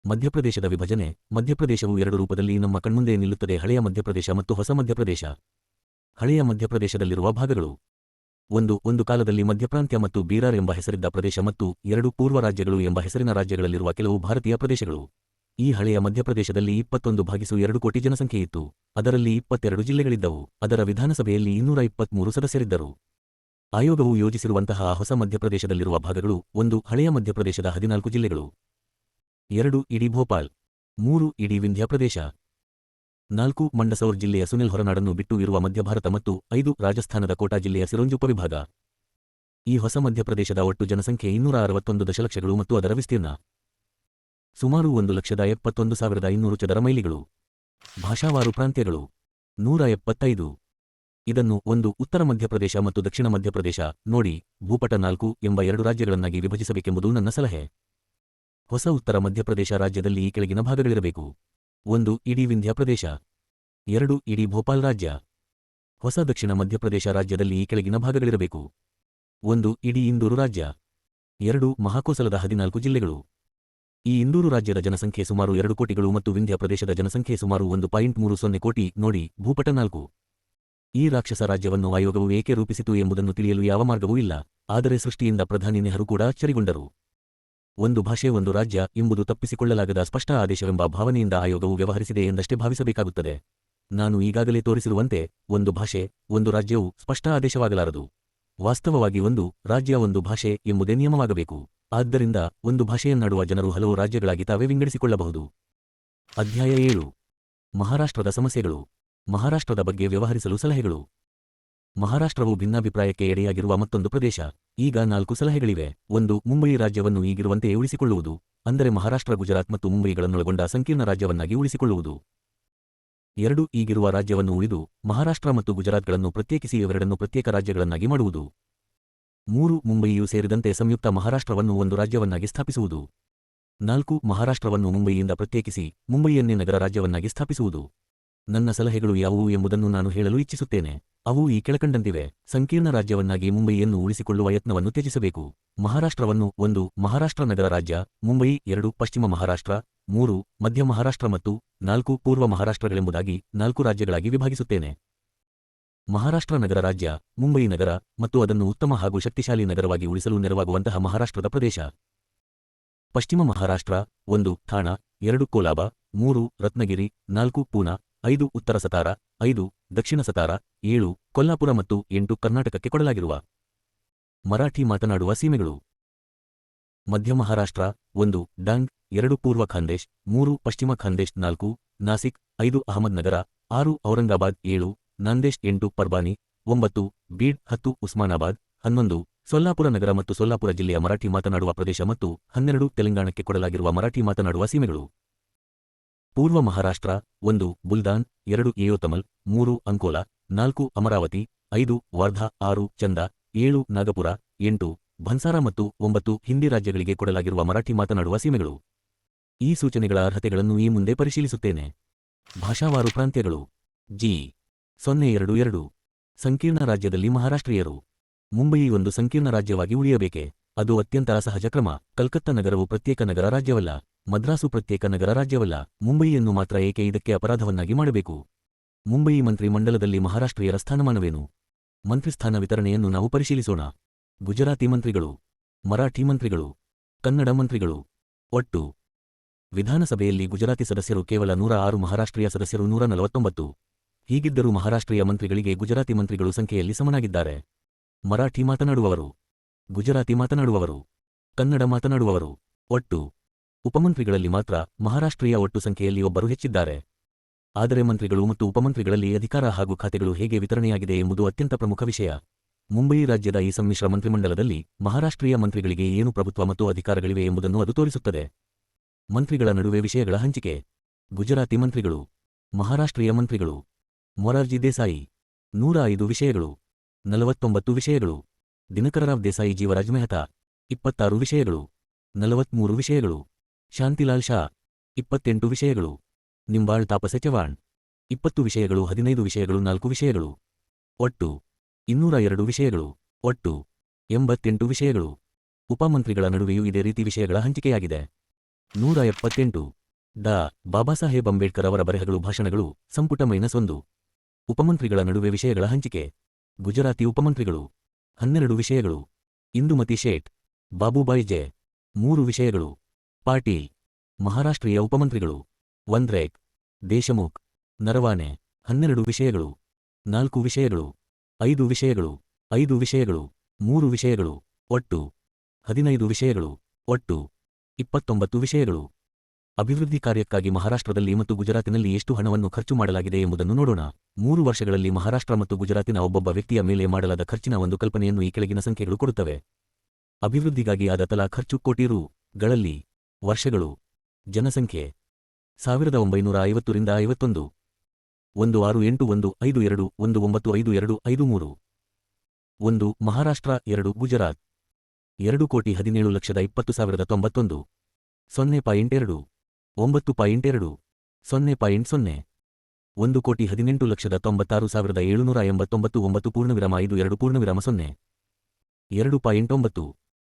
Speaker 1: ಮಧ್ಯಪ್ರದೇಶದ ವಿಭಜನೆ. ಮಧ್ಯಪ್ರದೇಶವು 2 ರೂಪದಲ್ಲಿ ನಮ್ಮ ಕಣ್ಮುಂದೆ ನಿಲ್ಲುತ್ತದೆ: ಹಳೆಯ ಮಧ್ಯಪ್ರದೇಶ ಮತ್ತು ಹೊಸ ಮಧ್ಯಪ್ರದೇಶ. ಹಳೆಯ ಮಧ್ಯಪ್ರದೇಶದಲ್ಲಿರುವ ಭಾಗಗಳು: 1 ಒಂದು ಕಾಲದಲ್ಲಿ ಮಧ್ಯಪ್ರಾಂತ್ಯ ಮತ್ತು ಬೀರಾರ್ ಎಂಬ ಹೆಸರಿದ್ದ ಪ್ರದೇಶ ಮತ್ತು 2 ಪೂರ್ವ ರಾಜ್ಯಗಳು ಎಂಬ ಹೆಸರಿನ ರಾಜ್ಯಗಳಲ್ಲಿರುವ ಕೆಲವು ಭಾರತೀಯ ಪ್ರದೇಶಗಳು. ಈ ಹಳೆಯ ಮಧ್ಯಪ್ರದೇಶದಲ್ಲಿ 21/2 ಕೋಟಿ ಜನಸಂಖ್ಯೆಯಿತ್ತು. ಅದರಲ್ಲಿ 22 ಜಿಲ್ಲೆಗಳಿದ್ದವು. ಅದರ ವಿಧಾನಸಭೆಯಲ್ಲಿ 223 ಸದಸ್ಯರಿದ್ದರು. ಆಯೋಗವು ಯೋಜಿಸಿರುವಂತಹ ಆ ಹೊಸ ಮಧ್ಯಪ್ರದೇಶದಲ್ಲಿರುವ ಭಾಗಗಳು: 1 ಹಳೆಯ ಮಧ್ಯಪ್ರದೇಶದ 14 ಜಿಲ್ಲೆಗಳು, 2 ಇಡೀ ಭೋಪಾಲ್, 3 ಇಡೀ ವಿಂಧ್ಯ ಪ್ರದೇಶ, 4 ಮಂಡಸೌರ್ ಜಿಲ್ಲೆಯ ಸುನಿಲ್ ಹೊರನಾಡನ್ನು ಬಿಟ್ಟು ಇರುವ ಮಧ್ಯಭಾರತ ಮತ್ತು 5 ರಾಜಸ್ಥಾನದ ಕೋಟಾ ಜಿಲ್ಲೆಯ ಸಿರೋಂಜ್ ಉಪವಿಭಾಗ. ಈ ಹೊಸ ಮಧ್ಯಪ್ರದೇಶದ ಒಟ್ಟು ಜನಸಂಖ್ಯೆ 261 ದಶಲಕ್ಷಗಳು ಮತ್ತು ಅದರ ವಿಸ್ತೀರ್ಣ ಸುಮಾರು 1,71,500 ಚದರ ಮೈಲಿಗಳು. ಭಾಷಾವಾರು ಪ್ರಾಂತ್ಯಗಳು 175. ಇದನ್ನು 1 ಉತ್ತರ ಮಧ್ಯಪ್ರದೇಶ ಮತ್ತು ದಕ್ಷಿಣ ಮಧ್ಯಪ್ರದೇಶ ನೋಡಿ ಭೂಪಟ 4 ಎಂಬ 2 ರಾಜ್ಯಗಳನ್ನಾಗಿ ವಿಭಜಿಸಬೇಕೆಂಬುದು ನನ್ನ ಸಲಹೆ. ಹೊಸ ಉತ್ತರ ಮಧ್ಯಪ್ರದೇಶ ರಾಜ್ಯದಲ್ಲಿ ಈ ಕೆಳಗಿನ ಭಾಗಗಳಿರಬೇಕು: 1 ಇಡೀ ವಿಂಧ್ಯ ಪ್ರದೇಶ, 2 ಇಡೀ ಭೋಪಾಲ್ ರಾಜ್ಯ. ಹೊಸ ದಕ್ಷಿಣ ಮಧ್ಯಪ್ರದೇಶ ರಾಜ್ಯದಲ್ಲಿ ಈ ಕೆಳಗಿನ ಭಾಗಗಳಿರಬೇಕು: 1 ಇಡೀ ಇಂದೂರು ರಾಜ್ಯ, 2 ಮಹಾಕೋಸಲದ 14 ಜಿಲ್ಲೆಗಳು. ಈ ಇಂದೂರು ರಾಜ್ಯದ ಜನಸಂಖ್ಯೆ ಸುಮಾರು 2 ಕೋಟಿಗಳು ಮತ್ತು ವಿಂಧ್ಯ ಪ್ರದೇಶದ ಜನಸಂಖ್ಯೆ ಸುಮಾರು 1.30 ಕೋಟಿ ನೋಡಿ ಭೂಪಟ 4. ಈ ರಾಕ್ಷಸ ರಾಜ್ಯವನ್ನು ಆಯೋಗವು ಏಕೆ ರೂಪಿಸಿತು ಎಂಬುದನ್ನು ತಿಳಿಯಲು ಯಾವ ಮಾರ್ಗವೂ ಇಲ್ಲ. ಆದರೆ ಸೃಷ್ಟಿಯಿಂದ ಪ್ರಧಾನಿ ನೆಹರು ಕೂಡ ಅಚ್ಚರಿಗೊಂಡರು. ಒಂದು ಭಾಷೆ ಒಂದು ರಾಜ್ಯ ಎಂಬುದು ತಪ್ಪಿಸಿಕೊಳ್ಳಲಾಗದ ಸ್ಪಷ್ಟ ಆದೇಶವೆಂಬ ಭಾವನೆಯಿಂದ ಆಯೋಗವು ವ್ಯವಹರಿಸಿದೆ ಎಂದಷ್ಟೇ ಭಾವಿಸಬೇಕಾಗುತ್ತದೆ. ನಾನು ಈಗಾಗಲೇ ತೋರಿಸಿರುವಂತೆ ಒಂದು ಭಾಷೆ ಒಂದು ರಾಜ್ಯವು ಸ್ಪಷ್ಟ ಆದೇಶವಾಗಲಾರದು. ವಾಸ್ತವವಾಗಿ ಒಂದು ರಾಜ್ಯ ಒಂದು ಭಾಷೆ ಎಂಬುದೇ ನಿಯಮವಾಗಬೇಕು. ಆದ್ದರಿಂದ ಒಂದು ಭಾಷೆಯನ್ನಾಡುವ ಜನರು ಹಲವು ರಾಜ್ಯಗಳಾಗಿ ತಾವೇ ವಿಂಗಡಿಸಿಕೊಳ್ಳಬಹುದು. ಅಧ್ಯಾಯ 7 ಮಹಾರಾಷ್ಟ್ರದ ಸಮಸ್ಯೆಗಳು. ಮಹಾರಾಷ್ಟ್ರದ ಬಗ್ಗೆ ವ್ಯವಹರಿಸಲು ಸಲಹೆಗಳು. ಮಹಾರಾಷ್ಟ್ರವು ಭಿನ್ನಾಭಿಪ್ರಾಯಕ್ಕೆ ಎಡೆಯಾಗಿರುವ ಮತ್ತೊಂದು ಪ್ರದೇಶ. ಈಗ 4 ಸಲಹೆಗಳಿವೆ. 1. ಮುಂಬಯಿ ರಾಜ್ಯವನ್ನು ಈಗಿರುವಂತೆಯೇ ಉಳಿಸಿಕೊಳ್ಳುವುದು, ಅಂದರೆ ಮಹಾರಾಷ್ಟ್ರ, ಗುಜರಾತ್ ಮತ್ತು ಮುಂಬಯಿಗಳನ್ನೊಳಗೊಂಡ ಸಂಕೀರ್ಣ ರಾಜ್ಯವನ್ನಾಗಿ ಉಳಿಸಿಕೊಳ್ಳುವುದು. 2. ಈಗಿರುವ ರಾಜ್ಯವನ್ನು ಉಳಿದು ಮಹಾರಾಷ್ಟ್ರ ಮತ್ತು ಗುಜರಾತ್ಗಳನ್ನು ಪ್ರತ್ಯೇಕಿಸಿ ಇವೆರಡನ್ನು ಪ್ರತ್ಯೇಕ ರಾಜ್ಯಗಳನ್ನಾಗಿ ಮಾಡುವುದು. 3. ಮುಂಬಯಿಯೂ ಸೇರಿದಂತೆ ಸಂಯುಕ್ತ ಮಹಾರಾಷ್ಟ್ರವನ್ನು ಒಂದು ರಾಜ್ಯವನ್ನಾಗಿ ಸ್ಥಾಪಿಸುವುದು. 4. ಮಹಾರಾಷ್ಟ್ರವನ್ನು ಮುಂಬಯಿಯಿಂದ ಪ್ರತ್ಯೇಕಿಸಿ ಮುಂಬಯಿಯನ್ನೇ ನಗರ ರಾಜ್ಯವನ್ನಾಗಿ ಸ್ಥಾಪಿಸುವುದು. ನನ್ನ ಸಲಹೆಗಳು ಯಾವುವು ಎಂಬುದನ್ನು ನಾನು ಹೇಳಲು ಇಚ್ಛಿಸುತ್ತೇನೆ. ಅವು ಈ ಕೆಳಕಂಡಂತಿವೆ. ಸಂಕೀರ್ಣ ರಾಜ್ಯವನ್ನಾಗಿ ಮುಂಬಯಿಯನ್ನು ಉಳಿಸಿಕೊಳ್ಳುವ ಯತ್ನವನ್ನು ತ್ಯಜಿಸಬೇಕು. ಮಹಾರಾಷ್ಟ್ರವನ್ನು 1. ಮಹಾರಾಷ್ಟ್ರ ನಗರ ರಾಜ್ಯ, ಮುಂಬಯಿ 2. ಪಶ್ಚಿಮ ಮಹಾರಾಷ್ಟ್ರ 3. ಮಧ್ಯ ಮಹಾರಾಷ್ಟ್ರ ಮತ್ತು 4. ಪೂರ್ವ ಮಹಾರಾಷ್ಟ್ರಗಳೆಂಬುದಾಗಿ 4 ರಾಜ್ಯಗಳಾಗಿ ವಿಭಾಗಿಸುತ್ತೇನೆ. ಮಹಾರಾಷ್ಟ್ರ ನಗರ ರಾಜ್ಯ, ಮುಂಬಯಿ ನಗರ ಮತ್ತು ಅದನ್ನು ಉತ್ತಮ ಹಾಗೂ ಶಕ್ತಿಶಾಲಿ ನಗರವಾಗಿ ಉಳಿಸಲು ನೆರವಾಗುವಂತಹ ಮಹಾರಾಷ್ಟ್ರದ ಪ್ರದೇಶ. ಪಶ್ಚಿಮ ಮಹಾರಾಷ್ಟ್ರ 1. ಥಾಣಾ 2. ಕೋಲಾಬ 3. ರತ್ನಗಿರಿ 4. ಪೂನಾ 5. ಉತ್ತರ ಸತಾರ 5. ದಕ್ಷಿಣ ಸತಾರ 7. ಕೊಲ್ಲಾಪುರ ಮತ್ತು 8 ಕರ್ನಾಟಕಕ್ಕೆ ಕೊಡಲಾಗಿರುವ ಮರಾಠಿ ಮಾತನಾಡುವ ಸೀಮೆಗಳು. ಮಧ್ಯ ಮಹಾರಾಷ್ಟ್ರ 1. ಡಾಂಗ್ 2. ಪೂರ್ವ ಖಾಂದೇಶ್ 3. ಪಶ್ಚಿಮ ಖಾಂದೇಶ್ 4. ನಾಸಿಕ್ 5. ಅಹಮದ್ನಗರ 6. ಔರಂಗಾಬಾದ್ 7. ನಾಂದೇಶ್ 8. ಪರ್ಬಾನಿ 9. ಬೀಡ್ 10. ಉಸ್ಮಾನಾಬಾದ್ 11. ಸೊಲ್ಲಾಪುರ ನಗರ ಮತ್ತು ಸೊಲ್ಲಾಪುರ ಜಿಲ್ಲೆಯ ಮರಾಠಿ ಮಾತನಾಡುವ ಪ್ರದೇಶ ಮತ್ತು 12 ತೆಲಂಗಾಣಕ್ಕೆ ಕೊಡಲಾಗಿರುವ ಮರಾಠಿ ಮಾತನಾಡುವ ಸೀಮೆಗಳು. ಪೂರ್ವ ಮಹಾರಾಷ್ಟ್ರ 1. ಬುಲ್ದಾನ್ 2. ಯಯೋತಮಲ್ 3. ಅಂಕೋಲಾ 4. ಅಮರಾವತಿ 5. ವಾರ್ಧಾ 6. ಚಂದಾ 7. ನಾಗಪುರ 8. ಭನ್ಸಾರ ಮತ್ತು 9 ಹಿಂದಿ ರಾಜ್ಯಗಳಿಗೆ ಕೊಡಲಾಗಿರುವ ಮರಾಠಿ ಮಾತನಾಡುವ ಸೀಮೆಗಳು. ಈ ಸೂಚನೆಗಳ ಅರ್ಹತೆಗಳನ್ನು ಈ ಮುಂದೆ ಪರಿಶೀಲಿಸುತ್ತೇನೆ. ಭಾಷಾವಾರು ಪ್ರಾಂತ್ಯಗಳು. ಜಿ 022 ಸಂಕೀರ್ಣ ರಾಜ್ಯದಲ್ಲಿ ಮಹಾರಾಷ್ಟ್ರೀಯರು. ಮುಂಬಯಿ ಒಂದು ಸಂಕೀರ್ಣ ರಾಜ್ಯವಾಗಿ ಉಳಿಯಬೇಕೆ? ಅದು ಅತ್ಯಂತ ಅಸಹಜ ಕ್ರಮ. ಕಲ್ಕತ್ತಾ ನಗರವು ಪ್ರತ್ಯೇಕ ನಗರ ರಾಜ್ಯವಲ್ಲ. ಮದ್ರಾಸು ಪ್ರತ್ಯೇಕ ನಗರ ರಾಜ್ಯವಲ್ಲ. ಮುಂಬಯಿಯನ್ನು ಮಾತ್ರ ಏಕೆ ಇದಕ್ಕೆ ಅಪರಾಧವನ್ನಾಗಿ ಮಾಡಬೇಕು? ಮುಂಬಯಿ ಮಂತ್ರಿ ಮಂಡಲದಲ್ಲಿ ಮಹಾರಾಷ್ಟ್ರೀಯರ ಸ್ಥಾನಮಾನವೇನು? ಮಂತ್ರಿಸ್ಥಾನ ವಿತರಣೆಯನ್ನು ನಾವು ಪರಿಶೀಲಿಸೋಣ. ಗುಜರಾತಿ ಮಂತ್ರಿಗಳು, ಮರಾಠಿ ಮಂತ್ರಿಗಳು, ಕನ್ನಡ ಮಂತ್ರಿಗಳು. ಒಟ್ಟು ವಿಧಾನಸಭೆಯಲ್ಲಿ ಗುಜರಾತಿ ಸದಸ್ಯರು ಕೇವಲ 106, ಮಹಾರಾಷ್ಟ್ರೀಯ ಸದಸ್ಯರು 149. ಹೀಗಿದ್ದರೂ ಮಹಾರಾಷ್ಟ್ರೀಯ ಮಂತ್ರಿಗಳಿಗೆ ಗುಜರಾತಿ ಮಂತ್ರಿಗಳು ಸಂಖ್ಯೆಯಲ್ಲಿ ಸಮನಾಗಿದ್ದಾರೆ. ಮರಾಠಿ ಮಾತನಾಡುವವರು, ಗುಜರಾತಿ ಮಾತನಾಡುವವರು, ಕನ್ನಡ ಮಾತನಾಡುವವರು. ಒಟ್ಟು ಉಪಮಂತ್ರಿಗಳಲ್ಲಿ ಮಾತ್ರ ಮಹಾರಾಷ್ಟ್ರೀಯ ಒಟ್ಟು ಸಂಖ್ಯೆಯಲ್ಲಿ ಒಬ್ಬರು ಹೆಚ್ಚಿದ್ದಾರೆ. ಆದರೆ ಮಂತ್ರಿಗಳು ಮತ್ತು ಉಪಮಂತ್ರಿಗಳಲ್ಲಿ ಅಧಿಕಾರ ಹಾಗೂ ಖಾತೆಗಳು ಹೇಗೆ ವಿತರಣೆಯಾಗಿದೆ ಎಂಬುದು ಅತ್ಯಂತ ಪ್ರಮುಖ ವಿಷಯ. ಮುಂಬಯಿ ರಾಜ್ಯದ ಈ ಸಮ್ಮಿಶ್ರ ಮಂತ್ರಿಮಂಡಲದಲ್ಲಿ ಮಹಾರಾಷ್ಟ್ರೀಯ ಮಂತ್ರಿಗಳಿಗೆ ಏನು ಪ್ರಭುತ್ವ ಮತ್ತು ಅಧಿಕಾರಗಳಿವೆ ಎಂಬುದನ್ನು ಅದು ತೋರಿಸುತ್ತದೆ. ಮಂತ್ರಿಗಳ ನಡುವೆ ವಿಷಯಗಳ ಹಂಚಿಕೆ. ಗುಜರಾತಿ ಮಂತ್ರಿಗಳು, ಮಹಾರಾಷ್ಟ್ರೀಯ ಮಂತ್ರಿಗಳು. ಮೊರಾರ್ಜಿ ದೇಸಾಯಿ 105 ವಿಷಯಗಳು, 49 ವಿಷಯಗಳು. ದಿನಕರರಾವ್ ದೇಸಾಯಿ ಜೀವರಾಜ್ ಮೆಹ್ತಾ 26 ವಿಷಯಗಳು, 43 ವಿಷಯಗಳು. ಶಾಂತಿಲಾಲ್ ಶಾ 28 ವಿಷಯಗಳು. ನಿಂಬಾಳ್ ತಾಪಸೆ ಚವಾಣ್ 20 ವಿಷಯಗಳು, 15 ವಿಷಯಗಳು, 4 ವಿಷಯಗಳು. ಒಟ್ಟು 202 ವಿಷಯಗಳು. ಒಟ್ಟು 88 ವಿಷಯಗಳು. ಉಪಮಂತ್ರಿಗಳ ನಡುವೆಯೂ ಇದೇ ರೀತಿ ವಿಷಯಗಳ ಹಂಚಿಕೆಯಾಗಿದೆ. 178. ಡಾ. ಬಾಬಾಸಾಹೇಬ್ ಅಂಬೇಡ್ಕರ್ ಅವರ ಬರೆಹಗಳು, ಭಾಷಣಗಳು, ಸಂಪುಟ -1. ಉಪಮಂತ್ರಿಗಳ ನಡುವೆ ವಿಷಯಗಳ ಹಂಚಿಕೆ. ಗುಜರಾತಿ ಉಪಮಂತ್ರಿಗಳು 12 ವಿಷಯಗಳು. ಇಂದುಮತಿ ಶೇಟ್, ಬಾಬುಬಾಯಿ ಜೆ 3 ವಿಷಯಗಳು. ಪಾಟೀಲ್. ಮಹಾರಾಷ್ಟ್ರೀಯ ಉಪಮಂತ್ರಿಗಳು ವಂದ್ರೇಕ್, ದೇಶಮುಖ್, ನರವಾನೆ 12 ವಿಷಯಗಳು. 4 ವಿಷಯಗಳು. 5 ವಿಷಯಗಳು. 5 ವಿಷಯಗಳು. 3 ವಿಷಯಗಳು. ಒಟ್ಟು 15 ವಿಷಯಗಳು. ಒಟ್ಟು 29 ವಿಷಯಗಳು. ಅಭಿವೃದ್ಧಿ ಕಾರ್ಯಕ್ಕಾಗಿ ಮಹಾರಾಷ್ಟ್ರದಲ್ಲಿ ಮತ್ತು ಗುಜರಾತಿನಲ್ಲಿ ಎಷ್ಟು ಹಣವನ್ನು ಖರ್ಚು ಮಾಡಲಾಗಿದೆ ಎಂಬುದನ್ನು ನೋಡೋಣ. 3 ವರ್ಷಗಳಲ್ಲಿ ಮಹಾರಾಷ್ಟ್ರ ಮತ್ತು ಗುಜರಾತಿನ ಒಬ್ಬೊಬ್ಬ ವ್ಯಕ್ತಿಯ ಮೇಲೆ ಮಾಡಲಾದ ಖರ್ಚಿನ ಒಂದು ಕಲ್ಪನೆಯನ್ನು ಈ ಕೆಳಗಿನ ಸಂಖ್ಯೆಗಳು ಕೊಡುತ್ತವೆ. ಅಭಿವೃದ್ಧಿಗಾಗಿ ಆದ ತಲಾ ಖರ್ಚು ಕೋಟಿ ರು.ಗಳಲ್ಲಿ. ವರ್ಷಗಳು. ಜನಸಂಖ್ಯೆ 1950 ರಿಂದ 51. 168152195253. 1 ಮಹಾರಾಷ್ಟ್ರ 2 ಗುಜರಾತ್. 2,17,20,91. 0.2. 9.2. 0.0. 1,18,96,789. 9.52. 2.9.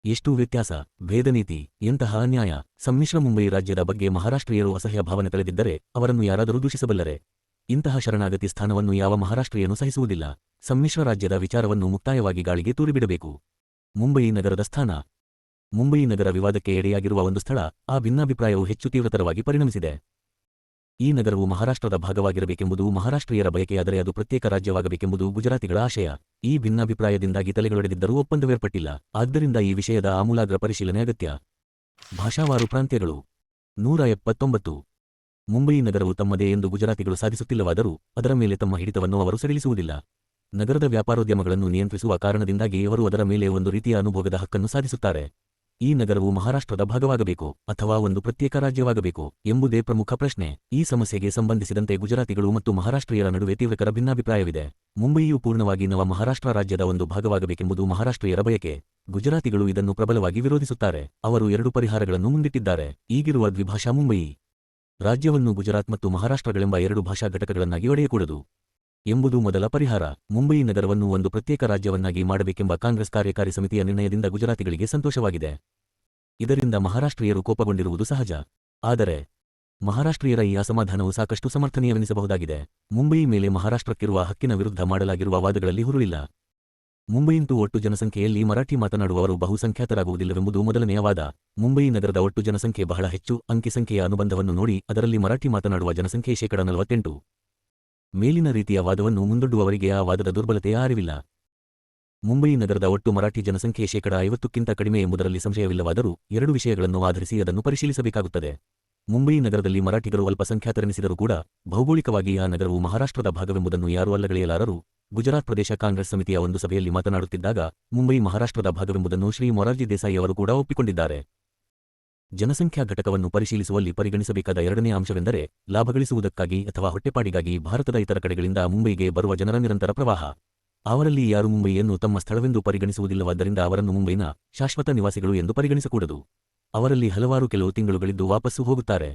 Speaker 1: ಎಷ್ಟು ವ್ಯತ್ಯಾಸ! ಭೇದನೀತಿ! ಎಂತಹ ಅನ್ಯಾಯ! ಸಮ್ಮಿಶ್ರ ಮುಂಬಯಿ ರಾಜ್ಯದ ಬಗ್ಗೆ ಮಹಾರಾಷ್ಟ್ರೀಯರು ಅಸಹ್ಯ ಭಾವನೆ ತಳೆದಿದ್ದರೆ ಅವರನ್ನು ಯಾರಾದರೂ ದೂಷಿಸಬಲ್ಲರೆ? ಇಂತಹ ಶರಣಾಗತಿ ಸ್ಥಾನವನ್ನು ಯಾವ ಮಹಾರಾಷ್ಟ್ರೀಯನೂ ಸಹಿಸುವುದಿಲ್ಲ. ಸಮ್ಮಿಶ್ರ ರಾಜ್ಯದ ವಿಚಾರವನ್ನು ಮುಕ್ತಾಯವಾಗಿ ಗಾಳಿಗೆ ತೂರಿಬಿಡಬೇಕು. ಮುಂಬಯಿ ನಗರದ ಸ್ಥಾನ. ಮುಂಬಯಿ ನಗರ ವಿವಾದಕ್ಕೆ ಎಡೆಯಾಗಿರುವ ಒಂದು ಸ್ಥಳ. ಆ ಭಿನ್ನಾಭಿಪ್ರಾಯವು ಹೆಚ್ಚು ತೀವ್ರತರವಾಗಿ ಪರಿಣಮಿಸಿದೆ. ಈ ನಗರವು ಮಹಾರಾಷ್ಟ್ರದ ಭಾಗವಾಗಿರಬೇಕೆಂಬುದು ಮಹಾರಾಷ್ಟ್ರೀಯರ ಬಯಕೆಯಾದರೆ ಅದು ಪ್ರತ್ಯೇಕ ರಾಜ್ಯವಾಗಬೇಕೆಂಬುದು ಗುಜರಾತಿಗಳ ಆಶಯ. ಈ ಭಿನ್ನಾಭಿಪ್ರಾಯದಿಂದಾಗಿ ತಲೆಗಳೊಡೆದಿದ್ದರೂ ಒಪ್ಪಂದವೇರ್ಪಟ್ಟಿಲ್ಲ. ಆದ್ದರಿಂದ ಈ ವಿಷಯದ ಆಮೂಲಾಗ್ರ ಪರಿಶೀಲನೆ ಅಗತ್ಯ. ಭಾಷಾವಾರು ಪ್ರಾಂತ್ಯಗಳು. 179. ಮುಂಬಯಿ ನಗರವು ತಮ್ಮದೇ ಎಂದು ಗುಜರಾತಿಗಳು ಸಾಧಿಸುತ್ತಿಲ್ಲವಾದರೂ ಅದರ ಮೇಲೆ ತಮ್ಮ ಹಿಡಿತವನ್ನು ಅವರು ಸಡಿಲಿಸುವುದಿಲ್ಲ. ನಗರದ ವ್ಯಾಪಾರೋದ್ಯಮಗಳನ್ನು ನಿಯಂತ್ರಿಸುವ ಕಾರಣದಿಂದಾಗಿ ಅವರು ಅದರ ಮೇಲೆ ಒಂದು ರೀತಿಯ ಅನುಭೋಗದ ಹಕ್ಕನ್ನು ಸಾಧಿಸುತ್ತಾರೆ. ಈ ನಗರವು ಮಹಾರಾಷ್ಟ್ರದ ಭಾಗವಾಗಬೇಕು ಅಥವಾ ಒಂದು ಪ್ರತ್ಯೇಕ ರಾಜ್ಯವಾಗಬೇಕು ಎಂಬುದೇ ಪ್ರಮುಖ ಪ್ರಶ್ನೆ. ಈ ಸಮಸ್ಯೆಗೆ ಸಂಬಂಧಿಸಿದಂತೆ ಗುಜರಾತಿಗಳು ಮತ್ತು ಮಹಾರಾಷ್ಟ್ರೀಯರ ನಡುವೆ ತೀವ್ರಕರ ಭಿನ್ನಾಭಿಪ್ರಾಯವಿದೆ. ಮುಂಬಯಿಯು ಪೂರ್ಣವಾಗಿ ನವ ಮಹಾರಾಷ್ಟ್ರ ರಾಜ್ಯದ ಒಂದು ಭಾಗವಾಗಬೇಕೆಂಬುದು ಮಹಾರಾಷ್ಟ್ರೀಯರ ಬಯಕೆ. ಗುಜರಾತಿಗಳು ಇದನ್ನು ಪ್ರಬಲವಾಗಿ ವಿರೋಧಿಸುತ್ತಾರೆ. ಅವರು 2 ಪರಿಹಾರಗಳನ್ನು ಮುಂದಿಟ್ಟಿದ್ದಾರೆ. ಈಗಿರುವ ದ್ವಿಭಾಷಾ ಮುಂಬಯಿ ರಾಜ್ಯವನ್ನು ಗುಜರಾತ್ ಮತ್ತು ಮಹಾರಾಷ್ಟ್ರಗಳೆಂಬ 2 ಭಾಷಾ ಘಟಕಗಳನ್ನಾಗಿ ಒಡೆಯಕೂಡದು ಎಂಬುದು ಮೊದಲ ಪರಿಹಾರ. ಮುಂಬಯಿ ನಗರವನ್ನು ಒಂದು ಪ್ರತ್ಯೇಕ ರಾಜ್ಯವನ್ನಾಗಿ ಮಾಡಬೇಕೆಂಬ ಕಾಂಗ್ರೆಸ್ ಕಾರ್ಯಕಾರಿ ಸಮಿತಿಯ ನಿರ್ಣಯದಿಂದ ಗುಜರಾತಿಗಳಿಗೆ ಸಂತೋಷವಾಗಿದೆ. ಇದರಿಂದ ಮಹಾರಾಷ್ಟ್ರೀಯರು ಕೋಪಗೊಂಡಿರುವುದು ಸಹಜ. ಆದರೆ ಮಹಾರಾಷ್ಟ್ರೀಯರ ಈ ಅಸಮಾಧಾನವು ಸಾಕಷ್ಟು ಸಮರ್ಥನೀಯವೆನಿಸಬಹುದಾಗಿದೆ. ಮುಂಬಯಿ ಮೇಲೆ ಮಹಾರಾಷ್ಟ್ರಕ್ಕಿರುವ ಹಕ್ಕಿನ ವಿರುದ್ಧ ಮಾಡಲಾಗಿರುವ ವಾದಗಳಲ್ಲಿ ಹುರುಳಿಲ್ಲ. ಮುಂಬಯಿಯಂತೂ ಒಟ್ಟು ಜನಸಂಖ್ಯೆಯಲ್ಲಿ ಮರಾಠಿ ಮಾತನಾಡುವವರು ಬಹುಸಂಖ್ಯಾತರಾಗುವುದಿಲ್ಲವೆಂಬುದು ಮೊದಲನೆಯ ವಾದ. ಮುಂಬಯಿ ನಗರದ ಒಟ್ಟು ಜನಸಂಖ್ಯೆ ಬಹಳ ಹೆಚ್ಚು. ಅಂಕಿಸಂಖ್ಯೆಯ ಅನುಬಂಧವನ್ನು ನೋಡಿ ಅದರಲ್ಲಿ ಮರಾಠಿ ಮಾತನಾಡುವ ಜನಸಂಖ್ಯೆ 48%. ಮೇಲಿನ ರೀತಿಯ ವಾದವನ್ನು ಮುಂದೊಡ್ಡುವವರಿಗೆ ಆ ವಾದದ ದುರ್ಬಲತೆಯ ಅರಿವಿಲ್ಲ. ಮುಂಬಯಿ ನಗರದ ಒಟ್ಟು ಮರಾಠಿ ಜನಸಂಖ್ಯೆ 50ಕ್ಕಿಂತ ಕಡಿಮೆ ಎಂಬುದರಲ್ಲಿ ಸಂಶಯವಿಲ್ಲವಾದರೂ 2 ವಿಷಯಗಳನ್ನು ಆಧರಿಸಿ ಅದನ್ನು ಪರಿಶೀಲಿಸಬೇಕಾಗುತ್ತದೆ. ಮುಂಬಯಿ ನಗರದಲ್ಲಿ ಮರಾಠಿಗರು ಅಲ್ಪಸಂಖ್ಯಾತರೆನಿಸಿದರೂ ಕೂಡ ಭೌಗೋಳಿಕವಾಗಿ ಆ ನಗರವು ಮಹಾರಾಷ್ಟ್ರದ ಭಾಗವೆಂಬುದನ್ನು ಯಾರೂ ಅಲ್ಲಗಳೆಯಲಾರರು. ಗುಜರಾತ್ ಪ್ರದೇಶ ಕಾಂಗ್ರೆಸ್ ಸಮಿತಿಯ ಒಂದು ಸಭೆಯಲ್ಲಿ ಮಾತನಾಡುತ್ತಿದ್ದಾಗ ಮುಂಬಯಿ ಮಹಾರಾಷ್ಟ್ರದ ಭಾಗವೆಂಬುದನ್ನು ಶ್ರೀ ಮೊರಾರ್ಜಿ ದೇಸಾಯಿ ಅವರು ಕೂಡ ಒಪ್ಪಿಕೊಂಡಿದ್ದಾರೆ. ಜನಸಂಖ್ಯಾ ಘಟಕವನ್ನು ಪರಿಶೀಲಿಸುವಲ್ಲಿ ಪರಿಗಣಿಸಬೇಕಾದ 2ನೇ ಅಂಶವೆಂದರೆ ಲಾಭಗಳಿಸುವುದಕ್ಕಾಗಿ ಅಥವಾ ಹೊಟ್ಟೆಪಾಡಿಗಾಗಿ ಭಾರತದ ಇತರ ಕಡೆಗಳಿಂದ ಮುಂಬಯಿಗೆ ಬರುವ ಜನರ ನಿರಂತರ ಪ್ರವಾಹ. ಅವರಲ್ಲಿ ಯಾರೂ ಮುಂಬಯಿಯನ್ನು ತಮ್ಮ ಸ್ಥಳವೆಂದು ಪರಿಗಣಿಸುವುದಿಲ್ಲವಾದ್ದರಿಂದ ಅವರನ್ನು ಮುಂಬಯಿನ ಶಾಶ್ವತ ನಿವಾಸಿಗಳು ಎಂದು ಪರಿಗಣಿಸಕೂಡದು. ಅವರಲ್ಲಿ ಹಲವಾರು ಕೆಲವು ತಿಂಗಳುಗಳಿದ್ದು ವಾಪಸ್ಸು ಹೋಗುತ್ತಾರೆ.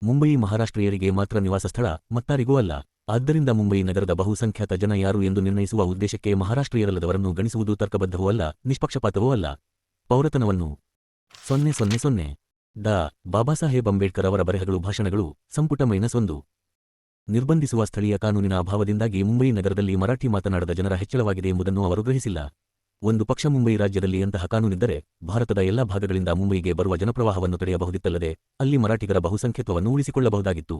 Speaker 1: ಮುಂಬಯಿ ಮಹಾರಾಷ್ಟ್ರೀಯರಿಗೆ ಮಾತ್ರ ನಿವಾಸ ಸ್ಥಳ, ಮತ್ತಾರಿಗೂ ಅಲ್ಲ. ಆದ್ದರಿಂದ ಮುಂಬಯಿ ನಗರದ ಬಹುಸಂಖ್ಯಾತ ಜನ ಯಾರು ಎಂದು ನಿರ್ಣಯಿಸುವ ಉದ್ದೇಶಕ್ಕೆ ಮಹಾರಾಷ್ಟ್ರೀಯರಲ್ಲದವರನ್ನು ಗಣಿಸುವುದು ತರ್ಕಬದ್ಧವೂ ಅಲ್ಲ, ನಿಷ್ಪಕ್ಷಪಾತವೂ ಅಲ್ಲ. ಪೌರತನವನ್ನು 000 ಡಾ. ಬಾಬಾಸಾಹೇಬ್ ಅಂಬೇಡ್ಕರ್ ಅವರ ಬರೆಹಗಳು ಭಾಷಣಗಳು ಸಂಪುಟ -1 ನಿರ್ಬಂಧಿಸುವ ಸ್ಥಳೀಯ ಕಾನೂನಿನ ಅಭಾವದಿಂದಾಗಿ ಮುಂಬಯಿ ನಗರದಲ್ಲಿ ಮರಾಠಿ ಮಾತನಾಡದ ಜನರ ಹೆಚ್ಚಳವಾಗಿದೆ ಎಂಬುದನ್ನು ಅವರು ಗ್ರಹಿಸಿಲ್ಲ. ಒಂದು ಪಕ್ಷ ಮುಂಬಯಿ ರಾಜ್ಯದಲ್ಲಿ ಅಂತಹ ಕಾನೂನಿದ್ದರೆ ಭಾರತದ ಎಲ್ಲಾ ಭಾಗಗಳಿಂದ ಮುಂಬಯಿಗೆ ಬರುವ ಜನಪ್ರವಾಹವನ್ನು ತಡೆಯಬಹುದಿತ್ತಲ್ಲದೆ ಅಲ್ಲಿ ಮರಾಠಿಗರ ಬಹುಸಂಖ್ಯತ್ವವನ್ನು ಉಳಿಸಿಕೊಳ್ಳಬಹುದಾಗಿತ್ತು.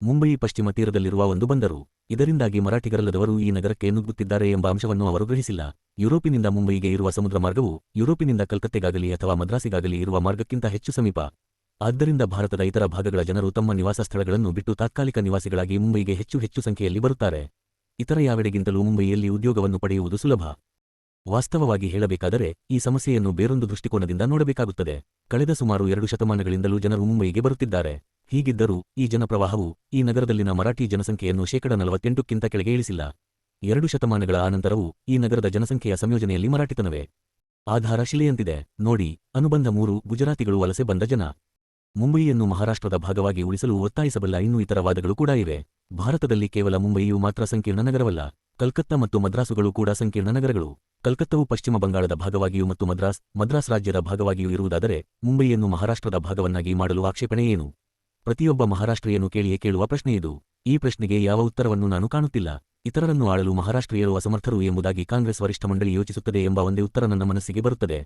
Speaker 1: ಮುಂಬಯಿ ಪಶ್ಚಿಮ ತೀರದಲ್ಲಿರುವ ಒಂದು ಬಂದರು. ಇದರಿಂದಾಗಿ ಮರಾಠಿಗರಲ್ಲದವರು ಈ ನಗರಕ್ಕೆ ನುಗ್ಗುತ್ತಿದ್ದಾರೆ ಎಂಬ ಅಂಶವನ್ನು ಅವರು ಗ್ರಹಿಸಿಲ್ಲ. ಯುರೋಪಿನಿಂದ ಮುಂಬಯಿಗೆ ಇರುವ ಸಮುದ್ರ ಮಾರ್ಗವು ಯುರೋಪಿನಿಂದ ಕಲ್ಕತ್ತೆಗಾಗಲಿ ಅಥವಾ ಮದ್ರಾಸಿಗಾಗಲಿ ಇರುವ ಮಾರ್ಗಕ್ಕಿಂತ ಹೆಚ್ಚು ಸಮೀಪ. ಆದ್ದರಿಂದ ಭಾರತದ ಇತರ ಭಾಗಗಳ ಜನರು ತಮ್ಮ ನಿವಾಸ ಸ್ಥಳಗಳನ್ನು ಬಿಟ್ಟು ತಾತ್ಕಾಲಿಕ ನಿವಾಸಿಗಳಾಗಿ ಮುಂಬಯಿಗೆ ಹೆಚ್ಚು ಸಂಖ್ಯೆಯಲ್ಲಿ ಬರುತ್ತಾರೆ. ಇತರ ಯಾವೆಡೆಗಿಂತಲೂ ಮುಂಬಯಿಯಲ್ಲಿ ಉದ್ಯೋಗವನ್ನು ಪಡೆಯುವುದು ಸುಲಭ. ವಾಸ್ತವವಾಗಿ ಹೇಳಬೇಕಾದರೆ ಈ ಸಮಸ್ಯೆಯನ್ನು ಬೇರೊಂದು ದೃಷ್ಟಿಕೋನದಿಂದ ನೋಡಬೇಕಾಗುತ್ತದೆ. ಕಳೆದ ಸುಮಾರು 2 ಶತಮಾನಗಳಿಂದಲೂ ಜನರು ಮುಂಬಯಿಗೆ ಬರುತ್ತಿದ್ದಾರೆ. ಹೀಗಿದ್ದರೂ ಈ ಜನಪ್ರವಾಹವು ಈ ನಗರದಲ್ಲಿನ ಮರಾಠಿ ಜನಸಂಖ್ಯೆಯನ್ನು 48ಕ್ಕಿಂತ ಕೆಳಗೆ ಇಳಿಸಿಲ್ಲ. 2 ಶತಮಾನಗಳ ಆನಂತರವೂ ಈ ನಗರದ ಜನಸಂಖ್ಯೆಯ ಸಂಯೋಜನೆಯಲ್ಲಿ ಮರಾಠಿತನವೇ ಆಧಾರ ಶಿಲೆಯಂತಿದೆ. ನೋಡಿ ಅನುಬಂಧ 3 ಗುಜರಾತಿಗಳು ವಲಸೆ ಬಂದ ಜನ. ಮುಂಬಯಿಯನ್ನು ಮಹಾರಾಷ್ಟ್ರದ ಭಾಗವಾಗಿ ಉಳಿಸಲು ಒತ್ತಾಯಿಸಬಲ್ಲ ಇನ್ನೂ ಇತರ ವಾದಗಳು ಕೂಡ ಇವೆ. ಭಾರತದಲ್ಲಿ ಕೇವಲ ಮುಂಬಯಿಯು ಮಾತ್ರ ಸಂಕೀರ್ಣ ನಗರವಲ್ಲ. ಕಲ್ಕತ್ತಾ ಮತ್ತು ಮದ್ರಾಸುಗಳು ಕೂಡ ಸಂಕೀರ್ಣ ನಗರಗಳು. ಕಲ್ಕತ್ತವು ಪಶ್ಚಿಮ ಬಂಗಾಳದ ಭಾಗವಾಗಿಯೂ ಮತ್ತು ಮದ್ರಾಸ್ ರಾಜ್ಯದ ಭಾಗವಾಗಿಯೂ ಇರುವುದಾದರೆ ಮುಂಬಯಿಯನ್ನು ಮಹಾರಾಷ್ಟ್ರದ ಭಾಗವನ್ನಾಗಿ ಮಾಡಲು ಆಕ್ಷೇಪಣೆ ಏನು? ಪ್ರತಿಯೊಬ್ಬ ಮಹಾರಾಷ್ಟ್ರೀಯನು ಕೇಳಿಯೇ ಕೇಳುವ ಪ್ರಶ್ನೆಯಿದು. ಈ ಪ್ರಶ್ನೆಗೆ ಯಾವ ಉತ್ತರವನ್ನು ನಾನು ಕಾಣುತ್ತಿಲ್ಲ. ಇತರರನ್ನು ಆಳಲು ಮಹಾರಾಷ್ಟ್ರೀಯರು ಅಸಮರ್ಥರು ಎಂಬುದಾಗಿ ಕಾಂಗ್ರೆಸ್ ವರಿಷ್ಠ ಮಂಡಳಿ ಯೋಚಿಸುತ್ತದೆ ಎಂಬ ಒಂದೇ ಉತ್ತರ ನನ್ನ ಮನಸ್ಸಿಗೆ ಬರುತ್ತದೆ.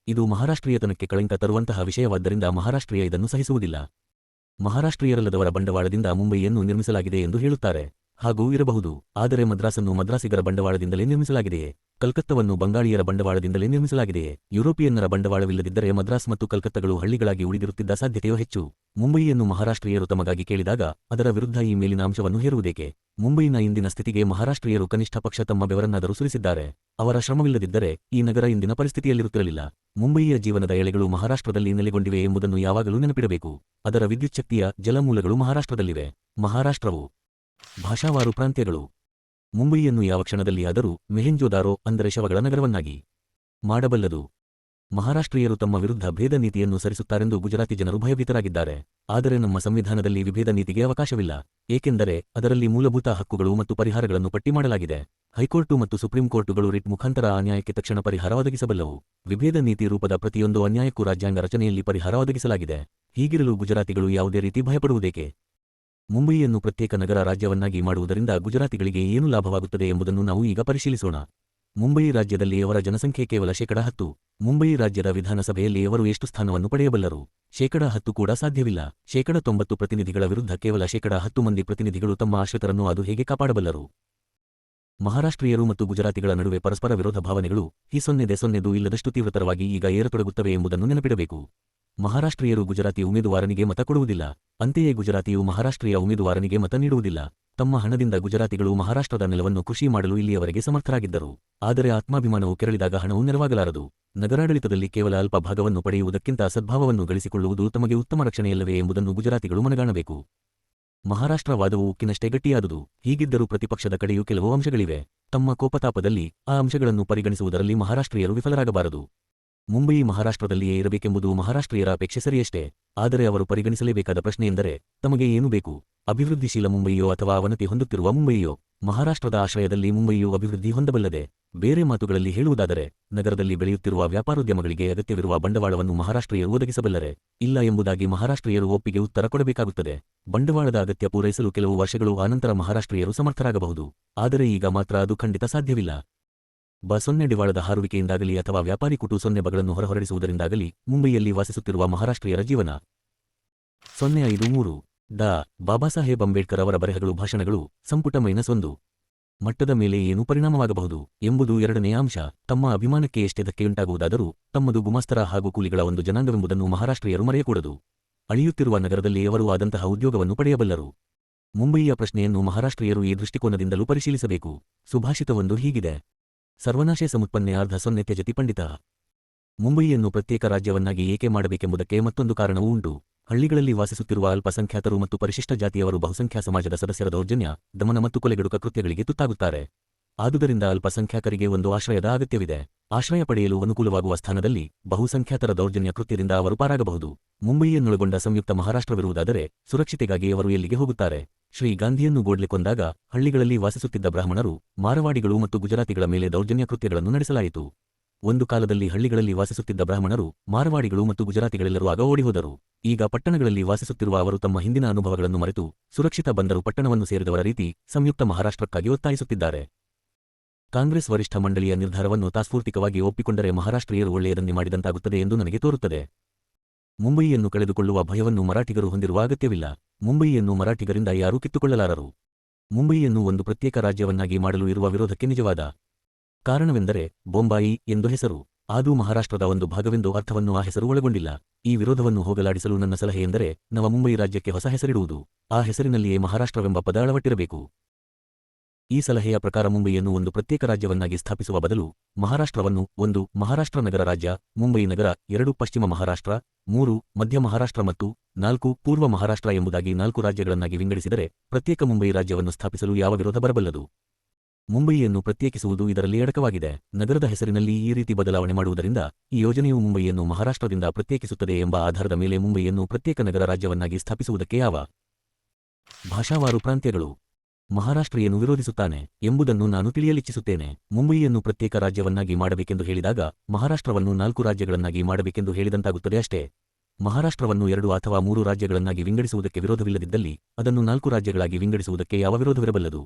Speaker 1: ಇದು ಮಹಾರಾಷ್ಟ್ರೀಯತನಕ್ಕೆ ಕಳಂಕ ತರುವಂತಹ ವಿಷಯವಾದ್ದರಿಂದ ಮಹಾರಾಷ್ಟ್ರೀಯ ಇದನ್ನು ಸಹಿಸುವುದಿಲ್ಲ. ಮಹಾರಾಷ್ಟ್ರೀಯರಲ್ಲದವರ ಬಂಡವಾಳದಿಂದ ಮುಂಬಯಿಯನ್ನು ನಿರ್ಮಿಸಲಾಗಿದೆ ಎಂದು ಹೇಳುತ್ತಾರೆ. ಹಾಗೂ ಇರಬಹುದು. ಆದರೆ ಮದ್ರಾಸನ್ನು ಮದ್ರಾಸಿಗರ ಬಂಡವಾಳದಿಂದಲೇ ನಿರ್ಮಿಸಲಾಗಿದೆಯೇ? ಕಲ್ಕತ್ತವನ್ನು ಬಂಗಾಳಿಯರ ಬಂಡವಾಳದಿಂದಲೇ ನಿರ್ಮಿಸಲಾಗಿದೆಯೇ? ಯುರೋಪಿಯನ್ನರ ಬಂಡವಾಳವಿಲ್ಲದಿದ್ದರೆ ಮದ್ರಾಸ್ ಮತ್ತು ಕಲ್ಕತ್ತಗಳು ಹಳ್ಳಿಗಳಾಗಿ ಉಳಿದಿರುತ್ತಿದ್ದ ಸಾಧ್ಯತೆಯೂ ಹೆಚ್ಚು. ಮುಂಬಯಿಯನ್ನು ಮಹಾರಾಷ್ಟ್ರೀಯರು ತಮಗಾಗಿ ಕೇಳಿದಾಗ ಅದರ ವಿರುದ್ಧ ಈ ಮೇಲಿನ ಅಂಶವನ್ನು ಹೇರುವುದೇಕೆ? ಮುಂಬಯಿನ ಇಂದಿನ ಸ್ಥಿತಿಗೆ ಮಹಾರಾಷ್ಟ್ರೀಯರು ಕನಿಷ್ಠ ಪಕ್ಷ ತಮ್ಮ ಬೆವರನ್ನಾದರೂ ಸುರಿಸಿದ್ದಾರೆ. ಅವರ ಶ್ರಮವಿಲ್ಲದಿದ್ದರೆ ಈ ನಗರ ಇಂದಿನ ಪರಿಸ್ಥಿತಿಯಲ್ಲಿರುತ್ತಿರಲಿಲ್ಲ. ಮುಂಬಯಿಯ ಜೀವನದ ಎಳೆಗಳು ಮಹಾರಾಷ್ಟ್ರದಲ್ಲಿ ನೆಲೆಗೊಂಡಿವೆ ಎಂಬುದನ್ನು ಯಾವಾಗಲೂ ನೆನಪಿಡಬೇಕು. ಅದರ ವಿದ್ಯುಚ್ಛಕ್ತಿಯ ಜಲಮೂಲಗಳು ಮಹಾರಾಷ್ಟ್ರದಲ್ಲಿವೆ. ಮಹಾರಾಷ್ಟ್ರವು ಭಾಷಾವಾರು ಪ್ರಾಂತ್ಯಗಳು. ಮುಂಬಯಿಯನ್ನು ಯಾವ ಕ್ಷಣದಲ್ಲಿಯಾದರೂ ಮೆಹೆಂಜೋದಾರೋ ಅಂದರೆ ಶವಗಳ ನಗರವನ್ನಾಗಿ ಮಾಡಬಲ್ಲದು. ಮಹಾರಾಷ್ಟ್ರೀಯರು ತಮ್ಮ ವಿರುದ್ಧ ಭೇದ ನೀತಿಯನ್ನು ಸರಿಸುತ್ತಾರೆಂದು ಗುಜರಾತಿ ಜನರು ಭಯಭೀತರಾಗಿದ್ದಾರೆ. ಆದರೆ ನಮ್ಮ ಸಂವಿಧಾನದಲ್ಲಿ ವಿಭೇದ ನೀತಿಗೆ ಅವಕಾಶವಿಲ್ಲ. ಏಕೆಂದರೆ ಅದರಲ್ಲಿ ಮೂಲಭೂತ ಹಕ್ಕುಗಳು ಮತ್ತು ಪರಿಹಾರಗಳನ್ನು ಪಟ್ಟಿ ಮಾಡಲಾಗಿದೆ. ಹೈಕೋರ್ಟು ಮತ್ತು ಸುಪ್ರೀಂ ಕೋರ್ಟುಗಳು ರಿಟ್ ಮುಖಾಂತರ ಆ ನ್ಯಾಯಕ್ಕೆ ತಕ್ಷಣ ಪರಿಹಾರ ಒದಗಿಸಬಲ್ಲವು. ವಿಭೇದ ನೀತಿ ರೂಪದ ಪ್ರತಿಯೊಂದು ಅನ್ಯಾಯಕ್ಕೂ ರಾಜ್ಯಾಂಗ ರಚನೆಯಲ್ಲಿ ಪರಿಹಾರ ಒದಗಿಸಲಾಗಿದೆ. ಹೀಗಿರಲು ಗುಜರಾತಿಗಳು ಯಾವುದೇ ರೀತಿ ಭಯಪಡುವುದೇಕೆ? ಮುಂಬಯಿಯನ್ನು ಪ್ರತ್ಯೇಕ ನಗರ ರಾಜ್ಯವನ್ನಾಗಿ ಮಾಡುವುದರಿಂದ ಗುಜರಾತಿಗಳಿಗೆ ಏನು ಲಾಭವಾಗುತ್ತದೆ ಎಂಬುದನ್ನು ನಾವು ಈಗ ಪರಿಶೀಲಿಸೋಣ. ಮುಂಬಯಿ ರಾಜ್ಯದಲ್ಲಿ ಅವರ ಜನಸಂಖ್ಯೆ ಕೇವಲ 10%. ಮುಂಬಯಿ ರಾಜ್ಯದ ವಿಧಾನಸಭೆಯಲ್ಲಿ ಅವರು ಎಷ್ಟು ಸ್ಥಾನವನ್ನು ಪಡೆಯಬಲ್ಲರು? 10% ಕೂಡ ಸಾಧ್ಯವಿಲ್ಲ. 90% ಪ್ರತಿನಿಧಿಗಳ ವಿರುದ್ಧ ಕೇವಲ 10 ಮಂದಿ ಪ್ರತಿನಿಧಿಗಳು ತಮ್ಮ ಆಶ್ರಿತರನ್ನು ಅದು ಹೇಗೆ ಕಾಪಾಡಬಲ್ಲರು? ಮಹಾರಾಷ್ಟ್ರೀಯರು ಮತ್ತು ಗುಜರಾತಿಗಳ ನಡುವೆ ಪರಸ್ಪರ ವಿರೋಧ ಭಾವನೆಗಳು ಸೊನ್ನೆದು ಇಲ್ಲದಷ್ಟು ತೀವ್ರತರವಾಗಿ ಈಗ ಏರತೊಡಗುತ್ತವೆ ಎಂಬುದನ್ನು ನೆನಪಿಡಬೇಕು. ಮಹಾರಾಷ್ಟ್ರೀಯರು ಗುಜರಾತಿ ಉಮೇದುವಾರನಿಗೆ ಮತ ಕೊಡುವುದಿಲ್ಲ. ಅಂತೆಯೇ ಗುಜರಾತಿಯು ಮಹಾರಾಷ್ಟ್ರೀಯ ಉಮೇದುವಾರನಿಗೆ ಮತ ನೀಡುವುದಿಲ್ಲ. ತಮ್ಮ ಹಣದಿಂದ ಗುಜರಾತಿಗಳು ಮಹಾರಾಷ್ಟ್ರದ ನೆಲವನ್ನು ಕೃಷಿ ಮಾಡಲು ಇಲ್ಲಿಯವರೆಗೆ ಸಮರ್ಥರಾಗಿದ್ದರು. ಆದರೆ ಆತ್ಮಾಭಿಮಾನವು ಕೆರಳಿದಾಗ ಹಣವು ನೆರವಾಗಲಾರದು. ನಗರಾಡಳಿತದಲ್ಲಿ ಕೇವಲ ಅಲ್ಪ ಭಾಗವನ್ನು ಪಡೆಯುವುದಕ್ಕಿಂತ ಸದ್ಭಾವವನ್ನು ಗಳಿಸಿಕೊಳ್ಳುವುದು ತಮಗೆ ಉತ್ತಮ ರಕ್ಷಣೆಯಲ್ಲವೇ ಎಂಬುದನ್ನು ಗುಜರಾತಿಗಳು ಮನಗಾಣಬೇಕು. ಮಹಾರಾಷ್ಟ್ರ ವಾದವು ಉಕ್ಕಿನಷ್ಟೇ ಗಟ್ಟಿಯಾದುದು. ಹೀಗಿದ್ದರೂ ಪ್ರತಿಪಕ್ಷದ ಕಡೆಯೂ ಕೆಲವು ಅಂಶಗಳಿವೆ. ತಮ್ಮ ಕೋಪತಾಪದಲ್ಲಿ ಆ ಅಂಶಗಳನ್ನು ಪರಿಗಣಿಸುವುದರಲ್ಲಿ ಮಹಾರಾಷ್ಟ್ರೀಯರು ವಿಫಲರಾಗಬಾರದು. ಮುಂಬಯಿ ಮಹಾರಾಷ್ಟ್ರದಲ್ಲಿಯೇ ಇರಬೇಕೆಂಬುದು ಮಹಾರಾಷ್ಟ್ರೀಯರ ಅಪೇಕ್ಷೆ ಸರಿಯಷ್ಟೇ. ಆದರೆ ಅವರು ಪರಿಗಣಿಸಲೇಬೇಕಾದ ಪ್ರಶ್ನೆಯೆಂದರೆ, ತಮಗೆ ಏನು ಬೇಕು? ಅಭಿವೃದ್ಧಿಶೀಲ ಮುಂಬಯಿಯೋ ಅಥವಾ ಅವನತಿ ಹೊಂದುತ್ತಿರುವ ಮುಂಬಯಿಯೋ? ಮಹಾರಾಷ್ಟ್ರದ ಆಶ್ರಯದಲ್ಲಿ ಮುಂಬಯಿಯು ಅಭಿವೃದ್ಧಿ ಹೊಂದಬಲ್ಲದೆ. ಬೇರೆ ಮಾತುಗಳಲ್ಲಿ ಹೇಳುವುದಾದರೆ, ನಗರದಲ್ಲಿ ಬೆಳೆಯುತ್ತಿರುವ ವ್ಯಾಪಾರೋದ್ಯಮಗಳಿಗೆ ಅಗತ್ಯವಿರುವ ಬಂಡವಾಳವನ್ನು ಮಹಾರಾಷ್ಟ್ರೀಯರು ಒದಗಿಸಬಲ್ಲರೆ? ಇಲ್ಲ ಎಂಬುದಾಗಿ ಮಹಾರಾಷ್ಟ್ರೀಯರು ಒಪ್ಪಿಗೆ ಉತ್ತರ ಕೊಡಬೇಕಾಗುತ್ತದೆ. ಬಂಡವಾಳದ ಅಗತ್ಯ ಪೂರೈಸಲು ಕೆಲವು ವರ್ಷಗಳು ಆನಂತರ ಮಹಾರಾಷ್ಟ್ರೀಯರು ಸಮರ್ಥರಾಗಬಹುದು. ಆದರೆ ಈಗ ಮಾತ್ರ ಅದು ಖಂಡಿತ ಸಾಧ್ಯವಿಲ್ಲ. ಸೊನ್ನೆ ಡಿವಾಳದ ಹಾರುವಿಕೆಯಿಂದಾಗಲಿ ಅಥವಾ ವ್ಯಾಪಾರಿ ಕುಟು ಸೊನ್ನೆ ಬಗಳನ್ನು ಹೊರಹೊರಡಿಸುವುದರಿಂದಾಗಲಿ ಮುಂಬಯಿಯಲ್ಲಿ ವಾಸಿಸುತ್ತಿರುವ ಮಹಾರಾಷ್ಟ್ರೀಯರ ಜೀವನ 053 ಡಾ. ಬಾಬಾಸಾಹೇಬ್ ಅಂಬೇಡ್ಕರ್ ಅವರ ಬರೆಹಗಳು ಭಾಷಣಗಳು ಸಂಪುಟ -1 ಮಟ್ಟದ ಮೇಲೆ ಏನು ಪರಿಣಾಮವಾಗಬಹುದು ಎಂಬುದು ಎರಡನೇ ಅಂಶ. ತಮ್ಮ ಅಭಿಮಾನಕ್ಕೆ ಎಷ್ಟೇ ಧಕ್ಕೆಯುಂಟಾಗುವುದಾದರೂ ತಮ್ಮದು ಗುಮಾಸ್ತರ ಹಾಗೂ ಕೂಲಿಗಳ ಒಂದು ಜನಾಂಗವೆಂಬುದನ್ನು ಮಹಾರಾಷ್ಟ್ರೀಯರು ಮರೆಯಕೂಡದು. ಅಳಿಯುತ್ತಿರುವ ನಗರದಲ್ಲಿ ಅವರು ಆದಂತಹ ಉದ್ಯೋಗವನ್ನು ಪಡೆಯಬಲ್ಲರು. ಮುಂಬಯಿಯ ಪ್ರಶ್ನೆಯನ್ನು ಮಹಾರಾಷ್ಟ್ರೀಯರು ಈ ದೃಷ್ಟಿಕೋನದಿಂದಲೂ ಪರಿಶೀಲಿಸಬೇಕು. ಸುಭಾಷಿತವೊಂದು ಹೀಗಿದೆ: ಸರ್ವನಾಶೆ ಸಮುತ್ಪನ್ನೆ ಅರ್ಧ ಸೊನ್ನೆ ತ್ಯಜತಿ ಪಂಡಿತ. ಮುಂಬಯಿಯನ್ನು ಪ್ರತ್ಯೇಕ ರಾಜ್ಯವನ್ನಾಗಿ ಏಕೆ ಮಾಡಬೇಕೆಂಬುದಕ್ಕೆ ಮತ್ತೊಂದು ಕಾರಣವೂ ಉಂಟು. ಹಳ್ಳಿಗಳಲ್ಲಿ ವಾಸಿಸುತ್ತಿರುವ ಅಲ್ಪಸಂಖ್ಯಾತರು ಮತ್ತು ಪರಿಶಿಷ್ಟ ಜಾತಿಯವರು ಬಹುಸಂಖ್ಯಾ ಸಮಾಜದ ಸದಸ್ಯರ ದೌರ್ಜನ್ಯ, ದಮನ ಮತ್ತು ಕೊಲೆಗಡುಕ ಕೃತ್ಯಗಳಿಗೆ ತುತ್ತಾಗುತ್ತಾರೆ. ಆದುದರಿಂದ ಅಲ್ಪಸಂಖ್ಯಾತರಿಗೆ ಒಂದು ಆಶ್ರಯದ ಅಗತ್ಯವಿದೆ. ಆಶ್ರಯ ಪಡೆಯಲು ಅನುಕೂಲವಾಗುವ ಸ್ಥಾನದಲ್ಲಿ ಬಹುಸಂಖ್ಯಾತರ ದೌರ್ಜನ್ಯ ಕೃತ್ಯದಿಂದ ಅವರು ಪಾರಾಗಬಹುದು. ಮುಂಬಯಿಯನ್ನೊಳಗೊಂಡ ಸಂಯುಕ್ತ ಮಹಾರಾಷ್ಟ್ರವಿರುವುದಾದರೆ ಸುರಕ್ಷತೆಗಾಗಿ ಅವರು ಎಲ್ಲಿಗೆ ಹೋಗುತ್ತಾರೆ? ಶ್ರೀ ಗಾಂಧಿಯನ್ನು ಗೋಡ್ಲೆ ಕೊಂದಾಗ ಹಳ್ಳಿಗಳಲ್ಲಿ ವಾಸಿಸುತ್ತಿದ್ದ ಬ್ರಾಹ್ಮಣರು, ಮಾರವಾಡಿಗಳು ಮತ್ತು ಗುಜರಾತಿಗಳ ಮೇಲೆ ದೌರ್ಜನ್ಯ ಕೃತ್ಯಗಳನ್ನು ನಡೆಸಲಾಯಿತು. ಒಂದು ಕಾಲದಲ್ಲಿ ಹಳ್ಳಿಗಳಲ್ಲಿ ವಾಸಿಸುತ್ತಿದ್ದ ಬ್ರಾಹ್ಮಣರು, ಮಾರವಾಡಿಗಳು ಮತ್ತು ಗುಜರಾತಿಗಳೆಲ್ಲರೂ ಆಗ ಓಡಿಹೋದರು. ಈಗ ಪಟ್ಟಣಗಳಲ್ಲಿ ವಾಸಿಸುತ್ತಿರುವ ಅವರು ತಮ್ಮ ಹಿಂದಿನ ಅನುಭವಗಳನ್ನು ಮರೆತು ಸುರಕ್ಷಿತ ಬಂದರು ಪಟ್ಟಣವನ್ನು ಸೇರಿದವರ ರೀತಿ ಸಂಯುಕ್ತ ಮಹಾರಾಷ್ಟ್ರಕ್ಕಾಗಿ ಒತ್ತಾಯಿಸುತ್ತಿದ್ದಾರೆ. ಕಾಂಗ್ರೆಸ್ ವರಿಷ್ಠ ಮಂಡಳಿಯ ನಿರ್ಧಾರವನ್ನು ತಾತ್ಪೂರ್ತಿಕವಾಗಿ ಒಪ್ಪಿಕೊಂಡರೆ ಮಹಾರಾಷ್ಟ್ರೀಯರು ಒಳ್ಳೆಯದನ್ನೇ ಮಾಡಿದಂತಾಗುತ್ತದೆ ಎಂದು ನನಗೆ ತೋರುತ್ತದೆ. ಮುಂಬಯಿಯನ್ನು ಕಳೆದುಕೊಳ್ಳುವ ಭಯವನ್ನು ಮರಾಠಿಗರು ಹೊಂದಿರುವ ಅಗತ್ಯವಿಲ್ಲ. ಮುಂಬಯಿಯನ್ನು ಮರಾಠಿಗರಿಂದ ಯಾರೂ ಕಿತ್ತುಕೊಳ್ಳಲಾರರು. ಮುಂಬಯಿಯನ್ನು ಒಂದು ಪ್ರತ್ಯೇಕ ರಾಜ್ಯವನ್ನಾಗಿ ಮಾಡಲು ಇರುವ ವಿರೋಧಕ್ಕೆ ನಿಜವಾದ ಕಾರಣವೆಂದರೆ ಬೊಂಬಾಯಿ ಎಂದು ಹೆಸರು. ಆದೂ ಮಹಾರಾಷ್ಟ್ರದ ಒಂದು ಭಾಗವೆಂದು ಅರ್ಥವನ್ನು ಆ ಹೆಸರು ಒಳಗೊಂಡಿಲ್ಲ. ಈ ವಿರೋಧವನ್ನು ಹೋಗಲಾಡಿಸಲು ನನ್ನ ಸಲಹೆಯೆಂದರೆ ನವ ಮುಂಬಯಿ ರಾಜ್ಯಕ್ಕೆ ಹೊಸ ಹೆಸರಿಡುವುದು. ಆ ಹೆಸರಿನಲ್ಲಿಯೇ ಮಹಾರಾಷ್ಟ್ರವೆಂಬ ಪದ ಅಳವಟ್ಟಿರಬೇಕು. ಈ ಸಲಹೆಯ ಪ್ರಕಾರ ಮುಂಬಯಿಯನ್ನು ಒಂದು ಪ್ರತ್ಯೇಕ ರಾಜ್ಯವನ್ನಾಗಿ ಸ್ಥಾಪಿಸುವ ಬದಲು ಮಹಾರಾಷ್ಟ್ರವನ್ನು 1 ಮಹಾರಾಷ್ಟ್ರ ನಗರ ರಾಜ್ಯ, ಮುಂಬಯಿ ನಗರ, 2 ಪಶ್ಚಿಮ ಮಹಾರಾಷ್ಟ್ರ, 3 ಮಧ್ಯ ಮಹಾರಾಷ್ಟ್ರ ಮತ್ತು 4 ಪೂರ್ವ ಮಹಾರಾಷ್ಟ್ರ ಎಂಬುದಾಗಿ 4 ರಾಜ್ಯಗಳನ್ನಾಗಿ ವಿಂಗಡಿಸಿದರೆ ಪ್ರತ್ಯೇಕ ಮುಂಬಯಿ ರಾಜ್ಯವನ್ನು ಸ್ಥಾಪಿಸಲು ಯಾವ ವಿರೋಧ ಬರಬಲ್ಲದು? ಮುಂಬಯಿಯನ್ನು ಪ್ರತ್ಯೇಕಿಸುವುದು ಇದರಲ್ಲಿ ಅಡಕವಾಗಿದೆ. ನಗರದ ಹೆಸರಿನಲ್ಲಿ ಈ ರೀತಿ ಬದಲಾವಣೆ ಮಾಡುವುದರಿಂದ ಈ ಯೋಜನೆಯು ಮುಂಬಯಿಯನ್ನು ಮಹಾರಾಷ್ಟ್ರದಿಂದ ಪ್ರತ್ಯೇಕಿಸುತ್ತದೆ ಎಂಬ ಆಧಾರದ ಮೇಲೆ ಮುಂಬಯಿಯನ್ನು ಪ್ರತ್ಯೇಕ ನಗರ ರಾಜ್ಯವನ್ನಾಗಿ ಸ್ಥಾಪಿಸುವುದಕ್ಕೆ ಯಾವ ಭಾಷಾವಾರು ಪ್ರಾಂತ್ಯಗಳು ಮಹಾರಾಷ್ಟ್ರೀಯನು ವಿರೋಧಿಸುತ್ತಾನೆ ಎಂಬುದನ್ನು ನಾನು ತಿಳಿಯಲಿಚ್ಛಿಸುತ್ತೇನೆ. ಮುಂಬಯಿಯನ್ನು ಪ್ರತ್ಯೇಕ ರಾಜ್ಯವನ್ನಾಗಿ ಮಾಡಬೇಕೆಂದು ಹೇಳಿದಾಗ ಮಹಾರಾಷ್ಟ್ರವನ್ನು 4 ರಾಜ್ಯಗಳನ್ನಾಗಿ ಮಾಡಬೇಕೆಂದು ಹೇಳಿದಂತಾಗುತ್ತದೆ ಅಷ್ಟೇ. ಮಹಾರಾಷ್ಟ್ರವನ್ನು 2 ಅಥವಾ 3 ರಾಜ್ಯಗಳನ್ನಾಗಿ ವಿಂಗಡಿಸುವುದಕ್ಕೆ ವಿರೋಧವಿಲ್ಲದಿದ್ದಲ್ಲಿ ಅದನ್ನು 4 ರಾಜ್ಯಗಳಾಗಿ ವಿಂಗಡಿಸುವುದಕ್ಕೆ ಯಾವ ವಿರೋಧವಿರಬಲ್ಲದು?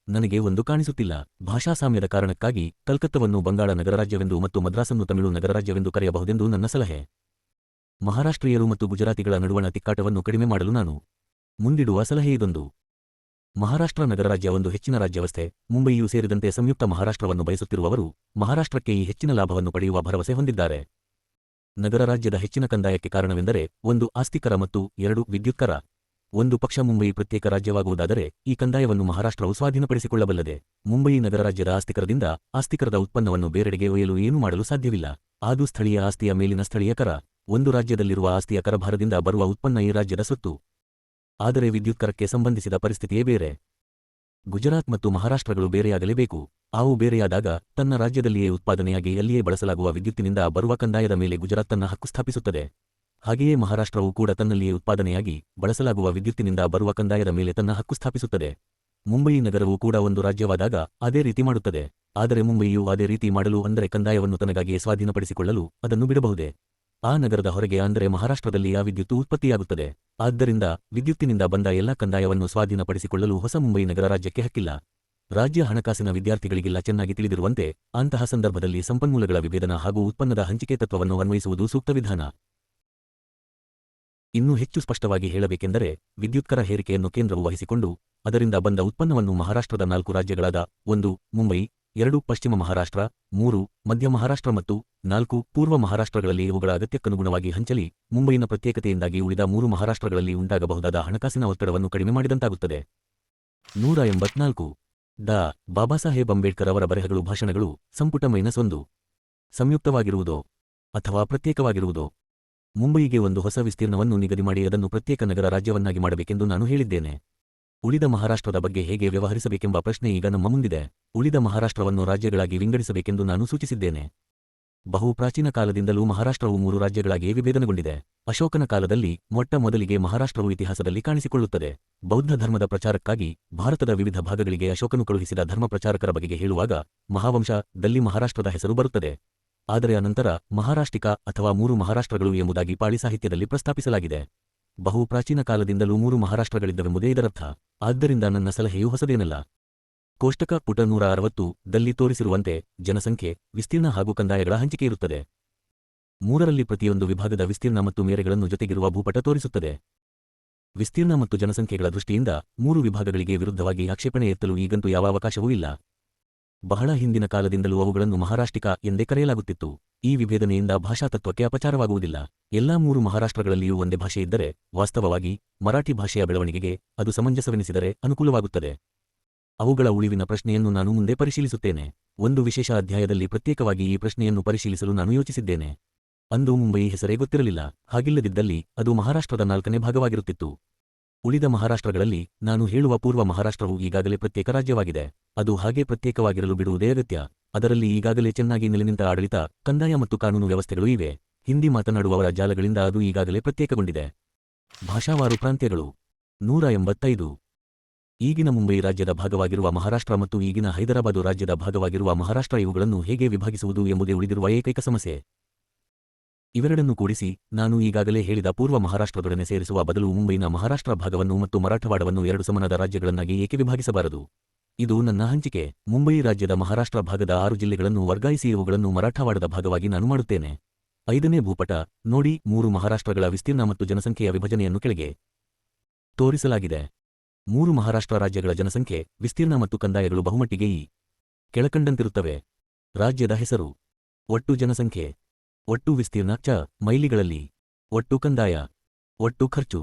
Speaker 1: ನನಗೆ ಒಂದು ಕಾಣಿಸುತ್ತಿಲ್ಲ. ಭಾಷಾಸಾಮ್ಯದ ಕಾರಣಕ್ಕಾಗಿ ಕಲ್ಕತ್ತವನ್ನು ಬಂಗಾಳ ನಗರ ರಾಜ್ಯವೆಂದು ಮತ್ತು ಮದ್ರಾಸನ್ನು ತಮಿಳು ನಗರ ರಾಜ್ಯವೆಂದು ಕರೆಯಬಹುದೆಂದು ನನ್ನ ಸಲಹೆ. ಮಹಾರಾಷ್ಟ್ರೀಯರು ಮತ್ತು ಗುಜರಾತಿಗಳ ನಡುವಣ ತಿಕ್ಕಾಟವನ್ನು ಕಡಿಮೆ ಮಾಡಲು ನಾನು ಮುಂದಿಡುವ ಸಲಹೆ ಇದೊಂದು: ಮಹಾರಾಷ್ಟ್ರ ನಗರ ರಾಜ್ಯ ಒಂದು ಹೆಚ್ಚಿನ ರಾಜ್ಯವಸ್ಥೆ. ಮುಂಬಯಿಯೂ ಸೇರಿದಂತೆ ಸಂಯುಕ್ತ ಮಹಾರಾಷ್ಟ್ರವನ್ನು ಬಯಸುತ್ತಿರುವವರು ಮಹಾರಾಷ್ಟ್ರಕ್ಕೆ ಈ ಹೆಚ್ಚಿನ ಲಾಭವನ್ನು ಪಡೆಯುವ ಭರವಸೆ ಹೊಂದಿದ್ದಾರೆ. ನಗರ ರಾಜ್ಯದ ಹೆಚ್ಚಿನ ಕಂದಾಯಕ್ಕೆ ಕಾರಣವೆಂದರೆ 1 ಆಸ್ತಿಕರ ಮತ್ತು 2 ವಿದ್ಯುತ್ಕರ. ಒಂದು ಪಕ್ಷ ಮುಂಬಯಿ ಪ್ರತ್ಯೇಕ ರಾಜ್ಯವಾಗುವುದಾದರೆ ಈ ಕಂದಾಯವನ್ನು ಮಹಾರಾಷ್ಟ್ರವು ಸ್ವಾಧೀನಪಡಿಸಿಕೊಳ್ಳಬಲ್ಲದೆ. ಮುಂಬಯಿ ನಗರ ರಾಜ್ಯದ ಆಸ್ತಿಕರದಿಂದ ಆಸ್ತಿಕರದ ಉತ್ಪನ್ನವನ್ನು ಬೇರೆಡೆಗೆ ಒಯ್ಯಲು ಏನೂ ಮಾಡಲು ಸಾಧ್ಯವಿಲ್ಲ. ಆದು ಸ್ಥಳೀಯ ಆಸ್ತಿಯ ಮೇಲಿನ ಸ್ಥಳೀಯ ಕರ. ಒಂದು ರಾಜ್ಯದಲ್ಲಿರುವ ಆಸ್ತಿಯ ಕರಭಾರದಿಂದ ಬರುವ ಉತ್ಪನ್ನ ಈ ರಾಜ್ಯದ ಸ್ವತ್ತು. ಆದರೆ ವಿದ್ಯುತ್ಕರಕ್ಕೆ ಸಂಬಂಧಿಸಿದ ಪರಿಸ್ಥಿತಿಯೇ ಬೇರೆ. ಗುಜರಾತ್ ಮತ್ತು ಮಹಾರಾಷ್ಟ್ರಗಳು ಬೇರೆಯಾಗಲೇಬೇಕು. ಅವು ಬೇರೆಯಾದಾಗ ತನ್ನ ರಾಜ್ಯದಲ್ಲಿಯೇ ಉತ್ಪಾದನೆಯಾಗಿ ಅಲ್ಲಿಯೇ ಬಳಸಲಾಗುವ ವಿದ್ಯುತ್ತಿನಿಂದ ಬರುವ ಕಂದಾಯದ ಮೇಲೆ ಗುಜರಾತ್ ತನ್ನ ಹಕ್ಕು ಸ್ಥಾಪಿಸುತ್ತದೆ. ಹಾಗೆಯೇ ಮಹಾರಾಷ್ಟ್ರವು ಕೂಡ ತನ್ನಲ್ಲಿಯೇ ಉತ್ಪಾದನೆಯಾಗಿ ಬಳಸಲಾಗುವ ವಿದ್ಯುತ್ತಿನಿಂದ ಬರುವ ಕಂದಾಯದ ಮೇಲೆ ತನ್ನ ಹಕ್ಕು ಸ್ಥಾಪಿಸುತ್ತದೆ. ಮುಂಬಯಿ ನಗರವು ಕೂಡ ಒಂದು ರಾಜ್ಯವಾದಾಗ ಅದೇ ರೀತಿ ಮಾಡುತ್ತದೆ. ಆದರೆ ಮುಂಬಯಿಯು ಅದೇ ರೀತಿ ಮಾಡಲು ಅಂದರೆ ಕಂದಾಯವನ್ನು ತನಗಾಗಿಯೇ ಸ್ವಾಧೀನಪಡಿಸಿಕೊಳ್ಳಲು ಅದನ್ನು ಬಿಡಬಹುದೇ? ಆ ನಗರದ ಹೊರಗೆ ಅಂದರೆ ಮಹಾರಾಷ್ಟ್ರದಲ್ಲಿ ಆ ವಿದ್ಯುತ್ತು ಉತ್ಪತ್ತಿಯಾಗುತ್ತದೆ. ಆದ್ದರಿಂದ ವಿದ್ಯುತ್ತಿನಿಂದ ಬಂದ ಎಲ್ಲ ಕಂದಾಯವನ್ನು ಸ್ವಾಧೀನಪಡಿಸಿಕೊಳ್ಳಲು ಹೊಸ ಮುಂಬಯಿ ನಗರ ರಾಜ್ಯಕ್ಕೆ ಹಕ್ಕಿಲ್ಲ. ರಾಜ್ಯ ಹಣಕಾಸಿನ ವಿದ್ಯಾರ್ಥಿಗಳಿಗೆಲ್ಲ ಚೆನ್ನಾಗಿ ತಿಳಿದಿರುವಂತೆ ಅಂತಹ ಸಂದರ್ಭದಲ್ಲಿ ಸಂಪನ್ಮೂಲಗಳ ವಿಭೇದನ ಹಾಗೂ ಉತ್ಪನ್ನದ ಹಂಚಿಕೆ ತತ್ವವನ್ನು ಅನ್ವಯಿಸುವುದು ಸೂಕ್ತ ವಿಧಾನ. ಇನ್ನೂ ಹೆಚ್ಚು ಸ್ಪಷ್ಟವಾಗಿ ಹೇಳಬೇಕೆಂದರೆ ವಿದ್ಯುತ್ಕರ ಹೇರಿಕೆಯನ್ನು ಕೇಂದ್ರವು ವಹಿಸಿಕೊಂಡು ಅದರಿಂದ ಬಂದ ಉತ್ಪನ್ನವನ್ನು ಮಹಾರಾಷ್ಟ್ರದ 4 ರಾಜ್ಯಗಳಾದ 1 ಮುಂಬಯಿ, 2 ಪಶ್ಚಿಮ ಮಹಾರಾಷ್ಟ್ರ, 3 ಮಧ್ಯ ಮಹಾರಾಷ್ಟ್ರ ಮತ್ತು 4 ಪೂರ್ವ ಮಹಾರಾಷ್ಟ್ರಗಳಲ್ಲಿ ಇವುಗಳ ಅಗತ್ಯಕ್ಕನುಗುಣವಾಗಿ ಹಂಚಲಿ ಮುಂಬಯಿನ ಪ್ರತ್ಯೇಕತೆಯಿಂದಾಗಿ ಉಳಿದ 3 ಮಹಾರಾಷ್ಟ್ರಗಳಲ್ಲಿ ಉಂಟಾಗಬಹುದಾದ ಹಣಕಾಸಿನ ಒತ್ತಡವನ್ನು ಕಡಿಮೆ ಮಾಡಿದಂತಾಗುತ್ತದೆ. 184 ಡಾ ಬಾಬಾಸಾಹೇಬ್ ಅಂಬೇಡ್ಕರ್ ಅವರ ಬರೆಹಗಳು ಭಾಷಣಗಳು ಸಂಪುಟ -1 ಸಂಯುಕ್ತವಾಗಿರುವುದೋ ಅಥವಾ ಪ್ರತ್ಯೇಕವಾಗಿರುವುದೋ. ಮುಂಬಯಿಗೆ ಒಂದು ಹೊಸ ವಿಸ್ತೀರ್ಣವನ್ನು ನಿಗದಿ ಮಾಡಿ ಅದನ್ನು ಪ್ರತ್ಯೇಕ ನಗರ ರಾಜ್ಯವನ್ನಾಗಿ ಮಾಡಬೇಕೆಂದು ನಾನು ಹೇಳಿದ್ದೇನೆ. ಉಳಿದ ಮಹಾರಾಷ್ಟ್ರದ ಬಗ್ಗೆ ಹೇಗೆ ವ್ಯವಹರಿಸಬೇಕೆಂಬ ಪ್ರಶ್ನೆ ಈಗ ನಮ್ಮ ಮುಂದಿದೆ. ಉಳಿದ ಮಹಾರಾಷ್ಟ್ರವನ್ನು ರಾಜ್ಯಗಳಾಗಿ ವಿಂಗಡಿಸಬೇಕೆಂದು ನಾನು ಸೂಚಿಸಿದ್ದೇನೆ. ಬಹು ಪ್ರಾಚೀನ ಕಾಲದಿಂದಲೂ ಮಹಾರಾಷ್ಟ್ರವು 3 ರಾಜ್ಯಗಳಾಗಿ ವಿಭೇದನಗೊಂಡಿದೆ. ಅಶೋಕನ ಕಾಲದಲ್ಲಿ ಮೊಟ್ಟ ಮೊದಲಿಗೆ ಮಹಾರಾಷ್ಟ್ರವು ಇತಿಹಾಸದಲ್ಲಿ ಕಾಣಿಸಿಕೊಳ್ಳುತ್ತದೆ. ಬೌದ್ಧ ಧರ್ಮದ ಪ್ರಚಾರಕ್ಕಾಗಿ ಭಾರತದ ವಿವಿಧ ಭಾಗಗಳಿಗೆ ಅಶೋಕನು ಕಳುಹಿಸಿದ ಧರ್ಮ ಪ್ರಚಾರಕರ ಬಗೆಗೆ ಹೇಳುವಾಗ ಮಹಾವಂಶ ದಲ್ಲಿ ಮಹಾರಾಷ್ಟ್ರದ ಹೆಸರು ಬರುತ್ತದೆ. ಆದರೆ ಅನಂತರ ಮಹಾರಾಷ್ಟ್ರಿಕ ಅಥವಾ 3 ಮಹಾರಾಷ್ಟ್ರಗಳು ಎಂಬುದಾಗಿ ಪಾಳಿ ಸಾಹಿತ್ಯದಲ್ಲಿ ಪ್ರಸ್ತಾಪಿಸಲಾಗಿದೆ. ಬಹು ಪ್ರಾಚೀನ ಕಾಲದಿಂದಲೂ 3 ಮಹಾರಾಷ್ಟ್ರಗಳಿದ್ದವೆಂಬುದೇ ಇದರರ್ಥ. ಆದ್ದರಿಂದ ನನ್ನ ಸಲಹೆಯು ಹೊಸದೇನಲ್ಲ. ಕೋಷ್ಟಕ ಪುಟ 160 ದಲ್ಲಿ ತೋರಿಸಿರುವಂತೆ ಜನಸಂಖ್ಯೆ, ವಿಸ್ತೀರ್ಣ ಹಾಗೂ ಕಂದಾಯಗಳ ಹಂಚಿಕೆಯಿರುತ್ತದೆ. 3ರಲ್ಲಿ ಪ್ರತಿಯೊಂದು ವಿಭಾಗದ ವಿಸ್ತೀರ್ಣ ಮತ್ತು ಮೇರೆಗಳನ್ನು ಜೊತೆಗಿರುವ ಭೂಪಟ ತೋರಿಸುತ್ತದೆ. ವಿಸ್ತೀರ್ಣ ಮತ್ತು ಜನಸಂಖ್ಯೆಗಳ ದೃಷ್ಟಿಯಿಂದ 3 ವಿಭಾಗಗಳಿಗೆ ವಿರುದ್ಧವಾಗಿ ಆಕ್ಷೇಪಣೆ ಎತ್ತಲು ಈಗಂತೂ ಯಾವ ಅವಕಾಶವೂ ಇಲ್ಲ. ಬಹಳ ಹಿಂದಿನ ಕಾಲದಿಂದಲೂ ಅವುಗಳನ್ನು ಮಹಾರಾಷ್ಟ್ರಿಕ ಎಂದೇ ಕರೆಯಲಾಗುತ್ತಿತ್ತು. ಈ ವಿಭೇದನೆಯಿಂದ ಭಾಷಾತತ್ವಕ್ಕೆ ಅಪಚಾರವಾಗುವುದಿಲ್ಲ. ಎಲ್ಲಾ 3 ಮಹಾರಾಷ್ಟ್ರಗಳಲ್ಲಿಯೂ ಒಂದೇ ಭಾಷೆ ಇದ್ದರೆ, ವಾಸ್ತವವಾಗಿ ಮರಾಠಿ ಭಾಷೆಯ ಬೆಳವಣಿಗೆಗೆ ಅದು ಸಮಂಜಸವೆನಿಸಿದರೆ ಅನುಕೂಲವಾಗುತ್ತದೆ. ಅವುಗಳ ಉಳಿವಿನ ಪ್ರಶ್ನೆಯನ್ನು ನಾನು ಮುಂದೆ ಪರಿಶೀಲಿಸುತ್ತೇನೆ. ಒಂದು ವಿಶೇಷ ಅಧ್ಯಾಯದಲ್ಲಿ ಪ್ರತ್ಯೇಕವಾಗಿ ಈ ಪ್ರಶ್ನೆಯನ್ನು ಪರಿಶೀಲಿಸಲು ನಾನು ಯೋಚಿಸಿದ್ದೇನೆ. ಅಂದು ಮುಂಬಯಿ ಹೆಸರೇ ಗೊತ್ತಿರಲಿಲ್ಲ. ಹಾಗಿಲ್ಲದಿದ್ದಲ್ಲಿ ಅದು ಮಹಾರಾಷ್ಟ್ರದ 4ನೇ ಭಾಗವಾಗಿರುತ್ತಿತ್ತು. ಉಳಿದ ಮಹಾರಾಷ್ಟ್ರಗಳಲ್ಲಿ ನಾನು ಹೇಳುವ ಪೂರ್ವ ಮಹಾರಾಷ್ಟ್ರವು ಈಗಾಗಲೇ ಪ್ರತ್ಯೇಕ ರಾಜ್ಯವಾಗಿದೆ. ಅದು ಹಾಗೆ ಪ್ರತ್ಯೇಕವಾಗಿರಲು ಬಿಡುವುದೇ ಅಗತ್ಯ. ಅದರಲ್ಲಿ ಈಗಾಗಲೇ ಚೆನ್ನಾಗಿ ನೆಲೆನಿಂತ ಆಡಳಿತ, ಕಂದಾಯ ಮತ್ತು ಕಾನೂನು ವ್ಯವಸ್ಥೆಗಳು ಇವೆ. ಹಿಂದಿ ಮಾತನಾಡುವವರ ಜಾಲಗಳಿಂದ ಅದು ಈಗಾಗಲೇ ಪ್ರತ್ಯೇಕಗೊಂಡಿದೆ. ಭಾಷಾವಾರು ಪ್ರಾಂತ್ಯಗಳು 185 ಈಗಿನ ಮುಂಬಯಿ ರಾಜ್ಯದ ಭಾಗವಾಗಿರುವ ಮಹಾರಾಷ್ಟ್ರ ಮತ್ತು ಈಗಿನ ಹೈದರಾಬಾದು ರಾಜ್ಯದ ಭಾಗವಾಗಿರುವ ಮಹಾರಾಷ್ಟ್ರ ಇವುಗಳನ್ನು ಹೇಗೆ ವಿಭಾಗಿಸುವುದು ಎಂಬುದೇ ಉಳಿದಿರುವ ಏಕೈಕ ಸಮಸ್ಯೆ. ಇವೆರಡನ್ನು ಕೂಡಿಸಿ ನಾನು ಈಗಾಗಲೇ ಹೇಳಿದ ಪೂರ್ವ ಮಹಾರಾಷ್ಟ್ರದೊಡನೆ ಸೇರಿಸುವ ಬದಲು ಮುಂಬಯಿನ ಮಹಾರಾಷ್ಟ್ರ ಭಾಗವನ್ನು ಮತ್ತು ಮರಾಠವಾಡವನ್ನು 2 ಸಮನಾದ ರಾಜ್ಯಗಳನ್ನಾಗಿ ಏಕೆ ವಿಭಾಗಿಸಬಾರದು? ಇದು ನನ್ನ ಹಂಚಿಕೆ. ಮುಂಬಯಿ ರಾಜ್ಯದ ಮಹಾರಾಷ್ಟ್ರ ಭಾಗದ 6 ಜಿಲ್ಲೆಗಳನ್ನು ವರ್ಗಾಯಿಸಿ ಇವುಗಳನ್ನು ಮರಾಠವಾಡದ ಭಾಗವಾಗಿ ನಾನು ಮಾಡುತ್ತೇನೆ. 5ನೇ ಭೂಪಟ ನೋಡಿ. 3 ಮಹಾರಾಷ್ಟ್ರಗಳ ವಿಸ್ತೀರ್ಣ ಮತ್ತು ಜನಸಂಖ್ಯೆಯ ವಿಭಜನೆಯನ್ನು ಕೆಳಗೆ ತೋರಿಸಲಾಗಿದೆ. 3 ಮಹಾರಾಷ್ಟ್ರ ರಾಜ್ಯಗಳ ಜನಸಂಖ್ಯೆ, ವಿಸ್ತೀರ್ಣ ಮತ್ತು ಕಂದಾಯಗಳು ಬಹುಮಟ್ಟಿಗೆ ಈ ಕೆಳಕಂಡಂತಿರುತ್ತವೆ. ರಾಜ್ಯದ ಹೆಸರು, ಒಟ್ಟು ಜನಸಂಖ್ಯೆ, ಒಟ್ಟು ವಿಸ್ತೀರ್ಣ ಮೈಲಿಗಳಲ್ಲಿ, ಒಟ್ಟು ಕಂದಾಯ, ಒಟ್ಟು ಖರ್ಚು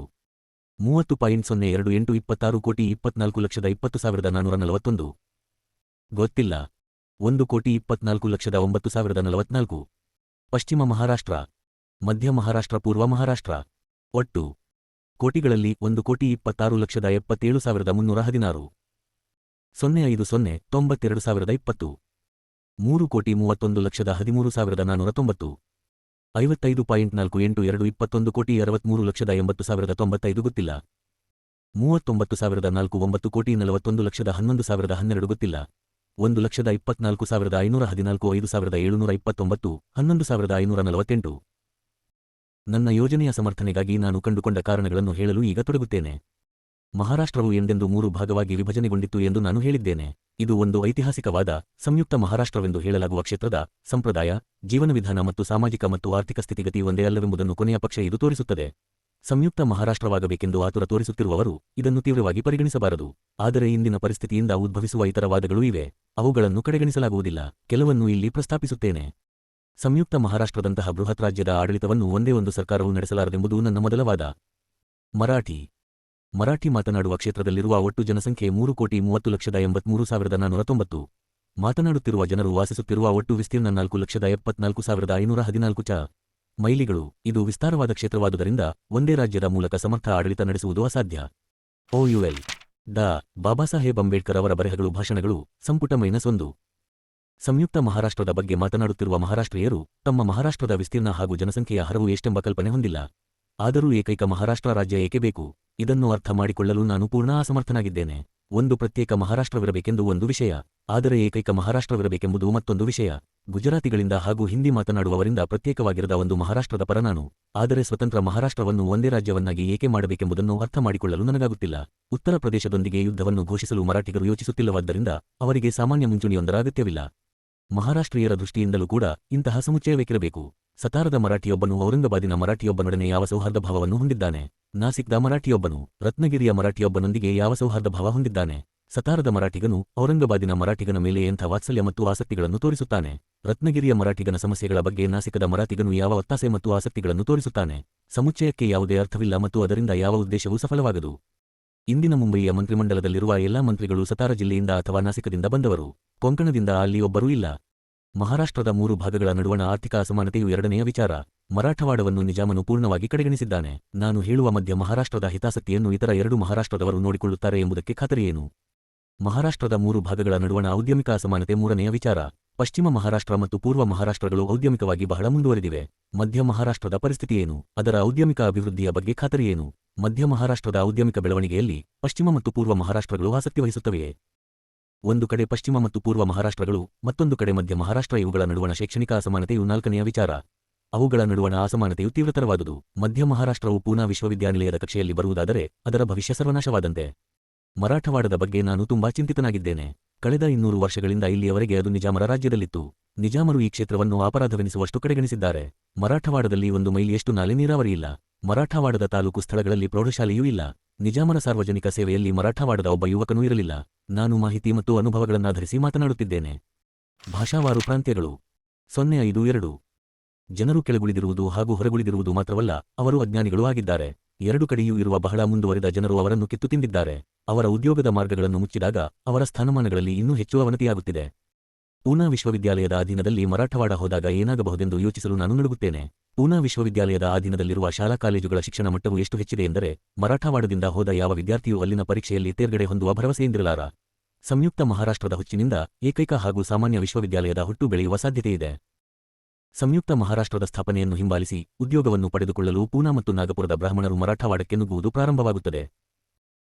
Speaker 1: 30.028 26,24,20,441 ಗೊತ್ತಿಲ್ಲ. 1,24,09,044 ಪಶ್ಚಿಮ ಮಹಾರಾಷ್ಟ್ರ, ಮಧ್ಯ ಮಹಾರಾಷ್ಟ್ರ, ಪೂರ್ವ ಮಹಾರಾಷ್ಟ್ರ. ಒಟ್ಟು ಕೋಟಿಗಳಲ್ಲಿ 1,26,77,316 05,092,20 3,31,13,490 55.482 21,63,80,095 ಗೊತ್ತಿಲ್ಲ. 39,409,41,11,012 ಗೊತ್ತಿಲ್ಲ. 1,24,514 5,729 11,548 ನನ್ನ ಯೋಜನೆಯ ಸಮರ್ಥನೆಗಾಗಿ ನಾನು ಕಂಡುಕೊಂಡ ಕಾರಣಗಳನ್ನು ಹೇಳಲು ಈಗ ತೊಡಗುತ್ತೇನೆ. ಮಹಾರಾಷ್ಟ್ರವು ಎಂದೆಂದು 3 ಭಾಗವಾಗಿ ವಿಭಜನೆಗೊಂಡಿತ್ತು ಎಂದು ನಾನು ಹೇಳಿದ್ದೇನೆ. ಇದು ಒಂದು ಐತಿಹಾಸಿಕವಾದ ಸಂಯುಕ್ತ ಮಹಾರಾಷ್ಟ್ರವೆಂದು ಹೇಳಲಾಗುವ ಕ್ಷೇತ್ರದ ಸಂಪ್ರದಾಯ, ಜೀವನ ವಿಧಾನ ಮತ್ತು ಸಾಮಾಜಿಕ ಮತ್ತು ಆರ್ಥಿಕ ಸ್ಥಿತಿಗತಿ ಒಂದೇ ಅಲ್ಲವೆಂಬುದನ್ನು ಕೊನೆಯ ಪಕ್ಷ ಇದು ತೋರಿಸುತ್ತದೆ. ಸಂಯುಕ್ತ ಮಹಾರಾಷ್ಟ್ರವಾಗಬೇಕೆಂದು ಆತುರ ತೋರಿಸುತ್ತಿರುವವರು ಇದನ್ನು ತೀವ್ರವಾಗಿ ಪರಿಗಣಿಸಬಾರದು. ಆದರೆ ಇಂದಿನ ಪರಿಸ್ಥಿತಿಯಿಂದ ಉದ್ಭವಿಸುವ ಇತರ ವಾದಗಳೂ ಇವೆ. ಅವುಗಳನ್ನು ಕಡೆಗಣಿಸಲಾಗುವುದಿಲ್ಲ. ಕೆಲವನ್ನು ಇಲ್ಲಿ ಪ್ರಸ್ತಾಪಿಸುತ್ತೇನೆ. ಸಂಯುಕ್ತ ಮಹಾರಾಷ್ಟ್ರದಂತಹ ಬೃಹತ್ ರಾಜ್ಯದ ಆಡಳಿತವನ್ನು ಒಂದೇ ಒಂದು ಸರ್ಕಾರವು ನಡೆಸಲಾರದೆಂಬುದು ನನ್ನ ಮೊದಲ ವಾದ. ಮರಾಠಿ ಮಾತನಾಡುವ ಕ್ಷೇತ್ರದಲ್ಲಿರುವ ಒಟ್ಟು ಜನಸಂಖ್ಯೆ 3,30,83,490. ಮಾತನಾಡುತ್ತಿರುವ ಜನರು ವಾಸಿಸುತ್ತಿರುವ ಒಟ್ಟು ವಿಸ್ತೀರ್ಣ 4,74,514 ಮೈಲಿಗಳು. ಇದು ವಿಸ್ತಾರವಾದ ಕ್ಷೇತ್ರವಾದುದರಿಂದ ಒಂದೇ ರಾಜ್ಯದ ಮೂಲಕ ಸಮರ್ಥ ಆಡಳಿತ ನಡೆಸುವುದು ಅಸಾಧ್ಯ. OUL ಡಾ ಬಾಬಾಸಾಹೇಬ್ ಅಂಬೇಡ್ಕರ್ ಅವರ ಬರೆಹಗಳು ಭಾಷಣಗಳು ಸಂಪುಟ -1 ಸಂಯುಕ್ತ ಮಹಾರಾಷ್ಟ್ರದ ಬಗ್ಗೆ ಮಾತನಾಡುತ್ತಿರುವ ಮಹಾರಾಷ್ಟ್ರೀಯರು ತಮ್ಮ ಮಹಾರಾಷ್ಟ್ರದ ವಿಸ್ತೀರ್ಣ ಹಾಗೂ ಜನಸಂಖ್ಯೆಯ ಹರವು ಎಷ್ಟೆಂಬ ಕಲ್ಪನೆ ಹೊಂದಿಲ್ಲ. ಆದರೂ ಏಕೈಕ ಮಹಾರಾಷ್ಟ್ರ ರಾಜ್ಯ ಏಕೆ ಬೇಕು? ಇದನ್ನು ಅರ್ಥ ಮಾಡಿಕೊಳ್ಳಲು ನಾನು ಪೂರ್ಣ ಅಸಮರ್ಥನಾಗಿದ್ದೇನೆ. ಒಂದು ಪ್ರತ್ಯೇಕ ಮಹಾರಾಷ್ಟ್ರವಿರಬೇಕೆಂದು ಒಂದು ವಿಷಯ, ಆದರೆ ಏಕೈಕ ಮಹಾರಾಷ್ಟ್ರವಿರಬೇಕೆಂಬುದು ಮತ್ತೊಂದು ವಿಷಯ. ಗುಜರಾತಿಗಳಿಂದ ಹಾಗೂ ಹಿಂದಿ ಮಾತನಾಡುವವರಿಂದ ಪ್ರತ್ಯೇಕವಾಗಿರದ ಒಂದು ಮಹಾರಾಷ್ಟ್ರದ ಪರ ನಾನು. ಆದರೆ ಸ್ವತಂತ್ರ ಮಹಾರಾಷ್ಟ್ರವನ್ನು ಒಂದೇ ರಾಜ್ಯವನ್ನಾಗಿ ಏಕೆ ಮಾಡಬೇಕೆಂಬುದನ್ನು ಅರ್ಥ ಮಾಡಿಕೊಳ್ಳಲು ನನಗಾಗುತ್ತಿಲ್ಲ. ಉತ್ತರ ಪ್ರದೇಶದೊಂದಿಗೆ ಯುದ್ಧವನ್ನು ಘೋಷಿಸಲು ಮರಾಠಿಗರು ಯೋಚಿಸುತ್ತಿಲ್ಲವಾದ್ದರಿಂದ ಅವರಿಗೆ ಸಾಮಾನ್ಯ ಮುಂಚೂಣಿಯೊಂದರ ಅಗತ್ಯವಿಲ್ಲ. ಮಹಾರಾಷ್ಟ್ರೀಯರ ದೃಷ್ಟಿಯಿಂದಲೂ ಕೂಡ ಇಂತಹ ಸಮುಚ್ಚಯವೇಕಿರಬೇಕು. ಸತಾರದ ಮರಾಠಿಯೊಬ್ಬನು ಔರಂಗಾಬಾದಿನ ಮರಾಠಿಯೊಬ್ಬನೊಡನೆ ಯಾವ ಸೌಹಾರ್ದ ಭಾವವನ್ನು ಹೊಂದಿದ್ದಾನೆ? ನಾಸಿಕ್ದ ಮರಾಠಿಯೊಬ್ಬನು ರತ್ನಗಿರಿಯ ಮರಾಠಿಯೊಬ್ಬನೊಂದಿಗೆ ಯಾವ ಸೌಹಾರ್ದ ಭಾವ ಹೊಂದಿದ್ದಾನೆ? ಸತಾರದ ಮರಾಠಿಗನು ಔರಂಗಾಬಾದಿನ ಮರಾಠಿಗನ ಮೇಲೆ ಎಂಥ ವಾತ್ಸಲ್ಯ ಮತ್ತು ಆಸಕ್ತಿಗಳನ್ನು ತೋರಿಸುತ್ತಾನೆ? ರತ್ನಗಿರಿಯ ಮರಾಠಿಗನ ಸಮಸ್ಯೆಗಳ ಬಗ್ಗೆ ನಾಸಿಕದ ಮರಾಠಿಗನು ಯಾವ ಒತ್ತಾಸೆ ಮತ್ತು ಆಸಕ್ತಿಗಳನ್ನು ತೋರಿಸುತ್ತಾನೆ? ಸಮುಚ್ಚಯಕ್ಕೆ ಯಾವುದೇ ಅರ್ಥವಿಲ್ಲ ಮತ್ತು ಅದರಿಂದ ಯಾವ ಉದ್ದೇಶವೂ ಸಫಲವಾಗದು. ಇಂದಿನ ಮುಂಬಯಿಯ ಮಂತ್ರಿಮಂಡಲದಲ್ಲಿರುವ ಎಲ್ಲಾ ಮಂತ್ರಿಗಳು ಸತಾರಾ ಜಿಲ್ಲೆಯಿಂದ ಅಥವಾ ನಾಸಿಕದಿಂದ ಬಂದವರು. ಕೊಂಕಣದಿಂದ ಅಲ್ಲಿ ಒಬ್ಬರೂ ಇಲ್ಲ. ಮಹಾರಾಷ್ಟ್ರದ 3 ಭಾಗಗಳ ನಡುವಣ ಆರ್ಥಿಕ ಅಸಮಾನತೆಯು ಎರಡನೆಯ ವಿಚಾರ. ಮರಾಠವಾಡವನ್ನು ನಿಜಾಮನು ಪೂರ್ಣವಾಗಿ ಕಡೆಗಣಿಸಿದ್ದಾನೆ. ನಾನು ಹೇಳುವ ಮಧ್ಯ ಮಹಾರಾಷ್ಟ್ರದ ಹಿತಾಸಕ್ತಿಯನ್ನು ಇತರ 2 ಮಹಾರಾಷ್ಟ್ರದವರು ನೋಡಿಕೊಳ್ಳುತ್ತಾರೆ ಎಂಬುದಕ್ಕೆ ಖಾತರಿಯೇನು? ಮಹಾರಾಷ್ಟ್ರದ 3 ಭಾಗಗಳ ನಡುವಣ ಔದ್ಯಮಿಕ ಅಸಮಾನತೆ ಮೂರನೆಯ ವಿಚಾರ. ಪಶ್ಚಿಮ ಮಹಾರಾಷ್ಟ್ರ ಮತ್ತು ಪೂರ್ವ ಮಹಾರಾಷ್ಟ್ರಗಳು ಔದ್ಯಮಿಕವಾಗಿ ಬಹಳ ಮುಂದುವರೆದಿವೆ. ಮಧ್ಯ ಮಹಾರಾಷ್ಟ್ರದ ಪರಿಸ್ಥಿತಿಯೇನು? ಅದರ ಔದ್ಯಮಿಕ ಅಭಿವೃದ್ಧಿಯ ಬಗ್ಗೆ ಖಾತರಿಯೇನು? ಮಧ್ಯ ಮಹಾರಾಷ್ಟ್ರದ ಔದ್ಯಮಿಕ ಬೆಳವಣಿಗೆಯಲ್ಲಿ ಪಶ್ಚಿಮ ಮತ್ತು ಪೂರ್ವ ಮಹಾರಾಷ್ಟ್ರಗಳು ಆಸಕ್ತಿ ವಹಿಸುತ್ತವೆಯೇ? ಒಂದು ಕಡೆ ಪಶ್ಚಿಮ ಮತ್ತು ಪೂರ್ವ ಮಹಾರಾಷ್ಟ್ರಗಳು, ಮತ್ತೊಂದು ಕಡೆ ಮಧ್ಯ ಮಹಾರಾಷ್ಟ್ರ. ಇವುಗಳ ನಡುವಣ ಶೈಕ್ಷಣಿಕ ಅಸಮಾನತೆಯು ನಾಲ್ಕನೆಯ ವಿಚಾರ. ಅವುಗಳ ನಡುವಣ ಅಸಮಾನತೆಯು ತೀವ್ರತರವಾದುದು. ಮಧ್ಯ ಮಹಾರಾಷ್ಟ್ರವು ಪೂನಾ ವಿಶ್ವವಿದ್ಯಾನಿಲಯದ ಕಕ್ಷೆಯಲ್ಲಿ ಬರುವುದಾದರೆ ಅದರ ಭವಿಷ್ಯ ಸರ್ವನಾಶವಾದಂತೆ. ಮರಾಠವಾಡದ ಬಗ್ಗೆ ನಾನು ತುಂಬಾ ಚಿಂತಿತನಾಗಿದ್ದೇನೆ. ಕಳೆದ 200 ವರ್ಷಗಳಿಂದ ಇಲ್ಲಿಯವರೆಗೆ ಅದು ನಿಜಾಮರ ರಾಜ್ಯದಲ್ಲಿತ್ತು. ನಿಜಾಮರು ಈ ಕ್ಷೇತ್ರವನ್ನು ಅಪರಾಧವೆನಿಸುವಷ್ಟು ಕಡೆಗಣಿಸಿದ್ದಾರೆ. ಮರಾಠವಾಡದಲ್ಲಿ 1 ಮೈಲಿಯಷ್ಟು ನಾಲೆ ನೀರಾವರಿಯಿಲ್ಲ. ಮರಾಠವಾಡದ ತಾಲೂಕು ಸ್ಥಳಗಳಲ್ಲಿ ಪ್ರೌಢಶಾಲೆಯೂ ಇಲ್ಲ. ನಿಜಾಮರ ಸಾರ್ವಜನಿಕ ಸೇವೆಯಲ್ಲಿ ಮರಾಠವಾಡದ ಒಬ್ಬ ಯುವಕನೂ ಇರಲಿಲ್ಲ. ನಾನು ಮಾಹಿತಿ ಮತ್ತು ಅನುಭವಗಳನ್ನಾಧರಿಸಿ ಮಾತನಾಡುತ್ತಿದ್ದೇನೆ. ಭಾಷಾವಾರು ಪ್ರಾಂತ್ಯಗಳು 052. ಜನರು ಕೆಳಗುಳಿದಿರುವುದು ಹಾಗೂ ಹೊರಗುಳಿದಿರುವುದು ಮಾತ್ರವಲ್ಲ, ಅವರು ಅಜ್ಞಾನಿಗಳೂ ಆಗಿದ್ದಾರೆ. 2 ಕಡೆಯೂ ಇರುವ ಬಹಳ ಮುಂದುವರಿದ ಜನರು ಅವರನ್ನು ಕಿತ್ತು ತಿಂದಿದ್ದಾರೆ. ಅವರ ಉದ್ಯೋಗದ ಮಾರ್ಗಗಳನ್ನು ಮುಚ್ಚಿದಾಗ ಅವರ ಸ್ಥಾನಮಾನಗಳಲ್ಲಿ ಇನ್ನೂ ಹೆಚ್ಚು ಅವನತಿಯಾಗುತ್ತಿದೆ. ಪೂನಾ ವಿಶ್ವವಿದ್ಯಾಲಯದ ಅಧೀನದಲ್ಲಿ ಮರಾಠವಾಡ ಹೋದಾಗ ಏನಾಗಬಹುದೆಂದು ಯೋಚಿಸಲು ನಾನು ನಡುಗುತ್ತೇನೆ. ಪೂನಾ ವಿಶ್ವವಿದ್ಯಾಲಯದ ಅಧೀನದಲ್ಲಿರುವ ಶಾಲಾ ಕಾಲೇಜುಗಳ ಶಿಕ್ಷಣ ಮಟ್ಟವು ಎಷ್ಟು ಹೆಚ್ಚಿದೆ ಎಂದರೆ ಮರಾಠವಾಡದಿಂದ ಹೋದ ಯಾವ ವಿದ್ಯಾರ್ಥಿಯೂ ಅಲ್ಲಿನ ಪರೀಕ್ಷೆಯಲ್ಲಿ ತೇರ್ಗಡೆ ಹೊಂದುವ ಭರವಸೆಯಿಂದಿರಲಾರ. ಸಂಯುಕ್ತ ಮಹಾರಾಷ್ಟ್ರದ ಹುಚ್ಚಿನಿಂದ ಏಕೈಕ ಹಾಗೂ ಸಾಮಾನ್ಯ ವಿಶ್ವವಿದ್ಯಾಲಯದ ಹುಟ್ಟು ಬೆಳೆಯುವ ಸಾಧ್ಯತೆಯಿದೆ. ಸಂಯುಕ್ತ ಮಹಾರಾಷ್ಟ್ರದ ಸ್ಥಾಪನೆಯನ್ನು ಹಿಂಬಾಲಿಸಿ ಉದ್ಯೋಗವನ್ನು ಪಡೆದುಕೊಳ್ಳಲು ಪೂನಾ ಮತ್ತು ನಾಗಪುರದ ಬ್ರಾಹ್ಮಣರು ಮರಾಠವಾಡಕ್ಕೆ ನುಗ್ಗುವುದು ಪ್ರಾರಂಭವಾಗುತ್ತದೆ.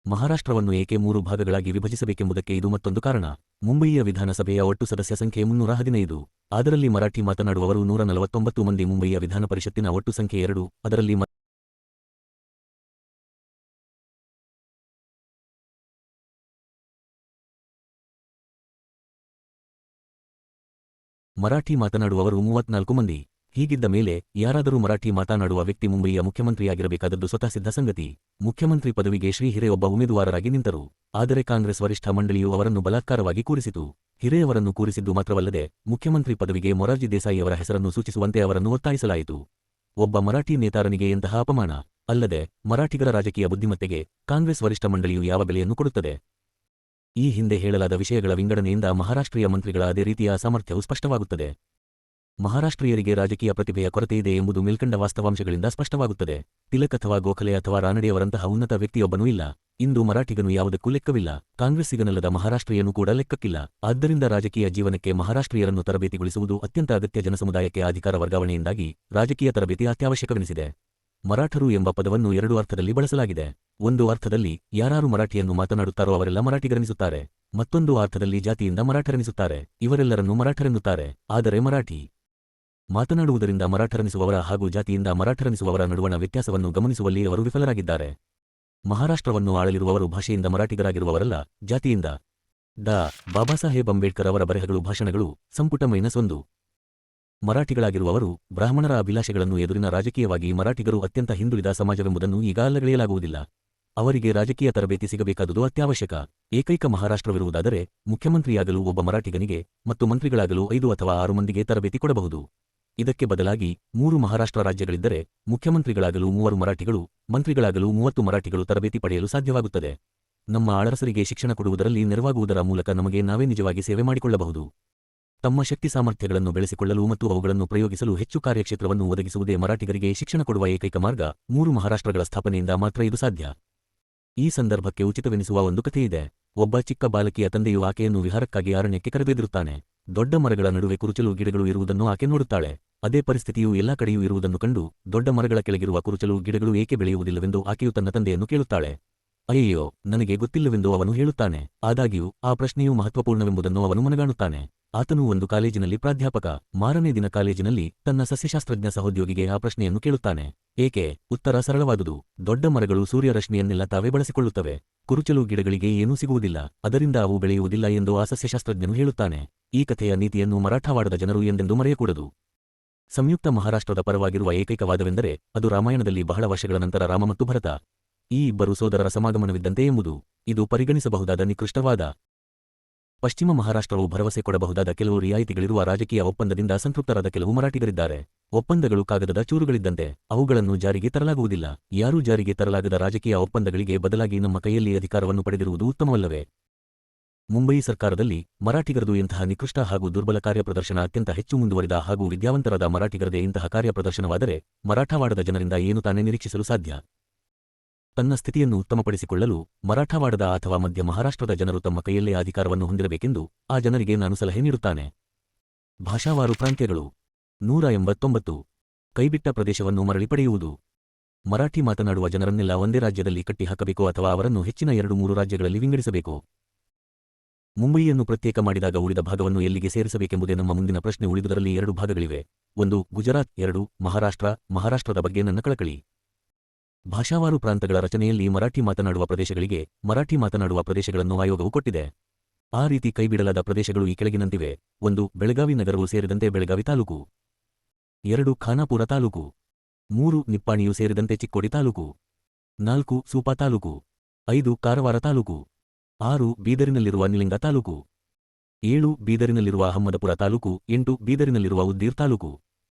Speaker 1: ಮಹಾರಾಷ್ಟ್ರವನ್ನು ಏಕೆ 3 ಭಾಗಗಳಾಗಿ ವಿಭಜಿಸಬೇಕೆಂಬುದಕ್ಕೆ ಇದು ಮತ್ತೊಂದು ಕಾರಣ. ಮುಂಬಯಿಯ ವಿಧಾನಸಭೆಯ ಒಟ್ಟು ಸದಸ್ಯ ಸಂಖ್ಯೆ 315. ಅದರಲ್ಲಿ ಮರಾಠಿ ಮಾತನಾಡುವವರು 149 ಮಂದಿ. ಮುಂಬಯಿಯ ವಿಧಾನ ಪರಿಷತ್ತಿನ ಒಟ್ಟು ಸಂಖ್ಯೆ 2. ಅದರಲ್ಲಿ ಮರಾಠಿ ಮಾತನಾಡುವವರು 34 ಮಂದಿ. ಹೀಗಿದ್ದ ಮೇಲೆ ಯಾರಾದರೂ ಮರಾಠಿ ಮಾತನಾಡುವ ವ್ಯಕ್ತಿ ಮುಂಬಯಿಯ ಮುಖ್ಯಮಂತ್ರಿಯಾಗಿರಬೇಕಾದದ್ದು ಸ್ವತಃ ಸಿದ್ಧ ಸಂಗತಿ. ಮುಖ್ಯಮಂತ್ರಿ ಪದವಿಗೆ ಶ್ರೀ ಹಿರೇ ಒಬ್ಬ ಉಮೇದುವಾರರಾಗಿ ನಿಂತರು. ಆದರೆ ಕಾಂಗ್ರೆಸ್ ವರಿಷ್ಠ ಮಂಡಳಿಯು ಅವರನ್ನು ಬಲಾತ್ಕಾರವಾಗಿ ಕೂರಿಸಿತು. ಹಿರೇ ಅವರನ್ನು ಕೂರಿಸಿದ್ದು ಮಾತ್ರವಲ್ಲದೆ ಮುಖ್ಯಮಂತ್ರಿ ಪದವಿಗೆ ಮೊರಾರ್ಜಿ ದೇಸಾಯಿ ಅವರ ಹೆಸರನ್ನು ಸೂಚಿಸುವಂತೆ ಅವರನ್ನು ಒತ್ತಾಯಿಸಲಾಯಿತು. ಒಬ್ಬ ಮರಾಠಿ ನೇತಾರನಿಗೆ ಎಂತಹ ಅಪಮಾನ! ಅಲ್ಲದೆ ಮರಾಠಿಗರ ರಾಜಕೀಯ ಬುದ್ಧಿಮತ್ತೆಗೆ ಕಾಂಗ್ರೆಸ್ ವರಿಷ್ಠ ಮಂಡಳಿಯು ಯಾವ ಬೆಲೆಯನ್ನು ಕೊಡುತ್ತದೆ? ಈ ಹಿಂದೆ ಹೇಳಲಾದ ವಿಷಯಗಳ ವಿಂಗಡಣೆಯಿಂದ ಮಹಾರಾಷ್ಟ್ರೀಯ ಮಂತ್ರಿಗಳ ಅದೇ ರೀತಿಯ ಅಸಾಮರ್ಥ್ಯವು ಸ್ಪಷ್ಟವಾಗುತ್ತದೆ. ಮಹಾರಾಷ್ಟ್ರೀಯರಿಗೆ ರಾಜಕೀಯ ಪ್ರತಿಭೆಯ ಕೊರತೆಯಿದೆ ಎಂಬುದು ಮೇಲ್ಕಂಡ ವಾಸ್ತವಾಂಶಗಳಿಂದ ಸ್ಪಷ್ಟವಾಗುತ್ತದೆ. ತಿಲಕ್ ಅಥವಾ ಗೋಖಲೆ ಅಥವಾ ರಾನಡೆಯವರಂತಹ ಉನ್ನತ ವ್ಯಕ್ತಿಯೊಬ್ಬನೂ ಇಲ್ಲ. ಇಂದು ಮರಾಠಿಗನು ಯಾವುದಕ್ಕೂ ಲೆಕ್ಕವಿಲ್ಲ. ಕಾಂಗ್ರೆಸ್ಸಿಗನಲ್ಲದ ಮಹಾರಾಷ್ಟ್ರೀಯನೂ ಕೂಡ ಲೆಕ್ಕಕ್ಕಿಲ್ಲ. ಆದ್ದರಿಂದ ರಾಜಕೀಯ ಜೀವನಕ್ಕೆ ಮಹಾರಾಷ್ಟ್ರೀಯರನ್ನು ತರಬೇತಿಗೊಳಿಸುವುದು ಅತ್ಯಂತ ಅಗತ್ಯ. ಜನಸಮುದಾಯಕ್ಕೆ ಅಧಿಕಾರ ವರ್ಗಾವಣೆಯಿಂದಾಗಿ ರಾಜಕೀಯ ತರಬೇತಿ ಅತ್ಯವಶ್ಯಕವೆನಿಸಿದೆ. ಮರಾಠರು ಎಂಬ ಪದವನ್ನು 2 ಅರ್ಥದಲ್ಲಿ ಬಳಸಲಾಗಿದೆ. ಒಂದು ಅರ್ಥದಲ್ಲಿ ಯಾರು ಮರಾಠಿಯನ್ನು ಮಾತನಾಡುತ್ತಾರೋ ಅವರೆಲ್ಲ ಮರಾಠಿಗರೆನಿಸುತ್ತಾರೆ. ಮತ್ತೊಂದು ಅರ್ಥದಲ್ಲಿ ಜಾತಿಯಿಂದ ಮರಾಠರೆನಿಸುತ್ತಾರೆ. ಇವರೆಲ್ಲರನ್ನೂ ಮರಾಠರೆನ್ನುತ್ತಾರೆ. ಆದರೆ ಮರಾಠಿ ಮಾತನಾಡುವುದರಿಂದ ಮರಾಠರೆನಿಸುವವರ ಹಾಗೂ ಜಾತಿಯಿಂದ ಮರಾಠರೆನಿಸುವವರ ನಡುವಣ ವ್ಯತ್ಯಾಸವನ್ನು ಗಮನಿಸುವಲ್ಲಿ ಅವರು ವಿಫಲರಾಗಿದ್ದಾರೆ. ಮಹಾರಾಷ್ಟ್ರವನ್ನು ಆಳಲಿರುವವರು ಭಾಷೆಯಿಂದ ಮರಾಠಿಗರಾಗಿರುವವರಲ್ಲ, ಜಾತಿಯಿಂದ. ಡಾ. ಬಾಬಾಸಾಹೇಬ್ ಅಂಬೇಡ್ಕರ್ ಅವರ ಬರೆಹಗಳು, ಭಾಷಣಗಳು, ಸಂಪುಟ -1. ಮರಾಠಿಗಳಾಗಿರುವವರು ಬ್ರಾಹ್ಮಣರ ಅಭಿಲಾಷೆಗಳನ್ನು ಎದುರಿನ ರಾಜಕೀಯವಾಗಿ ಮರಾಠಿಗರು ಅತ್ಯಂತ ಹಿಂದುಳಿದ ಸಮಾಜವೆಂಬುದನ್ನು ಈಗ ಅಲ್ಲಗಳೆಯಲಾಗುವುದಿಲ್ಲ. ಅವರಿಗೆ ರಾಜಕೀಯ ತರಬೇತಿ ಸಿಗಬೇಕಾದುದು ಅತ್ಯವಶ್ಯಕ. ಏಕೈಕ ಮಹಾರಾಷ್ಟ್ರವಿರುವುದಾದರೆ ಮುಖ್ಯಮಂತ್ರಿಯಾಗಲು ಒಬ್ಬ ಮರಾಠಿಗನಿಗೆ ಮತ್ತು ಮಂತ್ರಿಗಳಾಗಲು 5 ಅಥವಾ 6 ಮಂದಿಗೆ ತರಬೇತಿ ಕೊಡಬಹುದು. ಇದಕ್ಕೆ ಬದಲಾಗಿ 3 ಮಹಾರಾಷ್ಟ್ರ ರಾಜ್ಯಗಳಿದ್ದರೆ ಮುಖ್ಯಮಂತ್ರಿಗಳಾಗಲು 3 ಮರಾಠಿಗಳು, ಮಂತ್ರಿಗಳಾಗಲು 30 ಮರಾಠಿಗಳು ತರಬೇತಿ ಪಡೆಯಲು ಸಾಧ್ಯವಾಗುತ್ತದೆ. ನಮ್ಮ ಆಳರಸರಿಗೆ ಶಿಕ್ಷಣ ಕೊಡುವುದರಲ್ಲಿ ನೆರವಾಗುವುದರ ಮೂಲಕ ನಮಗೆ ನಾವೇ ನಿಜವಾಗಿ ಸೇವೆ ಮಾಡಿಕೊಳ್ಳಬಹುದು. ತಮ್ಮ ಶಕ್ತಿ ಸಾಮರ್ಥ್ಯಗಳನ್ನು ಬೆಳೆಸಿಕೊಳ್ಳಲು ಮತ್ತು ಅವುಗಳನ್ನು ಪ್ರಯೋಗಿಸಲು ಹೆಚ್ಚು ಕಾರ್ಯಕ್ಷೇತ್ರವನ್ನು ಒದಗಿಸುವುದೇ ಮರಾಠಿಗರಿಗೆ ಶಿಕ್ಷಣ ಕೊಡುವ ಏಕೈಕ ಮಾರ್ಗ. 3 ಮಹಾರಾಷ್ಟ್ರಗಳ ಸ್ಥಾಪನೆಯಿಂದ ಮಾತ್ರ ಇದು ಸಾಧ್ಯ. ಈ ಸಂದರ್ಭಕ್ಕೆ ಉಚಿತವೆನಿಸುವ ಒಂದು ಕಥೆಯಿದೆ. ಒಬ್ಬ ಚಿಕ್ಕ ಬಾಲಕಿಯ ತಂದೆಯು ಆಕೆಯನ್ನು ವಿಹಾರಕ್ಕಾಗಿ ಅರಣ್ಯಕ್ಕೆ ಕರೆದೊಯ್ದಿರುತ್ತಾನೆ. ದೊಡ್ಡ ಮರಗಳ ನಡುವೆ ಕುರುಚಲು ಗಿಡಗಳು ಇರುವುದನ್ನು ಆಕೆ ನೋಡುತ್ತಾಳೆ. ಅದೇ ಪರಿಸ್ಥಿತಿಯು ಎಲ್ಲಾ ಕಡೆಯೂ ಇರುವುದನ್ನು ಕಂಡು ದೊಡ್ಡ ಮರಗಳ ಕೆಳಗಿರುವ ಕುರುಚಲು ಗಿಡಗಳು ಏಕೆ ಬೆಳೆಯುವುದಿಲ್ಲವೆಂದು ಆಕೆಯು ತನ್ನ ತಂದೆಯನ್ನು ಕೇಳುತ್ತಾಳೆ. ಅಯ್ಯಯ್ಯೋ, ನನಗೆ ಗೊತ್ತಿಲ್ಲವೆಂದು ಅವನು ಹೇಳುತ್ತಾನೆ. ಆದಾಗ್ಯೂ ಆ ಪ್ರಶ್ನೆಯು ಮಹತ್ವಪೂರ್ಣವೆಂಬುದನ್ನು ಅವನು ಮನಗಾಣುತ್ತಾನೆ. ಆತನು ಒಂದು ಕಾಲೇಜಿನಲ್ಲಿ ಪ್ರಾಧ್ಯಾಪಕ. ಮಾರನೇ ದಿನ ಕಾಲೇಜಿನಲ್ಲಿ ತನ್ನ ಸಸ್ಯಶಾಸ್ತ್ರಜ್ಞ ಸಹೋದ್ಯೋಗಿಗೆ ಆ ಪ್ರಶ್ನೆಯನ್ನು ಕೇಳುತ್ತಾನೆ. ಏಕೆ? ಉತ್ತರ ಸರಳವಾದುದು. ದೊಡ್ಡ ಮರಗಳು ಸೂರ್ಯರಶ್ಮಿಯನ್ನೆಲ್ಲ ತಾವೇ ಬಳಸಿಕೊಳ್ಳುತ್ತವೆ. ಕುರುಚಲು ಗಿಡಗಳಿಗೆ ಏನೂ ಸಿಗುವುದಿಲ್ಲ, ಅದರಿಂದ ಅವು ಬೆಳೆಯುವುದಿಲ್ಲ ಎಂದು ಆ ಸಸ್ಯಶಾಸ್ತ್ರಜ್ಞನು ಹೇಳುತ್ತಾನೆ. ಈ ಕಥೆಯ ನೀತಿಯನ್ನು ಮರಾಠವಾಡದ ಜನರು ಎಂದೆಂದೂ ಮರೆಯಕೂಡದು. ಸಂಯುಕ್ತ ಮಹಾರಾಷ್ಟ್ರದ ಪರವಾಗಿರುವ ಏಕೈಕ ವಾದವೆಂದರೆ ಅದು ರಾಮಾಯಣದಲ್ಲಿ ಬಹಳ ವರ್ಷಗಳ ನಂತರ ರಾಮ ಮತ್ತು ಭರತ, ಈ ಇಬ್ಬರು ಸೋದರರ ಸಮಾಗಮನವಿದ್ದಂತೆ ಎಂಬುದು. ಇದು ಪರಿಗಣಿಸಬಹುದಾದ ನಿಕೃಷ್ಟವಾದ. ಪಶ್ಚಿಮ ಮಹಾರಾಷ್ಟ್ರವು ಭರವಸೆ ಕೊಡಬಹುದಾದ ಕೆಲವು ರಿಯಾಯಿತಿಗಳಿರುವ ರಾಜಕೀಯ ಒಪ್ಪಂದದಿಂದ ಸಂತೃಪ್ತರಾದ ಕೆಲವು ಮರಾಠಿಗರಿದ್ದಾರೆ. ಒಪ್ಪಂದಗಳು ಕಾಗದದ ಚೂರುಗಳಿದ್ದಂತೆ, ಅವುಗಳನ್ನು ಜಾರಿಗೆ ತರಲಾಗುವುದಿಲ್ಲ. ಯಾರೂ ಜಾರಿಗೆ ತರಲಾಗದ ರಾಜಕೀಯ ಒಪ್ಪಂದಗಳಿಗೆ ಬದಲಾಗಿ ನಮ್ಮ ಕೈಯಲ್ಲಿ ಅಧಿಕಾರವನ್ನು ಪಡೆದಿರುವುದು ಉತ್ತಮವಲ್ಲವೇ? ಮುಂಬಯಿ ಸರ್ಕಾರದಲ್ಲಿ ಮರಾಠಿಗರದು ಇಂತಹ ನಿಕೃಷ್ಟ ಹಾಗೂ ದುರ್ಬಲ ಕಾರ್ಯಪ್ರದರ್ಶನ ಅತ್ಯಂತ ಹೆಚ್ಚು ಮುಂದುವರಿದ ಹಾಗೂ ವಿದ್ಯಾವಂತರಾದ ಮರಾಠಿಗರದೇ ಇಂತಹ ಕಾರ್ಯಪ್ರದರ್ಶನವಾದರೆ ಮರಾಠವಾಡದ ಜನರಿಂದ ಏನು ತಾನೇ ನಿರೀಕ್ಷಿಸಲು ಸಾಧ್ಯ? ತನ್ನ ಸ್ಥಿತಿಯನ್ನು ಉತ್ತಮಪಡಿಸಿಕೊಳ್ಳಲು ಮರಾಠವಾಡದ ಅಥವಾ ಮಧ್ಯ ಮಹಾರಾಷ್ಟ್ರದ ಜನರು ತಮ್ಮ ಕೈಯಲ್ಲೇ ಅಧಿಕಾರವನ್ನು ಹೊಂದಿರಬೇಕೆಂದು ಆ ಜನರಿಗೆ ನಾನು ಸಲಹೆ ನೀಡುತ್ತಾನೆ. ಭಾಷಾವಾರು ಪ್ರಾಂತ್ಯಗಳು 189. ಕೈಬಿಟ್ಟ ಪ್ರದೇಶವನ್ನು ಮರಳಿ ಪಡೆಯುವುದು. ಮರಾಠಿ ಮಾತನಾಡುವ ಜನರನ್ನೆಲ್ಲ ಒಂದೇ ರಾಜ್ಯದಲ್ಲಿ ಕಟ್ಟಿಹಾಕಬೇಕು ಅಥವಾ ಅವರನ್ನು ಹೆಚ್ಚಿನ 2-3 ರಾಜ್ಯಗಳಲ್ಲಿ ವಿಂಗಡಿಸಬೇಕು. ಮುಂಬಯಿಯನ್ನು ಪ್ರತ್ಯೇಕ ಮಾಡಿದಾಗ ಉಳಿದ ಭಾಗವನ್ನು ಎಲ್ಲಿಗೆ ಸೇರಿಸಬೇಕೆಂಬುದೇ ನಮ್ಮ ಮುಂದಿನ ಪ್ರಶ್ನೆ. ಉಳಿದುದರಲ್ಲಿ 2 ಭಾಗಗಳಿವೆ. 1 ಗುಜರಾತ್, 2 ಮಹಾರಾಷ್ಟ್ರ. ಮಹಾರಾಷ್ಟ್ರದ ಬಗ್ಗೆ ನನ್ನ ಕಳಕಳಿ. ಭಾಷಾವಾರು ಪ್ರಾಂತಗಳ ರಚನೆಯಲ್ಲಿ ಮರಾಠಿ ಮಾತನಾಡುವ ಪ್ರದೇಶಗಳಿಗೆ ಮರಾಠಿ ಮಾತನಾಡುವ ಪ್ರದೇಶಗಳನ್ನು ಆಯೋಗವು ಕೊಟ್ಟಿದೆ. ಆ ರೀತಿ ಕೈಬಿಡಲಾದ ಪ್ರದೇಶಗಳು ಈ ಕೆಳಗಿನಂತಿವೆ. 1 ಬೆಳಗಾವಿ ನಗರವು ಸೇರಿದಂತೆ ಬೆಳಗಾವಿ ತಾಲೂಕು. 2 ಖಾನಾಪುರ ತಾಲೂಕು. 3 ನಿಪ್ಪಾಣಿಯು ಸೇರಿದಂತೆ ಚಿಕ್ಕೋಡಿ ತಾಲೂಕು. 4 ಸೂಪಾ ತಾಲೂಕು. 5 ಕಾರವಾರ ತಾಲೂಕು. 6 ಬೀದರಿನಲ್ಲಿರುವ ನಿಲಿಂಗ ತಾಲೂಕು. 7 ಬೀದರಿನಲ್ಲಿರುವ ಅಹಮ್ಮದಪುರ ತಾಲೂಕು. 8 ಬೀದರಿನಲ್ಲಿರುವ ಉದ್ದೀರ್ ತಾಲೂಕು.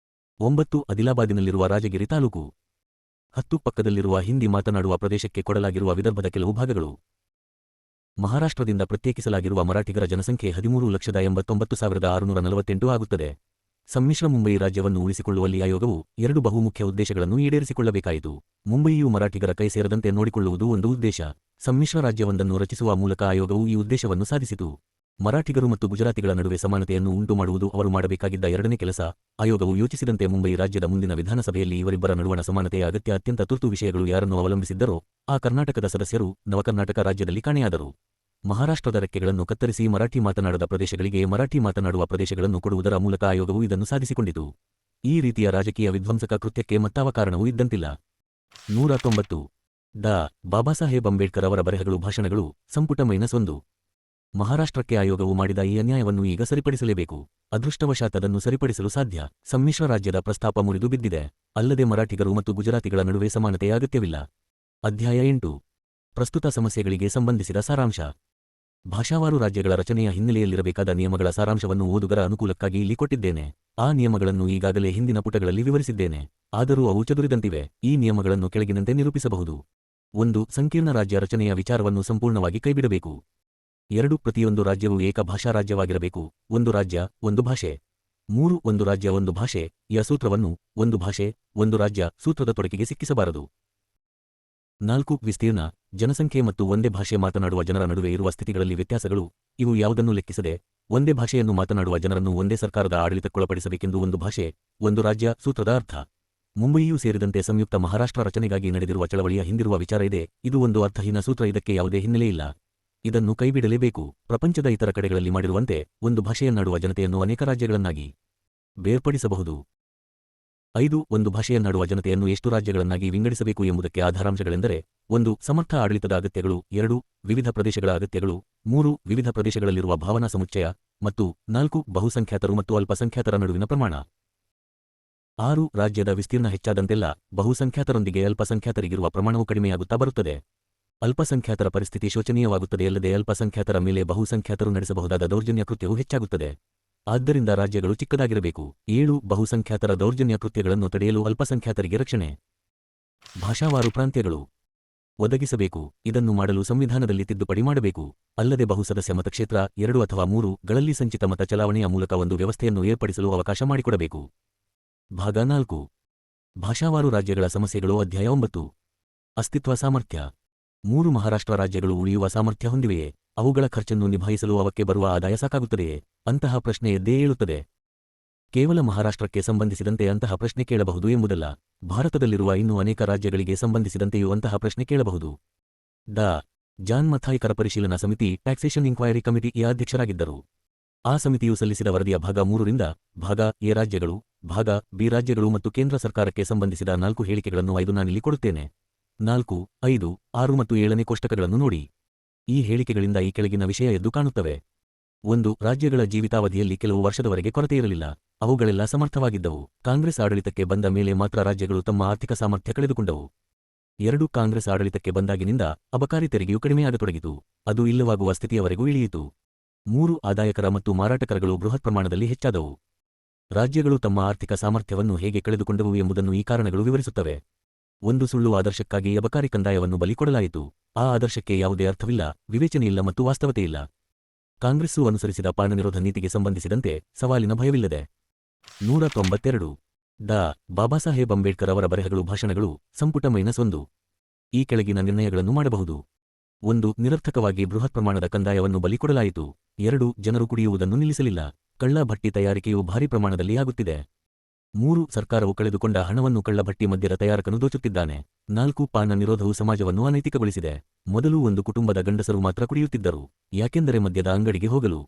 Speaker 1: 9 ಆದಿಲಾಬಾದಿನಲ್ಲಿರುವ ರಾಜಗಿರಿ ತಾಲೂಕು. 10 ಪಕ್ಕದಲ್ಲಿರುವ ಹಿಂದಿ ಮಾತನಾಡುವ ಪ್ರದೇಶಕ್ಕೆ ಕೊಡಲಾಗಿರುವ ವಿದರ್ಭದ ಕೆಲವು ಭಾಗಗಳು. ಮಹಾರಾಷ್ಟ್ರದಿಂದ ಪ್ರತ್ಯೇಕಿಸಲಾಗಿರುವ ಮರಾಠಿಗರ ಜನಸಂಖ್ಯೆ 13,89,648 ಆಗುತ್ತದೆ. ಸಮ್ಮಿಶ್ರ ಮುಂಬಯಿ ರಾಜ್ಯವನ್ನು ಉಳಿಸಿಕೊಳ್ಳುವಲ್ಲಿ ಆಯೋಗವು 2 ಬಹುಮುಖ್ಯ ಉದ್ದೇಶಗಳನ್ನು ಈಡೇರಿಸಿಕೊಳ್ಳಬೇಕಾಯಿತು. ಮುಂಬಯಿಯು ಮರಾಠಿಗರ ಕೈ ಸೇರದಂತೆ ನೋಡಿಕೊಳ್ಳುವುದು ಒಂದು ಉದ್ದೇಶ. ಸಮ್ಮಿಶ್ರ ರಾಜ್ಯವೊಂದನ್ನು ರಚಿಸುವ ಮೂಲಕ ಆಯೋಗವು ಈ ಉದ್ದೇಶವನ್ನು ಸಾಧಿಸಿತು. ಮರಾಠಿಗರು ಮತ್ತು ಗುಜರಾತಿಗಳ ನಡುವೆ ಸಮಾನತೆಯನ್ನು ಉಂಟುಮಾಡುವುದು ಅವರು ಮಾಡಬೇಕಾಗಿದ್ದ 2ನೇ ಕೆಲಸ. ಆಯೋಗವು ಯೋಚಿಸಿದಂತೆ ಮುಂಬಯಿ ರಾಜ್ಯದ ಮುಂದಿನ ವಿಧಾನಸಭೆಯಲ್ಲಿ ಇವರಿಬ್ಬರ ನಡುವಣ ಸಮಾನತೆಯ ಅಗತ್ಯ ಅತ್ಯಂತ ತುರ್ತು ವಿಷಯಗಳು ಯಾರನ್ನು ಅವಲಂಬಿಸಿದ್ದರೋ ಆ ಕರ್ನಾಟಕದ ಸದಸ್ಯರು ನವಕರ್ನಾಟಕ ರಾಜ್ಯದಲ್ಲಿ ಕಾಣೆಯಾದರು. ಮಹಾರಾಷ್ಟ್ರದ ರೆಕ್ಕೆಗಳನ್ನು ಕತ್ತರಿಸಿ ಮರಾಠಿ ಮಾತನಾಡದ ಪ್ರದೇಶಗಳಿಗೆ ಮರಾಠಿ ಮಾತನಾಡುವ ಪ್ರದೇಶಗಳನ್ನು ಕೊಡುವುದರ ಮೂಲಕ ಆಯೋಗವು ಇದನ್ನು ಸಾಧಿಸಿಕೊಂಡಿತು. ಈ ರೀತಿಯ ರಾಜಕೀಯ ವಿಧ್ವಂಸಕ ಕೃತ್ಯಕ್ಕೆ ಮತ್ತಾವ ಕಾರಣವೂ ಇದ್ದಂತಿಲ್ಲ. 190 ಡಾ. ಬಾಬಾಸಾಹೇಬ್ ಅಂಬೇಡ್ಕರ್ ಅವರ ಬರೆಹಗಳು ಭಾಷಣಗಳು ಸಂಪುಟ -1. ಮಹಾರಾಷ್ಟ್ರಕ್ಕೆ ಆಯೋಗವು ಮಾಡಿದ ಈ ಅನ್ಯಾಯವನ್ನು ಈಗ ಸರಿಪಡಿಸಲೇಬೇಕು. ಅದೃಷ್ಟವಶಾತ್ ಅದನ್ನು ಸರಿಪಡಿಸಲು ಸಾಧ್ಯ. ಸಮ್ಮಿಶ್ರ ರಾಜ್ಯದ ಪ್ರಸ್ತಾಪ ಮುರಿದು ಬಿದ್ದಿದೆ. ಅಲ್ಲದೆ ಮರಾಠಿಗರು ಮತ್ತು ಗುಜರಾತಿಗಳ ನಡುವೆ ಸಮಾನತೆಯ ಅಗತ್ಯವಿಲ್ಲ. ಅಧ್ಯಾಯ 8. ಪ್ರಸ್ತುತ ಸಮಸ್ಯೆಗಳಿಗೆ ಸಂಬಂಧಿಸಿದ ಸಾರಾಂಶ. ಭಾಷಾವಾರು ರಾಜ್ಯಗಳ ರಚನೆಯ ಹಿನ್ನೆಲೆಯಲ್ಲಿರಬೇಕಾದ ನಿಯಮಗಳ ಸಾರಾಂಶವನ್ನು ಓದುಗರ ಅನುಕೂಲಕ್ಕಾಗಿ ಇಲ್ಲಿ ಕೊಟ್ಟಿದ್ದೇನೆ. ಆ ನಿಯಮಗಳನ್ನು ಈಗಾಗಲೇ ಹಿಂದಿನ ಪುಟಗಳಲ್ಲಿ ವಿವರಿಸಿದ್ದೇನೆ. ಆದರೂ ಅವು ಚದುರಿದಂತಿವೆ. ಈ ನಿಯಮಗಳನ್ನು ಕೆಳಗಿನಂತೆ ನಿರೂಪಿಸಬಹುದು. 1 ಸಂಕೀರ್ಣ ರಾಜ್ಯ ರಚನೆಯ ವಿಚಾರವನ್ನು ಸಂಪೂರ್ಣವಾಗಿ ಕೈಬಿಡಬೇಕು. 2 ಪ್ರತಿಯೊಂದು ರಾಜ್ಯವೂ ಏಕ ಭಾಷಾ ರಾಜ್ಯವಾಗಿರಬೇಕು. 1 ರಾಜ್ಯ 1 ಭಾಷೆ. 3 1 ರಾಜ್ಯ 1 ಭಾಷೆ. ಯ ಸೂತ್ರವನ್ನು 1 ಭಾಷೆ 1 ರಾಜ್ಯ ಸೂತ್ರದ ತೊಡಕಿಗೆ ಸಿಕ್ಕಿಸಬಾರದು. 4 ವಿಸ್ತೀರ್ಣ, ಜನಸಂಖ್ಯೆ ಮತ್ತು ಒಂದೇ ಭಾಷೆ ಮಾತನಾಡುವ ಜನರ ನಡುವೆ ಇರುವ ಸ್ಥಿತಿಗಳಲ್ಲಿ ವ್ಯತ್ಯಾಸಗಳು. ಇವು ಯಾವುದನ್ನೂ ಲೆಕ್ಕಿಸದೆ ಒಂದೇ ಭಾಷೆಯನ್ನು ಮಾತನಾಡುವ ಜನರನ್ನು ಒಂದೇ ಸರ್ಕಾರದ ಆಡಳಿತಕ್ಕೊಳಪಡಿಸಬೇಕೆಂದು 1 ಭಾಷೆ 1 ರಾಜ್ಯ ಸೂತ್ರದ ಅರ್ಥ. ಮುಂಬಯಿಯೂ ಸೇರಿದಂತೆ ಸಂಯುಕ್ತ ಮಹಾರಾಷ್ಟ್ರ ರಚನೆಗಾಗಿ ನಡೆದಿರುವ ಚಳವಳಿಯ ಹಿಂದಿರುವ ವಿಚಾರ ಇದೆ. ಇದು ಒಂದು ಅರ್ಥಹೀನ ಸೂತ್ರ. ಇದಕ್ಕೆ ಯಾವುದೇ ಹಿನ್ನೆಲೆಯಿಲ್ಲ. ಇದನ್ನು ಕೈಬಿಡಲೇಬೇಕು. ಪ್ರಪಂಚದ ಇತರ ಕಡೆಗಳಲ್ಲಿ ಮಾಡಿರುವಂತೆ 1 ಭಾಷೆಯನ್ನಾಡುವ ಜನತೆಯನ್ನು ಅನೇಕ ರಾಜ್ಯಗಳನ್ನಾಗಿ ಬೇರ್ಪಡಿಸಬಹುದು. 5 1 ಭಾಷೆಯನ್ನಾಡುವ ಜನತೆಯನ್ನು ಎಷ್ಟು ರಾಜ್ಯಗಳನ್ನಾಗಿ ವಿಂಗಡಿಸಬೇಕು ಎಂಬುದಕ್ಕೆ ಆಧಾರಾಂಶಗಳೆಂದರೆ 1 ಸಮರ್ಥ ಆಡಳಿತದ ಅಗತ್ಯಗಳು, 2 ವಿವಿಧ ಪ್ರದೇಶಗಳ ಅಗತ್ಯಗಳು, 3 ವಿವಿಧ ಪ್ರದೇಶಗಳಲ್ಲಿರುವ ಭಾವನಾ ಸಮುಚ್ಚಯ ಮತ್ತು 4 ಬಹುಸಂಖ್ಯಾತರು ಮತ್ತು ಅಲ್ಪಸಂಖ್ಯಾತರ ನಡುವಿನ ಪ್ರಮಾಣ. 6 ರಾಜ್ಯದ ವಿಸ್ತೀರ್ಣ ಹೆಚ್ಚಾದಂತೆಲ್ಲ ಬಹುಸಂಖ್ಯಾತರೊಂದಿಗೆ ಅಲ್ಪಸಂಖ್ಯಾತರಿಗಿರುವ ಪ್ರಮಾಣವು ಕಡಿಮೆಯಾಗುತ್ತಾ ಬರುತ್ತದೆ. ಅಲ್ಪಸಂಖ್ಯಾತರ ಪರಿಸ್ಥಿತಿ ಶೋಚನೀಯವಾಗುತ್ತದೆಯಲ್ಲದೆ ಅಲ್ಪಸಂಖ್ಯಾತರ ಮೇಲೆ ಬಹುಸಂಖ್ಯಾತರು ನಡೆಸಬಹುದಾದ ದೌರ್ಜನ್ಯ ಕೃತ್ಯವು ಹೆಚ್ಚಾಗುತ್ತದೆ. ಆದ್ದರಿಂದ ರಾಜ್ಯಗಳು ಚಿಕ್ಕದಾಗಿರಬೇಕು. 7 ಬಹುಸಂಖ್ಯಾತರ ದೌರ್ಜನ್ಯ ಕೃತ್ಯಗಳನ್ನು ತಡೆಯಲು ಅಲ್ಪಸಂಖ್ಯಾತರಿಗೆ ರಕ್ಷಣೆ ಭಾಷಾವಾರು ಪ್ರಾಂತ್ಯಗಳು ಒದಗಿಸಬೇಕು. ಇದನ್ನು ಮಾಡಲು ಸಂವಿಧಾನದಲ್ಲಿ ತಿದ್ದುಪಡಿ ಮಾಡಬೇಕು. ಅಲ್ಲದೆ ಬಹುಸದಸ್ಯ ಮತಕ್ಷೇತ್ರ 2 ಅಥವಾ 3 ಗಳಲ್ಲಿ ಸಂಚಿತ ಮತ ಚಲಾವಣೆಯ ಮೂಲಕ ಒಂದು ವ್ಯವಸ್ಥೆಯನ್ನು ಏರ್ಪಡಿಸಲು ಅವಕಾಶ ಮಾಡಿಕೊಡಬೇಕು. ಭಾಗ 4 ಭಾಷಾವಾರು ರಾಜ್ಯಗಳ ಸಮಸ್ಯೆಗಳು. ಅಧ್ಯಾಯ 9 ಅಸ್ತಿತ್ವ ಸಾಮರ್ಥ್ಯ. 3 ಮಹಾರಾಷ್ಟ್ರ ರಾಜ್ಯಗಳು ಉಳಿಯುವ ಸಾಮರ್ಥ್ಯ ಹೊಂದಿವೆಯೇ? ಅವುಗಳ ಖರ್ಚನ್ನು ನಿಭಾಯಿಸಲು ಅವಕ್ಕೆ ಬರುವ ಆದಾಯ ಸಾಕಾಗುತ್ತದೆಯೇ? ಅಂತಹ ಪ್ರಶ್ನೆ ಎದ್ದೇ ಏಳುತ್ತದೆ. ಕೇವಲ ಮಹಾರಾಷ್ಟ್ರಕ್ಕೆ ಸಂಬಂಧಿಸಿದಂತೆ ಅಂತಹ ಪ್ರಶ್ನೆ ಕೇಳಬಹುದು ಎಂಬುದಲ್ಲ. ಭಾರತದಲ್ಲಿರುವ ಇನ್ನೂ ಅನೇಕ ರಾಜ್ಯಗಳಿಗೆ ಸಂಬಂಧಿಸಿದಂತೆಯೂ ಅಂತಹ ಪ್ರಶ್ನೆ ಕೇಳಬಹುದು. ಡಾ. ಜಾನ್ ಮಥಾಯ್ ಕರ ಪರಿಶೀಲನಾ ಸಮಿತಿ ಟ್ಯಾಕ್ಸೇಷನ್ ಇನ್ಕ್ವೈರಿ ಕಮಿಟಿಯ ಅಧ್ಯಕ್ಷರಾಗಿದ್ದರು. ಆ ಸಮಿತಿಯು ಸಲ್ಲಿಸಿದ ವರದಿಯ ಭಾಗ 3ರಿಂದ ಭಾಗ ಎ ರಾಜ್ಯಗಳು, ಭಾಗ ಬಿ ರಾಜ್ಯಗಳು ಮತ್ತು ಕೇಂದ್ರ ಸರ್ಕಾರಕ್ಕೆ ಸಂಬಂಧಿಸಿದ 4 ಹೇಳಿಕೆಗಳನ್ನು 5 ನಾನಿಲ್ಲಿ ಕೊಡುತ್ತೇನೆ. 4, 5, 6 ಮತ್ತು 7ನೇ ಕೋಷ್ಟಕಗಳನ್ನು ನೋಡಿ. ಈ ಹೇಳಿಕೆಗಳಿಂದ ಈ ಕೆಳಗಿನ ವಿಷಯ ಎದ್ದು ಕಾಣುತ್ತವೆ. 1 ರಾಜ್ಯಗಳ ಜೀವಿತಾವಧಿಯಲ್ಲಿ ಕೆಲವು ವರ್ಷದವರೆಗೆ ಕೊರತೆಯಿರಲಿಲ್ಲ. ಅವುಗಳೆಲ್ಲ ಸಮರ್ಥವಾಗಿದ್ದವು. ಕಾಂಗ್ರೆಸ್ ಆಡಳಿತಕ್ಕೆ ಬಂದ ಮೇಲೆ ಮಾತ್ರ ರಾಜ್ಯಗಳು ತಮ್ಮ ಆರ್ಥಿಕ ಸಾಮರ್ಥ್ಯ ಕಳೆದುಕೊಂಡವು. 2 ಕಾಂಗ್ರೆಸ್ ಆಡಳಿತಕ್ಕೆ ಬಂದಾಗಿನಿಂದ ಅಬಕಾರಿ ತೆರಿಗೆಯು ಕಡಿಮೆಯಾಗತೊಡಗಿತು. ಅದು ಇಲ್ಲವಾಗುವ ಸ್ಥಿತಿಯವರೆಗೂ ಇಳಿಯಿತು. 3 ಆದಾಯಕರ ಮತ್ತು ಮಾರಾಟಕರಗಳು ಬೃಹತ್ ಪ್ರಮಾಣದಲ್ಲಿ ಹೆಚ್ಚಾದವು. ರಾಜ್ಯಗಳು ತಮ್ಮ ಆರ್ಥಿಕ ಸಾಮರ್ಥ್ಯವನ್ನು ಹೇಗೆ ಕಳೆದುಕೊಂಡವು ಎಂಬುದನ್ನು ಈ ಕಾರಣಗಳು ವಿವರಿಸುತ್ತವೆ. ಒಂದು ಸುಳ್ಳು ಆದರ್ಶಕ್ಕಾಗಿ ಅಬಕಾರಿ ಕಂದಾಯವನ್ನು ಬಲಿಕೊಡಲಾಯಿತು. ಆ ಆದರ್ಶಕ್ಕೆ ಯಾವುದೇ ಅರ್ಥವಿಲ್ಲ, ವಿವೇಚನೆಯಿಲ್ಲ ಮತ್ತು ವಾಸ್ತವತೆಯಿಲ್ಲ. ಕಾಂಗ್ರೆಸ್ಸು ಅನುಸರಿಸಿದ ಪಾನನಿರೋಧ ನೀತಿಗೆ ಸಂಬಂಧಿಸಿದಂತೆ ಸವಾಲಿನ ಭಯವಿಲ್ಲದೆ. 192 ಡಾ. ಬಾಬಾಸಾಹೇಬ್ ಅಂಬೇಡ್ಕರ್ ಅವರ ಬರೆಹಗಳು ಭಾಷಣಗಳು ಸಂಪುಟ -1 ಈ ಕೆಳಗಿನ ನಿರ್ಣಯಗಳನ್ನು ಮಾಡಬಹುದು. 1. ನಿರರ್ಥಕವಾಗಿ ಬೃಹತ್ ಪ್ರಮಾಣದ ಕಂದಾಯವನ್ನು ಬಲಿಕೊಡಲಾಯಿತು. 2. ಜನರು ಕುಡಿಯುವುದನ್ನು ನಿಲ್ಲಿಸಲಿಲ್ಲ. ಕಳ್ಳ ಭಟ್ಟಿ ತಯಾರಿಕೆಯು ಭಾರಿ ಪ್ರಮಾಣದಲ್ಲಿ ಆಗುತ್ತಿದೆ. 3. ಸರ್ಕಾರವು ಕಳೆದುಕೊಂಡ ಹಣವನ್ನು ಕಳ್ಳ ಭಟ್ಟಿ ಮದ್ಯದ ತಯಾರಕನು ದೋಚುತ್ತಿದ್ದಾನೆ. 4. ಪಾನ ನಿರೋಧವು ಸಮಾಜವನ್ನು ಅನೈತಿಕಗೊಳಿಸಿದೆ. ಮೊದಲು ಒಂದು ಕುಟುಂಬದ ಗಂಡಸರು ಮಾತ್ರ ಕುಡಿಯುತ್ತಿದ್ದರು. ಯಾಕೆಂದರೆ ಮದ್ಯದ ಅಂಗಡಿಗೆ ಹೋಗಲು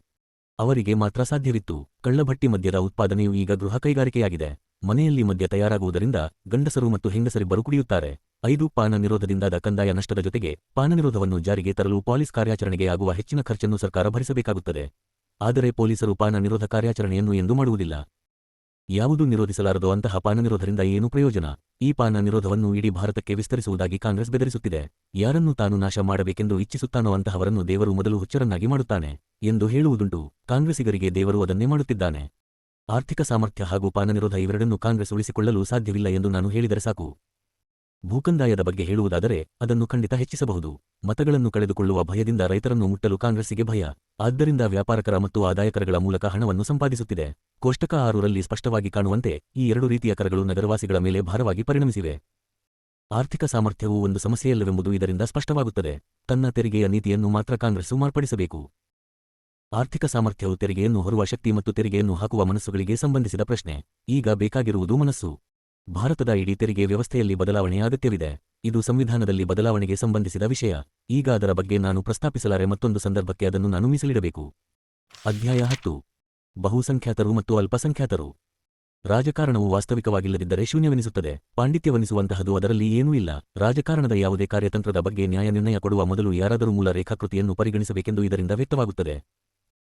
Speaker 1: ಅವರಿಗೆ ಮಾತ್ರ ಸಾಧ್ಯವಿತ್ತು. ಕಳ್ಳಭಟ್ಟಿ ಮದ್ಯದ ಉತ್ಪಾದನೆಯು ಈಗ ಗೃಹ ಕೈಗಾರಿಕೆಯಾಗಿದೆ. ಮನೆಯಲ್ಲಿ ಮದ್ಯ ತಯಾರಾಗುವುದರಿಂದ ಗಂಡಸರು ಮತ್ತು ಹೆಂಗಸರಿಬ್ಬರು ಕುಡಿಯುತ್ತಾರೆ. 5. ಪಾನ ನಿರೋಧದಿಂದಾದ ಕಂದಾಯ ನಷ್ಟದ ಜೊತೆಗೆ ಪಾನನಿರೋಧವನ್ನು ಜಾರಿಗೆ ತರಲು ಪೊಲೀಸ್ ಕಾರ್ಯಾಚರಣೆಗೆ ಆಗುವ ಹೆಚ್ಚಿನ ಖರ್ಚನ್ನು ಸರ್ಕಾರ ಭರಿಸಬೇಕಾಗುತ್ತದೆ. ಆದರೆ ಪೊಲೀಸರು ಪಾನ ನಿರೋಧ ಕಾರ್ಯಾಚರಣೆಯನ್ನು ಎಂದೂ ಮಾಡುವುದಿಲ್ಲ. ಯಾವುದು ನಿರೋಧಿಸಲಾರದೋ ಅಂತಹ ಪಾನನಿರೋಧದಿಂದ ಏನು ಪ್ರಯೋಜನ? ಈ ಪಾನ ನಿರೋಧವನ್ನು ಇಡೀ ಭಾರತಕ್ಕೆ ವಿಸ್ತರಿಸುವುದಾಗಿ ಕಾಂಗ್ರೆಸ್ ಬೆದರಿಸುತ್ತಿದೆ. ಯಾರನ್ನು ತಾನು ನಾಶ ಮಾಡಬೇಕೆಂದು ಇಚ್ಛಿಸುತ್ತಾನೋ ಅಂತಹವರನ್ನು ದೇವರು ಮೊದಲು ಹುಚ್ಚರನ್ನಾಗಿ ಮಾಡುತ್ತಾನೆ ಎಂದು ಹೇಳುವುದುಂಟು. ಕಾಂಗ್ರೆಸ್ಸಿಗರಿಗೆ ದೇವರು ಅದನ್ನೇ ಮಾಡುತ್ತಿದ್ದಾನೆ. ಆರ್ಥಿಕ ಸಾಮರ್ಥ್ಯ ಹಾಗೂ ಪಾನನಿರೋಧ ಇವೆರಡನ್ನೂ ಕಾಂಗ್ರೆಸ್ ಉಳಿಸಿಕೊಳ್ಳಲು ಸಾಧ್ಯವಿಲ್ಲ ಎಂದು ನಾನು ಹೇಳಿದರೆ ಸಾಕು. ಭೂಕಂದಾಯದ ಬಗ್ಗೆ ಹೇಳುವುದಾದರೆ ಅದನ್ನು ಖಂಡಿತ ಹೆಚ್ಚಿಸಬಹುದು. ಮತಗಳನ್ನು ಕಳೆದುಕೊಳ್ಳುವ ಭಯದಿಂದ ರೈತರನ್ನು ಮುಟ್ಟಲು ಕಾಂಗ್ರೆಸ್ಸಿಗೆ ಭಯ. ಆದ್ದರಿಂದ ವ್ಯಾಪಾರಕರ ಮತ್ತು ಆದಾಯಕರಗಳ ಮೂಲಕ ಹಣವನ್ನು ಸಂಪಾದಿಸುತ್ತಿದೆ. ಕೋಷ್ಟಕ 6ರಲ್ಲಿ ಸ್ಪಷ್ಟವಾಗಿ ಕಾಣುವಂತೆ ಈ ಎರಡು ರೀತಿಯ ಕರಗಳು ನಗರವಾಸಿಗಳ ಮೇಲೆ ಭಾರವಾಗಿ ಪರಿಣಮಿಸಿವೆ. ಆರ್ಥಿಕ ಸಾಮರ್ಥ್ಯವು ಒಂದು ಸಮಸ್ಯೆಯಲ್ಲವೆಂಬುದು ಇದರಿಂದ ಸ್ಪಷ್ಟವಾಗುತ್ತದೆ. ತನ್ನ ತೆರಿಗೆಯ ನೀತಿಯನ್ನು ಮಾತ್ರ ಕಾಂಗ್ರೆಸ್ಸು ಮಾರ್ಪಡಿಸಬೇಕು. ಆರ್ಥಿಕ ಸಾಮರ್ಥ್ಯವು ತೆರಿಗೆಯನ್ನು ಹೊರುವ ಶಕ್ತಿ ಮತ್ತು ತೆರಿಗೆಯನ್ನು ಹಾಕುವ ಮನಸ್ಸುಗಳಿಗೆ ಸಂಬಂಧಿಸಿದ ಪ್ರಶ್ನೆ. ಈಗ ಬೇಕಾಗಿರುವುದು ಮನಸ್ಸು. ಭಾರತದ ಇಡೀ ತೆರಿಗೆ ವ್ಯವಸ್ಥೆಯಲ್ಲಿ ಬದಲಾವಣೆಯ ಅಗತ್ಯವಿದೆ. ಇದು ಸಂವಿಧಾನದಲ್ಲಿ ಬದಲಾವಣೆಗೆ ಸಂಬಂಧಿಸಿದ ವಿಷಯ. ಈಗ ಅದರ ಬಗ್ಗೆ ನಾನು ಪ್ರಸ್ತಾಪಿಸಲಾರೆ, ಮತ್ತೊಂದು ಸಂದರ್ಭಕ್ಕೆ ಅದನ್ನು ನಾನು ಮೀಸಲಿಡಬೇಕು. ಅಧ್ಯಾಯ 10. ಬಹುಸಂಖ್ಯಾತರು ಮತ್ತು ಅಲ್ಪಸಂಖ್ಯಾತರು. ರಾಜಕಾರಣವು ವಾಸ್ತವಿಕವಾಗಿಲ್ಲದಿದ್ದರೆ ಶೂನ್ಯವೆನಿಸುತ್ತದೆ. ಪಾಂಡಿತ್ಯವನಿಸುವಂತಹದು ಅದರಲ್ಲಿ ಏನೂ ಇಲ್ಲ. ರಾಜಕಾರಣದ ಯಾವುದೇ ಕಾರ್ಯತಂತ್ರದ ಬಗ್ಗೆ ನ್ಯಾಯ ನಿರ್ಣಯ ಕೊಡುವ ಮೊದಲು ಯಾರಾದರೂ ಮೂಲ ರೇಖಾಕೃತಿಯನ್ನು ಪರಿಗಣಿಸಬೇಕೆಂದು ಇದರಿಂದ ವ್ಯಕ್ತವಾಗುತ್ತದೆ.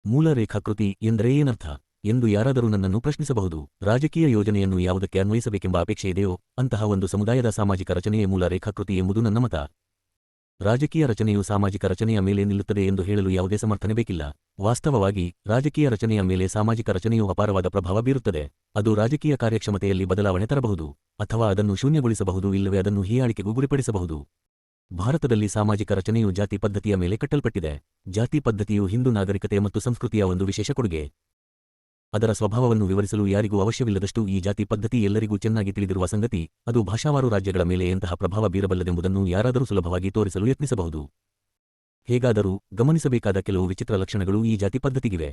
Speaker 1: ಮೂಲ ರೇಖಾಕೃತಿ ಎಂದರೆ ಏನರ್ಥ ಎಂದು ಯಾರಾದರೂ ನನ್ನನ್ನು ಪ್ರಶ್ನಿಸಬಹುದು. ರಾಜಕೀಯ ಯೋಜನೆಯನ್ನು ಯಾವುದಕ್ಕೆ ಅನ್ವಯಿಸಬೇಕೆಂಬ ಅಪೇಕ್ಷೆ ಇದೆಯೋ ಅಂತಹ ಒಂದು ಸಮುದಾಯದ ಸಾಮಾಜಿಕ ರಚನೆಯೇ ಮೂಲ ರೇಖಾಕೃತಿ ಎಂಬುದು ನನ್ನ ಮತ. ರಾಜಕೀಯ ರಚನೆಯು ಸಾಮಾಜಿಕ ರಚನೆಯ ಮೇಲೆ ನಿಲ್ಲುತ್ತದೆ ಎಂದು ಹೇಳಲು ಯಾವುದೇ ಸಮರ್ಥನೆ ಬೇಕಿಲ್ಲ. ವಾಸ್ತವವಾಗಿ ರಾಜಕೀಯ ರಚನೆಯ ಮೇಲೆ ಸಾಮಾಜಿಕ ರಚನೆಯು ಅಪಾರವಾದ ಪ್ರಭಾವ ಬೀರುತ್ತದೆ. ಅದು ರಾಜಕೀಯ ಕಾರ್ಯಕ್ಷಮತೆಯಲ್ಲಿ ಬದಲಾವಣೆ ತರಬಹುದು, ಅಥವಾ ಅದನ್ನು ಶೂನ್ಯಗೊಳಿಸಬಹುದು, ಇಲ್ಲವೇ ಅದನ್ನು ಹೀಯಾಳಿಕೆಗೂ ಗುರಿಪಡಿಸಬಹುದು. ಭಾರತದಲ್ಲಿ ಸಾಮಾಜಿಕ ರಚನೆಯು ಜಾತಿ ಪದ್ಧತಿಯ ಮೇಲೆ ಕಟ್ಟಲ್ಪಟ್ಟಿದೆ. ಜಾತಿ ಪದ್ಧತಿಯು ಹಿಂದೂ ನಾಗರಿಕತೆ ಮತ್ತು ಸಂಸ್ಕೃತಿಯ ಒಂದು ವಿಶೇಷ ಕೊಡುಗೆ. ಅದರ ಸ್ವಭಾವವನ್ನು ವಿವರಿಸಲು ಯಾರಿಗೂ ಅವಶ್ಯವಿಲ್ಲದಷ್ಟು ಈ ಜಾತಿ ಪದ್ಧತಿ ಎಲ್ಲರಿಗೂ ಚೆನ್ನಾಗಿ ತಿಳಿದಿರುವ ಸಂಗತಿ. ಅದು ಭಾಷಾವಾರು ರಾಜ್ಯಗಳ ಮೇಲೆ ಎಂತಹ ಪ್ರಭಾವ ಬೀರಬಲ್ಲದೆಂಬುದನ್ನು ಯಾರಾದರೂ ಸುಲಭವಾಗಿ ತೋರಿಸಲು ಯತ್ನಿಸಬಹುದು. ಹೇಗಾದರೂ ಗಮನಿಸಬೇಕಾದ ಕೆಲವು ವಿಚಿತ್ರ ಲಕ್ಷಣಗಳು ಈ ಜಾತಿ ಪದ್ಧತಿಗಿವೆ.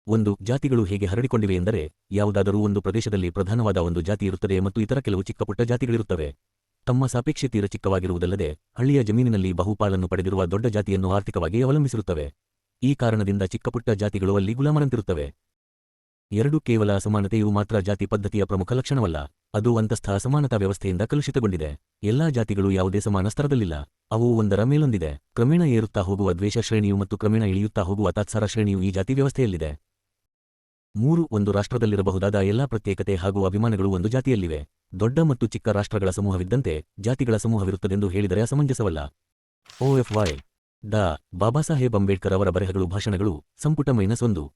Speaker 1: 1. ಜಾತಿಗಳು ಹೇಗೆ ಹರಡಿಕೊಂಡಿವೆ ಎಂದರೆ, ಯಾವುದಾದರೂ ಒಂದು ಪ್ರದೇಶದಲ್ಲಿ ಪ್ರಧಾನವಾದ ಒಂದು ಜಾತಿ ಇರುತ್ತದೆ ಮತ್ತು ಇತರ ಕೆಲವು ಚಿಕ್ಕಪುಟ್ಟ ಜಾತಿಗಳಿರುತ್ತವೆ. ತಮ್ಮ ಸಾಪೇಕ್ಷ ತೀರ ಚಿಕ್ಕವಾಗಿರುವುದಲ್ಲದೆ ಹಳ್ಳಿಯ ಜಮೀನಿನಲ್ಲಿ ಬಹುಪಾಲನ್ನು ಪಡೆದಿರುವ ದೊಡ್ಡ ಜಾತಿಯನ್ನು ಆರ್ಥಿಕವಾಗಿ ಅವಲಂಬಿಸಿರುತ್ತವೆ. ಈ ಕಾರಣದಿಂದ ಚಿಕ್ಕಪುಟ್ಟ ಜಾತಿಗಳು ಅಲ್ಲಿ ಗುಲಾಮರಂತಿರುತ್ತವೆ. 2. ಕೇವಲ ಅಸಮಾನತೆಯು ಮಾತ್ರ ಜಾತಿ ಪದ್ಧತಿಯ ಪ್ರಮುಖ ಲಕ್ಷಣವಲ್ಲ. ಅದು ಅಂತಸ್ಥ ಅಸಮಾನತಾ ವ್ಯವಸ್ಥೆಯಿಂದ ಕಲುಷಿತಗೊಂಡಿದೆ. ಎಲ್ಲಾ ಜಾತಿಗಳು ಯಾವುದೇ ಸಮಾನ ಸ್ತರದಲ್ಲಿಲ್ಲ. ಅವು ಒಂದರ ಮೇಲೊಂದಿದೆ. ಕ್ರಮೇಣ ಏರುತ್ತಾ ಹೋಗುವ ದ್ವೇಷ ಶ್ರೇಣಿಯು ಮತ್ತು ಕ್ರಮೇಣ ಇಳಿಯುತ್ತಾ ಹೋಗುವ ತಾತ್ಸಾರ ಶ್ರೇಣಿಯು ಈ ಜಾತಿ ವ್ಯವಸ್ಥೆಯಲ್ಲಿದೆ. 3. ಒಂದು ರಾಷ್ಟ್ರದಲ್ಲಿರಬಹುದಾದ ಎಲ್ಲಾ ಪ್ರತ್ಯೇಕತೆ ಹಾಗೂ ಅಭಿಮಾನಗಳು ಒಂದು ಜಾತಿಯಲ್ಲಿವೆ. ದೊಡ್ಡ ಮತ್ತು ಚಿಕ್ಕ ರಾಷ್ಟ್ರಗಳ ಸಮೂಹವಿದ್ದಂತೆ ಜಾತಿಗಳ ಸಮೂಹವಿರುತ್ತದೆಂದು ಹೇಳಿದರೆ ಅಸಮಂಜಸವಲ್ಲ. OFY ಡಾ. ಬಾಬಾಸಾಹೇಬ್ ಅಂಬೇಡ್ಕರ್ ಅವರ ಬರೆಹಗಳು ಭಾಷಣಗಳು ಸಂಪುಟ -1.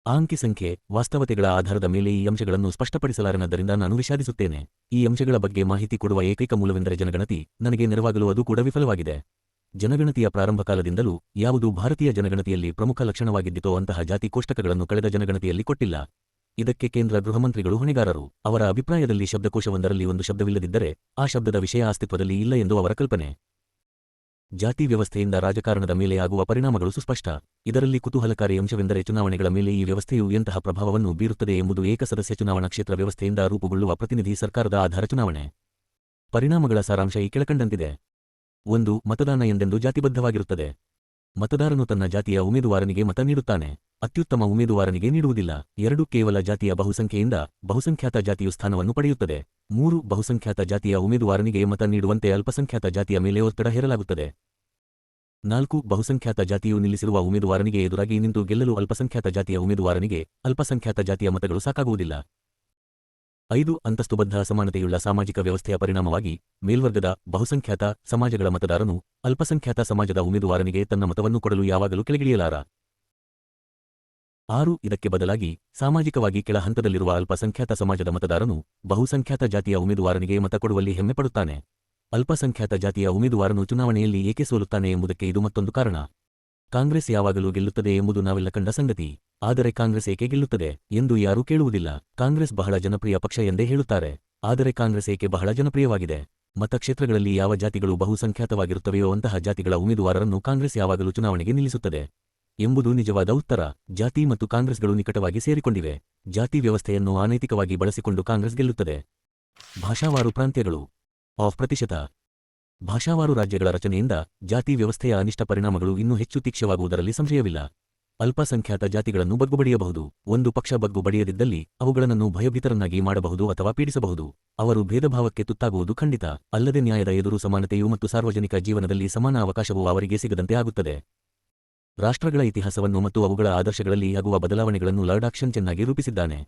Speaker 1: ಅಂಕಿ ಸಂಖ್ಯೆ ವಾಸ್ತವತೆಗಳ ಆಧಾರದ ಮೇಲೆ ಈ ಅಂಶಗಳನ್ನು ಸ್ಪಷ್ಟಪಡಿಸಲಾರನಾದ್ದರಿಂದ ನಾನು ವಿಷಾದಿಸುತ್ತೇನೆ. ಈ ಅಂಶಗಳ ಬಗ್ಗೆ ಮಾಹಿತಿ ಕೊಡುವ ಏಕೈಕ ಮೂಲವೆಂದರೆ ಜನಗಣತಿ. ನನಗೆ ನೆರವಾಗಲು ಅದು ಕೂಡ ವಿಫಲವಾಗಿದೆ. ಜನಗಣತಿಯ ಪ್ರಾರಂಭಕಾಲದಿಂದಲೂ ಯಾವುದು ಭಾರತೀಯ ಜನಗಣತಿಯಲ್ಲಿ ಪ್ರಮುಖ ಲಕ್ಷಣವಾಗಿದ್ದಿತೋ ಅಂತಹ ಜಾತಿ ಕೋಷ್ಟಕಗಳನ್ನು ಕಳೆದ ಜನಗಣತಿಯಲ್ಲಿ ಕೊಟ್ಟಿಲ್ಲ. ಇದಕ್ಕೆ ಕೇಂದ್ರ ಗೃಹಮಂತ್ರಿಗಳು ಹೊಣೆಗಾರರು. ಅವರ ಅಭಿಪ್ರಾಯದಲ್ಲಿ ಶಬ್ದಕೋಶವೊಂದರಲ್ಲಿ ಒಂದು ಶಬ್ದವಿಲ್ಲದಿದ್ದರೆ ಆ ಶಬ್ದದ ವಿಷಯ ಅಸ್ತಿತ್ವದಲ್ಲಿ ಇಲ್ಲ ಎಂದು ಅವರ ಕಲ್ಪನೆ. ಜಾತಿ ವ್ಯವಸ್ಥೆಯಿಂದ ರಾಜಕಾರಣದ ಮೇಲೆ ಆಗುವ ಪರಿಣಾಮಗಳು ಸುಸ್ಪಷ್ಟ. ಇದರಲ್ಲಿ ಕುತೂಹಲಕಾರಿ ಅಂಶವೆಂದರೆ ಚುನಾವಣೆಗಳ ಮೇಲೆ ಈ ವ್ಯವಸ್ಥೆಯು ಎಂತಹ ಪ್ರಭಾವವನ್ನು ಬೀರುತ್ತದೆ ಎಂಬುದು. ಏಕಸದಸ್ಯ ಚುನಾವಣಾ ಕ್ಷೇತ್ರ ವ್ಯವಸ್ಥೆಯಿಂದ ರೂಪುಗೊಳ್ಳುವ ಪ್ರತಿನಿಧಿ ಸರ್ಕಾರದ ಆಧಾರ ಚುನಾವಣೆ. ಪರಿಣಾಮಗಳ ಸಾರಾಂಶ ಈ ಕೆಳಕಂಡಂತಿದೆ. 1. ಮತದಾನ ಎಂದೆಂದು ಜಾತಿಬದ್ಧವಾಗಿರುತ್ತದೆ. ಮತದಾರನು ತನ್ನ ಜಾತಿಯ ಉಮೇದುವಾರನಿಗೆ ಮತ ನೀಡುತ್ತಾನೆ. ಅತ್ಯುತ್ತಮ ಉಮೇದುವಾರನಿಗೆ ನೀಡುವುದಿಲ್ಲ. 2. ಕೇವಲ ಜಾತಿಯ ಬಹುಸಂಖ್ಯೆಯಿಂದ ಬಹುಸಂಖ್ಯಾತ ಜಾತಿಯು ಸ್ಥಾನವನ್ನು ಪಡೆಯುತ್ತದೆ. 3. ಬಹುಸಂಖ್ಯಾತ ಜಾತಿಯ ಉಮೇದುವಾರನಿಗೆ ಮತ ನೀಡುವಂತೆ ಅಲ್ಪಸಂಖ್ಯಾತ ಜಾತಿಯ ಮೇಲೆ ಒತ್ತಡ ಹೇರಲಾಗುತ್ತದೆ. 4. ಬಹುಸಂಖ್ಯಾತ ಜಾತಿಯು ನಿಲ್ಲಿಸಿರುವ ಉಮೇದುವಾರನಿಗೆ ಎದುರಾಗಿ ನಿಂತು ಗೆಲ್ಲಲು ಅಲ್ಪಸಂಖ್ಯಾತ ಜಾತಿಯ ಉಮೇದುವಾರನಿಗೆ ಅಲ್ಪಸಂಖ್ಯಾತ ಜಾತಿಯ ಮತಗಳು ಸಾಕಾಗುವುದಿಲ್ಲ. 5. ಅಂತಸ್ತುಬದ್ಧ ಅಸಮಾನತೆಯುಳ್ಳ ಸಾಮಾಜಿಕ ವ್ಯವಸ್ಥೆಯ ಪರಿಣಾಮವಾಗಿ ಮೇಲ್ವರ್ಗದ ಬಹುಸಂಖ್ಯಾತ ಸಮಾಜಗಳ ಮತದಾರನು ಅಲ್ಪಸಂಖ್ಯಾತ ಸಮಾಜದ ಉಮೇದುವಾರನಿಗೆ ತನ್ನ ಮತವನ್ನು ಕೊಡಲು ಯಾವಾಗಲೂ ಕೆಳಗಿಳಿಯಲಾರ. 6. ಇದಕ್ಕೆ ಬದಲಾಗಿ ಸಾಮಾಜಿಕವಾಗಿ ಕೆಳ ಹಂತದಲ್ಲಿರುವ ಅಲ್ಪಸಂಖ್ಯಾತ ಸಮಾಜದ ಮತದಾರನು ಬಹುಸಂಖ್ಯಾತ ಜಾತಿಯ ಉಮೇದುವಾರನಿಗೆ ಮತ ಕೊಡುವಲ್ಲಿ ಹೆಮ್ಮೆಪಡುತ್ತಾನೆ. ಅಲ್ಪಸಂಖ್ಯಾತ ಜಾತಿಯ ಉಮೇದುವಾರನು ಚುನಾವಣೆಯಲ್ಲಿ ಏಕೆ ಸೋಲುತ್ತಾನೆ ಎಂಬುದಕ್ಕೆ ಇದು ಮತ್ತೊಂದು ಕಾರಣ. ಕಾಂಗ್ರೆಸ್ ಯಾವಾಗಲೂ ಗೆಲ್ಲುತ್ತದೆ ಎಂಬುದು ನಾವೆಲ್ಲ ಕಂಡ ಸಂಗತಿ. ಆದರೆ ಕಾಂಗ್ರೆಸ್ ಏಕೆ ಗೆಲ್ಲುತ್ತದೆ ಎಂದು ಯಾರೂ ಕೇಳುವುದಿಲ್ಲ. ಕಾಂಗ್ರೆಸ್ ಬಹಳ ಜನಪ್ರಿಯ ಪಕ್ಷ ಎಂದೇ ಹೇಳುತ್ತಾರೆ. ಆದರೆ ಕಾಂಗ್ರೆಸ್ ಏಕೆ ಬಹಳ ಜನಪ್ರಿಯವಾಗಿದೆ? ಮತಕ್ಷೇತ್ರಗಳಲ್ಲಿ ಯಾವ ಜಾತಿಗಳು ಬಹುಸಂಖ್ಯಾತವಾಗಿರುತ್ತವೆಯೋ ಅಂತಹ ಜಾತಿಗಳ ಉಮೇದುವಾರರನ್ನು ಕಾಂಗ್ರೆಸ್ ಯಾವಾಗಲೂ ಚುನಾವಣೆಗೆ ನಿಲ್ಲಿಸುತ್ತದೆ ಎಂಬುದು ನಿಜವಾದ ಉತ್ತರ. ಜಾತಿ ಮತ್ತು ಕಾಂಗ್ರೆಸ್ಗಳು ನಿಕಟವಾಗಿ ಸೇರಿಕೊಂಡಿವೆ. ಜಾತಿ ವ್ಯವಸ್ಥೆಯನ್ನು ಅನೈತಿಕವಾಗಿ ಬಳಸಿಕೊಂಡು ಕಾಂಗ್ರೆಸ್ ಗೆಲ್ಲುತ್ತದೆ. ಭಾಷಾವಾರು ಪ್ರಾಂತ್ಯಗಳು ಆಫ್ ಪ್ರತಿಶತ. ಭಾಷಾವಾರು ರಾಜ್ಯಗಳ ರಚನೆಯಿಂದ ಜಾತಿ ವ್ಯವಸ್ಥೆಯ ಅನಿಷ್ಟ ಪರಿಣಾಮಗಳು ಇನ್ನೂ ಹೆಚ್ಚು ತೀಕ್ಷ್ಣವಾಗುವುದರಲ್ಲಿ ಸಂಶಯವಿಲ್ಲ. ಅಲ್ಪಸಂಖ್ಯಾತ ಜಾತಿಗಳನ್ನು ಬಗ್ಗುಬಡಿಯಬಹುದು. ಒಂದು ಪಕ್ಷ ಬಗ್ಗು ಬಡಿಯದಿದ್ದಲ್ಲಿ ಅವುಗಳನ್ನು ಭಯಭೀತರನ್ನಾಗಿ ಮಾಡಬಹುದು ಅಥವಾ ಪೀಡಿಸಬಹುದು. ಅವರು ಭೇದಭಾವಕ್ಕೆ ತುತ್ತಾಗುವುದು ಖಂಡಿತ. ಅಲ್ಲದೆ ನ್ಯಾಯದ ಎದುರು ಸಮಾನತೆಯೂ ಮತ್ತು ಸಾರ್ವಜನಿಕ ಜೀವನದಲ್ಲಿ ಸಮಾನ ಅವಕಾಶವೂ ಅವರಿಗೆ ಸಿಗದಂತೆ ಆಗುತ್ತದೆ. ರಾಷ್ಟ್ರಗಳ ಇತಿಹಾಸವನ್ನು ಮತ್ತು ಅವುಗಳ ಆದರ್ಶಗಳಲ್ಲಿ ಆಗುವ ಬದಲಾವಣೆಗಳನ್ನು ಲಾರ್ಡ್ ಚೆನ್ನಾಗಿ ರೂಪಿಸಿದ್ದಾನೆ.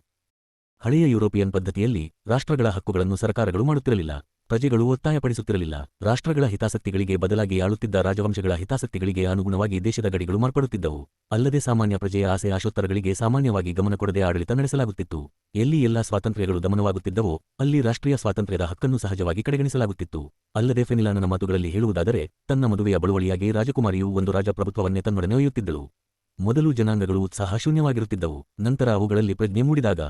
Speaker 1: ಹಳೆಯ ಯುರೋಪಿಯನ್ ಪದ್ಧತಿಯಲ್ಲಿ ರಾಷ್ಟ್ರಗಳ ಹಕ್ಕುಗಳನ್ನು ಸರ್ಕಾರಗಳು ಮಾಡುತ್ತಿರಲಿಲ್ಲ. ಪ್ರಜೆಗಳು ಒತ್ತಾಯಪಡಿಸುತ್ತಿರಲಿಲ್ಲ. ರಾಷ್ಟ್ರಗಳ ಹಿತಾಸಕ್ತಿಗಳಿಗೆ ಬದಲಾಗಿ ಆಳುತ್ತಿದ್ದ ರಾಜವಂಶಗಳ ಹಿತಾಸಕ್ತಿಗಳಿಗೆ ಅನುಗುಣವಾಗಿ ದೇಶದ ಗಡಿಗಳು ಮಾರ್ಪಡುತ್ತಿದ್ದವು. ಅಲ್ಲದೆ ಸಾಮಾನ್ಯ ಪ್ರಜೆಯ ಆಸೆ ಆಶೋತ್ತರಗಳಿಗೆ ಸಾಮಾನ್ಯವಾಗಿ ಗಮನ ಕೊಡದೆ ಆಡಳಿತ ನಡೆಸಲಾಗುತ್ತಿತ್ತು. ಎಲ್ಲಿ ಎಲ್ಲಾ ಸ್ವಾತಂತ್ರ್ಯಗಳು ದಮನವಾಗುತ್ತಿದ್ದವೋ ಅಲ್ಲಿ ರಾಷ್ಟ್ರೀಯ ಸ್ವಾತಂತ್ರ್ಯದ ಹಕ್ಕನ್ನು ಸಹಜವಾಗಿ ಕಡೆಗಣಿಸಲಾಗುತ್ತಿತ್ತು. ಅಲ್ಲದೆ ಫೆನಿಲಾನನ ಮಾತುಗಳಲ್ಲಿ ಹೇಳುವುದಾದರೆ, ತನ್ನ ಮದುವೆಯ ಬಳುವಳಿಯಾಗಿ ರಾಜಕುಮಾರಿಯು ಒಂದು ರಾಜಪ್ರಭುತ್ವವನ್ನೇ ತನ್ನೊಡನೆ ಒಯ್ಯುತ್ತಿದ್ದಳು. ಮೊದಲು ಜನಾಂಗಗಳು ಉತ್ಸಾಹ ಶೂನ್ಯವಾಗಿರುತ್ತಿದ್ದವು. ನಂತರ ಅವುಗಳಲ್ಲಿ ಪ್ರಜ್ಞೆ ಮೂಡಿದಾಗ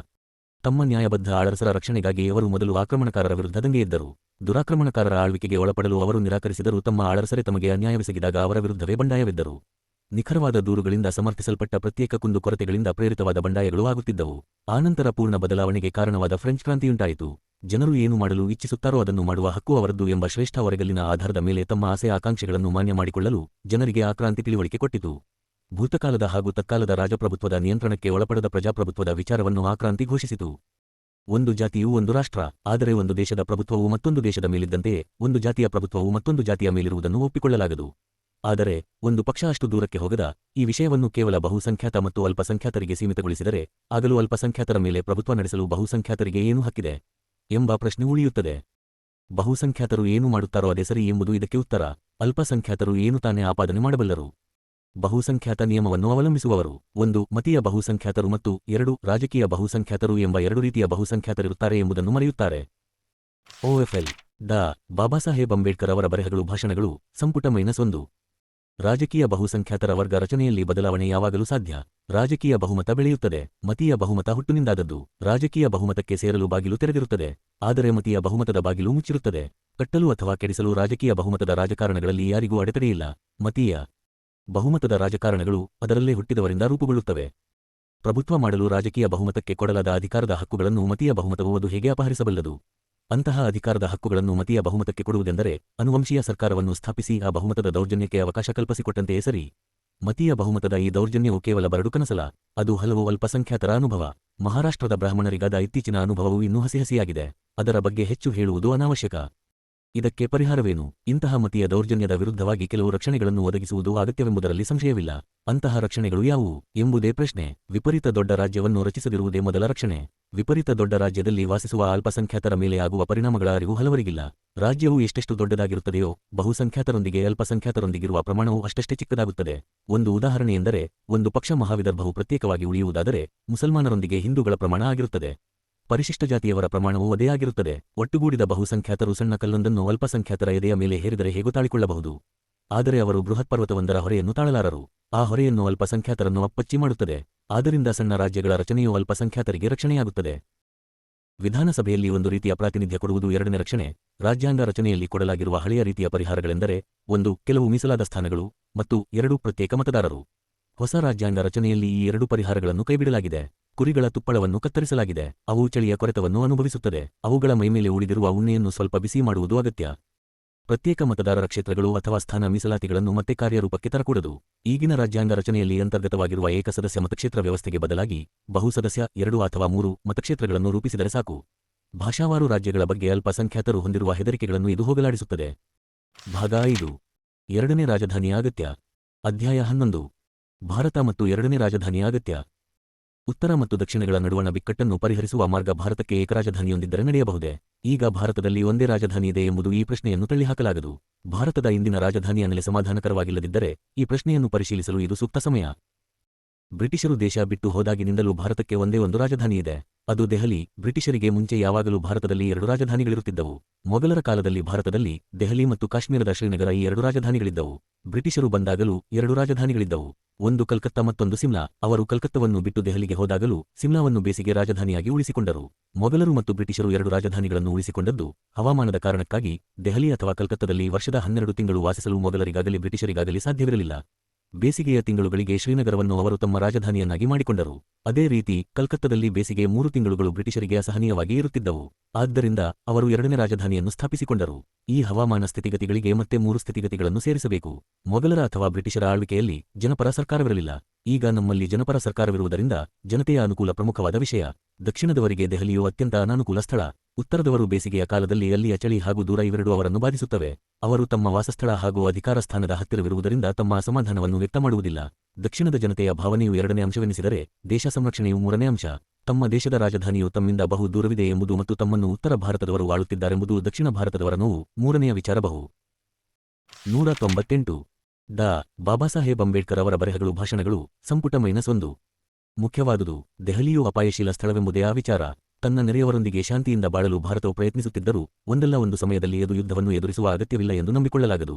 Speaker 1: ತಮ್ಮ ನ್ಯಾಯಬದ್ಧ ಆಳರಸರ ರಕ್ಷಣೆಗಾಗಿ ಅವರು ಮೊದಲು ಆಕ್ರಮಣಕಾರರ ವಿರುದ್ಧ ದಂಗೆಯೆದ್ದರು. ದುರಾಕ್ರಮಣಕಾರರ ಆಳ್ವಿಕೆಗೆ ಒಳಪಡಲು ಅವರು ನಿರಾಕರಿಸಿದರೂ ತಮ್ಮ ಆಳರಸರೇ ತಮಗೆ ಅನ್ಯಾಯವೆಸಗಿದಾಗ ಅವರ ವಿರುದ್ಧವೇ ಬಂಡಾಯವೆದ್ದರು. ನಿಖರವಾದ ದೂರುಗಳಿಂದ ಸಮರ್ಥಿಸಲ್ಪಟ್ಟ ಪ್ರತ್ಯೇಕ ಕುಂದುಕೊರತೆಗಳಿಂದ ಪ್ರೇರಿತವಾದ ಬಂಡಾಯಗಳು ಆಗುತ್ತಿದ್ದವು. ಆನಂತರ ಪೂರ್ಣ ಬದಲಾವಣೆಗೆ ಕಾರಣವಾದ ಫ್ರೆಂಚ್ ಕ್ರಾಂತಿಯುಂಟಾಯಿತು. ಜನರು ಏನು ಮಾಡಲು ಇಚ್ಛಿಸುತ್ತಾರೋ ಅದನ್ನು ಮಾಡುವ ಹಕ್ಕು ಅವರದ್ದು ಎಂಬ ಶ್ರೇಷ್ಠ ಹೊರಗಲ್ಲಿನ ಆಧಾರದ ಮೇಲೆ ತಮ್ಮ ಆಸೆ ಆಕಾಂಕ್ಷೆಗಳನ್ನು ಮಾನ್ಯ ಮಾಡಿಕೊಳ್ಳಲು ಜನರಿಗೆ ಆ ಕ್ರಾಂತಿ ತಿಳಿವಳಿಕೆ ಕೊಟ್ಟಿತು. ಭೂತಕಾಲದ ಹಾಗೂ ತತ್ಕಾಲದ ರಾಜಪ್ರಭುತ್ವದ ನಿಯಂತ್ರಣಕ್ಕೆ ಒಳಪಡದ ಪ್ರಜಾಪ್ರಭುತ್ವದ ವಿಚಾರವನ್ನು ಆ ಕ್ರಾಂತಿ ಘೋಷಿಸಿತು. ಒಂದು ಜಾತಿಯು ಒಂದು ರಾಷ್ಟ್ರ. ಆದರೆ ಒಂದು ದೇಶದ ಪ್ರಭುತ್ವವು ಮತ್ತೊಂದು ದೇಶದ ಮೇಲಿದ್ದಂತೆಯೇ ಒಂದು ಜಾತಿಯ ಪ್ರಭುತ್ವವು ಮತ್ತೊಂದು ಜಾತಿಯ ಮೇಲಿರುವುದನ್ನು ಒಪ್ಪಿಕೊಳ್ಳಲಾಗದು. ಆದರೆ ಒಂದು ಪಕ್ಷ ಅಷ್ಟು ದೂರಕ್ಕೆ ಹೋಗದ ಈ ವಿಷಯವನ್ನು ಕೇವಲ ಬಹುಸಂಖ್ಯಾತ ಮತ್ತು ಅಲ್ಪಸಂಖ್ಯಾತರಿಗೆ ಸೀಮಿತಗೊಳಿಸಿದರೆ ಆಗಲೂ ಅಲ್ಪಸಂಖ್ಯಾತರ ಮೇಲೆ ಪ್ರಭುತ್ವ ನಡೆಸಲು ಬಹುಸಂಖ್ಯಾತರಿಗೆ ಏನು ಹಕ್ಕಿದೆ ಎಂಬ ಪ್ರಶ್ನೆ ಉಳಿಯುತ್ತದೆ. ಬಹುಸಂಖ್ಯಾತರು ಏನು ಮಾಡುತ್ತಾರೋ ಅದೇ ಸರಿ ಎಂಬುದು ಇದಕ್ಕೆ ಉತ್ತರ. ಅಲ್ಪಸಂಖ್ಯಾತರು ಏನು ತಾನೇ ಆಪಾದನೆ ಮಾಡಬಲ್ಲರು? ಬಹುಸಂಖ್ಯಾತ ನಿಯಮವನ್ನು ಅವಲಂಬಿಸುವವರು. 1. ಮತೀಯ ಬಹುಸಂಖ್ಯಾತರು ಮತ್ತು 2. ರಾಜಕೀಯ ಬಹುಸಂಖ್ಯಾತರು ಎಂಬ ಎರಡು ರೀತಿಯ ಬಹುಸಂಖ್ಯಾತರಿರುತ್ತಾರೆ ಎಂಬುದನ್ನು ಮರೆಯುತ್ತಾರೆ. OFL ಡಾ. ಬಾಬಾಸಾಹೇಬ್ ಅಂಬೇಡ್ಕರ್ ಅವರ ಬರೆಹಗಳು ಭಾಷಣಗಳು ಸಂಪುಟ -1. ರಾಜಕೀಯ ಬಹುಸಂಖ್ಯಾತರ ವರ್ಗ ರಚನೆಯಲ್ಲಿ ಬದಲಾವಣೆ ಯಾವಾಗಲೂ ಸಾಧ್ಯ. ರಾಜಕೀಯ ಬಹುಮತ ಬೆಳೆಯುತ್ತದೆ. ಮತೀಯ ಬಹುಮತ ಹುಟ್ಟುನಿಂದಾದದ್ದು. ರಾಜಕೀಯ ಬಹುಮತಕ್ಕೆ ಸೇರಲು ಬಾಗಿಲು ತೆರೆದಿರುತ್ತದೆ. ಆದರೆ ಮತೀಯ ಬಹುಮತದ ಬಾಗಿಲು ಮುಚ್ಚಿರುತ್ತದೆ. ಕಟ್ಟಲು ಅಥವಾ ಕೆಡಿಸಲು ರಾಜಕೀಯ ಬಹುಮತದ ರಾಜಕಾರಣಗಳಲ್ಲಿ ಯಾರಿಗೂ ಅಡೆತಡೆಯಿಲ್ಲ. ಮತೀಯ ಬಹುಮತದ ರಾಜಕಾರಣಗಳು ಅದರಲ್ಲೇ ಹುಟ್ಟಿದವರಿಂದ ರೂಪುಗೊಳ್ಳುತ್ತವೆ. ಪ್ರಭುತ್ವ ಮಾಡಲು ರಾಜಕೀಯ ಬಹುಮತಕ್ಕೆ ಕೊಡಲಾದ ಅಧಿಕಾರದ ಹಕ್ಕುಗಳನ್ನು ಮತೀಯ ಬಹುಮತವು ಅದು ಹೇಗೆ ಅಪಹರಿಸಬಲ್ಲದು? ಅಂತಹ ಅಧಿಕಾರದ ಹಕ್ಕುಗಳನ್ನು ಮತೀಯ ಬಹುಮತಕ್ಕೆ ಕೊಡುವುದೆಂದರೆ ಅನುವಂಶೀಯ ಸರ್ಕಾರವನ್ನು ಸ್ಥಾಪಿಸಿ ಆ ಬಹುಮತದ ದೌರ್ಜನ್ಯಕ್ಕೆ ಅವಕಾಶ ಕಲ್ಪಿಸಿಕೊಟ್ಟಂತೆಯೇ ಸರಿ. ಮತೀಯ ಬಹುಮತದ ಈ ದೌರ್ಜನ್ಯವು ಕೇವಲ ಬರಡು ಕನಸಲ್ಲ. ಅದು ಹಲವು ಅಲ್ಪಸಂಖ್ಯಾತರ ಅನುಭವ. ಮಹಾರಾಷ್ಟ್ರದ ಬ್ರಾಹ್ಮಣರಿಗಾದ ಇತ್ತೀಚಿನ ಅನುಭವವು ಇನ್ನೂ ಹಸಿಹಸಿಯಾಗಿದೆ. ಅದರ ಬಗ್ಗೆ ಹೆಚ್ಚು ಹೇಳುವುದು ಅನಾವಶ್ಯಕ. ಇದಕ್ಕೆ ಪರಿಹಾರವೇನು? ಇಂತಹ ಮತೀಯ ದೌರ್ಜನ್ಯದ ವಿರುದ್ಧವಾಗಿ ಕೆಲವು ರಕ್ಷಣೆಗಳನ್ನು ಒದಗಿಸುವುದು ಅಗತ್ಯವೆಂಬುದರಲ್ಲಿ ಸಂಶಯವಿಲ್ಲ. ಅಂತಹ ರಕ್ಷಣೆಗಳು ಯಾವುವು ಎಂಬುದೇ ಪ್ರಶ್ನೆ. ವಿಪರೀತ ದೊಡ್ಡ ರಾಜ್ಯವನ್ನು ರಚಿಸದಿರುವುದೇ ಮೊದಲ ರಕ್ಷಣೆ. ವಿಪರೀತ ದೊಡ್ಡ ರಾಜ್ಯದಲ್ಲಿ ವಾಸಿಸುವ ಅಲ್ಪಸಂಖ್ಯಾತರ ಮೇಲೆ ಆಗುವ ಪರಿಣಾಮಗಳ ಅರಿವು ಹಲವರಿಗಿಲ್ಲ. ರಾಜ್ಯವು ಎಷ್ಟೆಷ್ಟು ದೊಡ್ಡದಾಗಿರುತ್ತದೆಯೋ ಬಹುಸಂಖ್ಯಾತರೊಂದಿಗೆ ಅಲ್ಪಸಂಖ್ಯಾತರೊಂದಿಗಿರುವ ಪ್ರಮಾಣವು ಅಷ್ಟಷ್ಟೇ ಚಿಕ್ಕದಾಗುತ್ತದೆ. ಒಂದು ಉದಾಹರಣೆಯೆಂದರೆ, ಒಂದು ಪಕ್ಷ ಮಹಾವಿದರ್ಭವು ಪ್ರತ್ಯೇಕವಾಗಿ ಉಳಿಯುವುದಾದರೆ ಮುಸಲ್ಮಾನರೊಂದಿಗೆ ಹಿಂದೂಗಳ ಪ್ರಮಾಣ ಆಗಿರುತ್ತದೆ. ಪರಿಶಿಷ್ಟ ಜಾತಿಯವರ ಪ್ರಮಾಣವೂ ಅದೇ ಆಗಿರುತ್ತದೆ. ಒಟ್ಟುಗೂಡಿದ ಬಹುಸಂಖ್ಯಾತರು ಸಣ್ಣ ಕಲ್ಲೊಂದನ್ನು ಅಲ್ಪಸಂಖ್ಯಾತರ ಎದೆಯ ಮೇಲೆ ಹೇರಿದರೆ ಹೇಗೂ ತಾಳಿಕೊಳ್ಳಬಹುದು. ಆದರೆ ಅವರು ಬೃಹತ್ ಪರ್ವತವೊಂದರ ಹೊರೆಯನ್ನು ತಾಳಲಾರರು. ಆ ಹೊರೆಯನ್ನು ಅಲ್ಪಸಂಖ್ಯಾತರನ್ನು ಅಪ್ಪಚ್ಚಿ ಮಾಡುತ್ತದೆ. ಆದ್ದರಿಂದ ಸಣ್ಣ ರಾಜ್ಯಗಳ ರಚನೆಯು ಅಲ್ಪಸಂಖ್ಯಾತರಿಗೆ ರಕ್ಷಣೆಯಾಗುತ್ತದೆ. ವಿಧಾನಸಭೆಯಲ್ಲಿ ಒಂದು ರೀತಿಯ ಪ್ರಾತಿನಿಧ್ಯ ಕೊಡುವುದು ಎರಡನೇ ರಕ್ಷಣೆ. ರಾಜ್ಯಾಂಗ ರಚನೆಯಲ್ಲಿ ಕೊಡಲಾಗಿರುವ ಹಳೆಯ ರೀತಿಯ ಪರಿಹಾರಗಳೆಂದರೆ 1. ಕೆಲವು ಮೀಸಲಾದ ಸ್ಥಾನಗಳು ಮತ್ತು 2. ಪ್ರತ್ಯೇಕ ಮತದಾರರು. ಹೊಸ ರಾಜ್ಯಾಂಗ ರಚನೆಯಲ್ಲಿ ಈ ಎರಡು ಪರಿಹಾರಗಳನ್ನು ಕೈಬಿಡಲಾಗಿದೆ. ಕುರಿಗಳ ತುಪ್ಪಳವನ್ನು ಕತ್ತರಿಸಲಾಗಿದೆ. ಅವು ಚಳಿಯ ಕೊರೆತವನ್ನು ಅನುಭವಿಸುತ್ತದೆ. ಅವುಗಳ ಮೈಮೇಲೆ ಉಳಿದಿರುವ ಉಣ್ಣೆಯನ್ನು ಸ್ವಲ್ಪ ಬಿಸಿ ಮಾಡುವುದು ಅಗತ್ಯ. ಪ್ರತ್ಯೇಕ ಮತದಾರರ ಕ್ಷೇತ್ರಗಳು ಅಥವಾ ಸ್ಥಾನ ಮೀಸಲಾತಿಗಳನ್ನು ಮತ್ತೆ ಕಾರ್ಯರೂಪಕ್ಕೆ ತರಕೂಡದು. ಈಗಿನ ರಾಜ್ಯಾಂಗ ರಚನೆಯಲ್ಲಿ ಅಂತರ್ಗತವಾಗಿರುವ ಏಕಸದಸ್ಯ ಮತಕ್ಷೇತ್ರ ವ್ಯವಸ್ಥೆಗೆ ಬದಲಾಗಿ ಬಹುಸದಸ್ಯ 2 ಅಥವಾ 3 ಮತಕ್ಷೇತ್ರಗಳನ್ನು ರೂಪಿಸಿದರೆ ಸಾಕು. ಭಾಷಾವಾರು ರಾಜ್ಯಗಳ ಬಗ್ಗೆ ಅಲ್ಪಸಂಖ್ಯಾತರು ಹೊಂದಿರುವ ಹೆದರಿಕೆಗಳನ್ನು ಇದು ಹೋಗಲಾಡಿಸುತ್ತದೆ. ಭಾಗ 5. ಎರಡನೇ ರಾಜಧಾನಿಯ ಅಗತ್ಯ. ಅಧ್ಯಾಯ 11. ಭಾರತ ಮತ್ತು ಎರಡನೇ ರಾಜಧಾನಿಯ ಅಗತ್ಯ. ಉತ್ತರ ಮತ್ತು ದಕ್ಷಿಣಗಳ ನಡುವಣ ಬಿಕ್ಕಟ್ಟನ್ನು ಪರಿಹರಿಸುವ ಮಾರ್ಗ ಭಾರತಕ್ಕೆ ಏಕರಾಜಧಾನಿಯೊಂದಿದ್ದರೆ ನಡೆಯಬಹುದೇ? ಈಗ ಭಾರತದಲ್ಲಿ ಒಂದೇ ರಾಜಧಾನಿ ಇದೆ ಎಂಬುದು ಈ ಪ್ರಶ್ನೆಯನ್ನು ತಳ್ಳಿಹಾಕಲಾಗದು. ಭಾರತದ ಇಂದಿನ ರಾಜಧಾನಿಯ ನೆಲೆ ಸಮಾಧಾನಕರವಾಗಿಲ್ಲದಿದ್ದರೆ ಈ ಪ್ರಶ್ನೆಯನ್ನು ಪರಿಶೀಲಿಸಲು ಇದು ಸೂಕ್ತ ಸಮಯ. ಬ್ರಿಟಿಷರು ದೇಶ ಬಿಟ್ಟು ಹೋದಾಗಿನಿಂದಲೂ ಭಾರತಕ್ಕೆ ಒಂದೇ ಒಂದು ರಾಜಧಾನಿ ಇದೆ, ಅದು ದೆಹಲಿ. ಬ್ರಿಟಿಷರಿಗೆ ಮುಂಚೆ ಯಾವಾಗಲೂ ಭಾರತದಲ್ಲಿ 2 ರಾಜಧಾನಿಗಳಿರುತ್ತಿದ್ದವು. ಮೊಘಲರ ಕಾಲದಲ್ಲಿ ಭಾರತದಲ್ಲಿ ದೆಹಲಿ ಮತ್ತು ಕಾಶ್ಮೀರದ ಶ್ರೀನಗರ ಈ 2 ರಾಜಧಾನಿಗಳಿದ್ದವು. ಬ್ರಿಟಿಷರು ಬಂದಾಗಲೂ 2 ರಾಜಧಾನಿಗಳಿದ್ದವು, ಒಂದು ಕಲ್ಕತ್ತಾ ಮತ್ತೊಂದು ಸಿಮ್ಲಾ. ಅವರು ಕಲ್ಕತ್ತವನ್ನು ಬಿಟ್ಟು ದೆಹಲಿಗೆ ಹೋದಾಗಲೂ ಸಿಮ್ಲಾವನ್ನು ಬೇಸಿಗೆ ರಾಜಧಾನಿಯಾಗಿ ಉಳಿಸಿಕೊಂಡರು. ಮೊಘಲರು ಮತ್ತು ಬ್ರಿಟಿಷರು 2 ರಾಜಧಾನಿಗಳನ್ನು ಉಳಿಸಿಕೊಂಡದ್ದು ಹವಾಮಾನದ ಕಾರಣಕ್ಕಾಗಿ. ದೆಹಲಿ ಅಥವಾ ಕಲ್ಕತ್ತದಲ್ಲಿ ವರ್ಷದ 12 ತಿಂಗಳು ವಾಸಿಸಲು ಮೊಘಲರಿಗಾಗಲಿ ಬ್ರಿಟಿಷರಿಗಾಗಲಿ ಸಾಧ್ಯವಿರಲಿಲ್ಲ. ಬೇಸಿಗೆಯ ತಿಂಗಳುಗಳಿಗೆ ಶ್ರೀನಗರವನ್ನು ಅವರು ತಮ್ಮ ರಾಜಧಾನಿಯನ್ನಾಗಿ ಮಾಡಿಕೊಂಡರು. ಅದೇ ರೀತಿ ಕಲ್ಕತ್ತದಲ್ಲಿ ಬೇಸಿಗೆ 3 ತಿಂಗಳುಗಳು ಬ್ರಿಟಿಷರಿಗೆ ಅಸಹನೀಯವಾಗಿ ಇರುತ್ತಿದ್ದವು. ಆದ್ದರಿಂದ ಅವರು 2ನೇ ರಾಜಧಾನಿಯನ್ನು ಸ್ಥಾಪಿಸಿಕೊಂಡರು. ಈ ಹವಾಮಾನ ಸ್ಥಿತಿಗತಿಗಳಿಗೆ ಮತ್ತೆ 3 ಸ್ಥಿತಿಗತಿಗಳನ್ನು ಸೇರಿಸಬೇಕು. ಮೊಘಲರ ಅಥವಾ ಬ್ರಿಟಿಷರ ಆಳ್ವಿಕೆಯಲ್ಲಿ ಜನಪರ ಸರ್ಕಾರವಿರಲಿಲ್ಲ. ಈಗ ನಮ್ಮಲ್ಲಿ ಜನಪರ ಸರ್ಕಾರವಿರುವುದರಿಂದ ಜನತೆಯ ಅನುಕೂಲ ಪ್ರಮುಖವಾದ ವಿಷಯ. ದಕ್ಷಿಣದವರಿಗೆ ದೆಹಲಿಯು ಅತ್ಯಂತ ಅನಾನುಕೂಲ ಸ್ಥಳ. ಉತ್ತರದವರು ಬೇಸಿಗೆಯ ಕಾಲದಲ್ಲಿ ಅಲ್ಲಿಯ ಚಳಿ ಹಾಗೂ ದೂರ ಇವೆರಡೂ ಅವರನ್ನು ಬಾಧಿಸುತ್ತವೆ. ಅವರು ತಮ್ಮ ವಾಸಸ್ಥಳ ಹಾಗೂ ಅಧಿಕಾರ ಸ್ಥಾನದ ಹತ್ತಿರವಿರುವುದರಿಂದ ತಮ್ಮ ಅಸಮಾಧಾನವನ್ನು ವ್ಯಕ್ತ ಮಾಡುವುದಿಲ್ಲ. ದಕ್ಷಿಣದ ಜನತೆಯ ಭಾವನೆಯು 2ನೇ ಅಂಶವೆನಿಸಿದರೆ ದೇಶ ಸಂರಕ್ಷಣೆಯು 3ನೇ ಅಂಶ. ತಮ್ಮ ದೇಶದ ರಾಜಧಾನಿಯು ತಮ್ಮಿಂದ ಬಹು ದೂರವಿದೆ ಎಂಬುದು ಮತ್ತು ತಮ್ಮನ್ನು ಉತ್ತರ ಭಾರತದವರು ಆಳುತ್ತಿದ್ದಾರೆಂಬುದು ದಕ್ಷಿಣ ಭಾರತದವರ ನೋವು. 3ನೆಯ ವಿಚಾರ ಬಹು 198 ಡಾ. ಬಾಬಾಸಾಹೇಬ್ ಅಂಬೇಡ್ಕರ್ ಅವರ ಬರೆಹಗಳು ಭಾಷಣಗಳು ಸಂಪುಟ -1. ಮುಖ್ಯವಾದುದು ದೆಹಲಿಯು ಅಪಾಯಶೀಲ ಸ್ಥಳವೆಂಬುದೇ ಆ ವಿಚಾರ. ತನ್ನ ನೆರೆಯವರೊಂದಿಗೆ ಶಾಂತಿಯಿಂದ ಬಾಳಲು ಭಾರತವು ಪ್ರಯತ್ನಿಸುತ್ತಿದ್ದರೂ ಒಂದಲ್ಲ ಒಂದು ಸಮಯದಲ್ಲಿ ಅದು ಯುದ್ಧವನ್ನು ಎದುರಿಸುವ ಅಗತ್ಯವಿಲ್ಲ ಎಂದು ನಂಬಿಕೊಳ್ಳಲಾಗದು.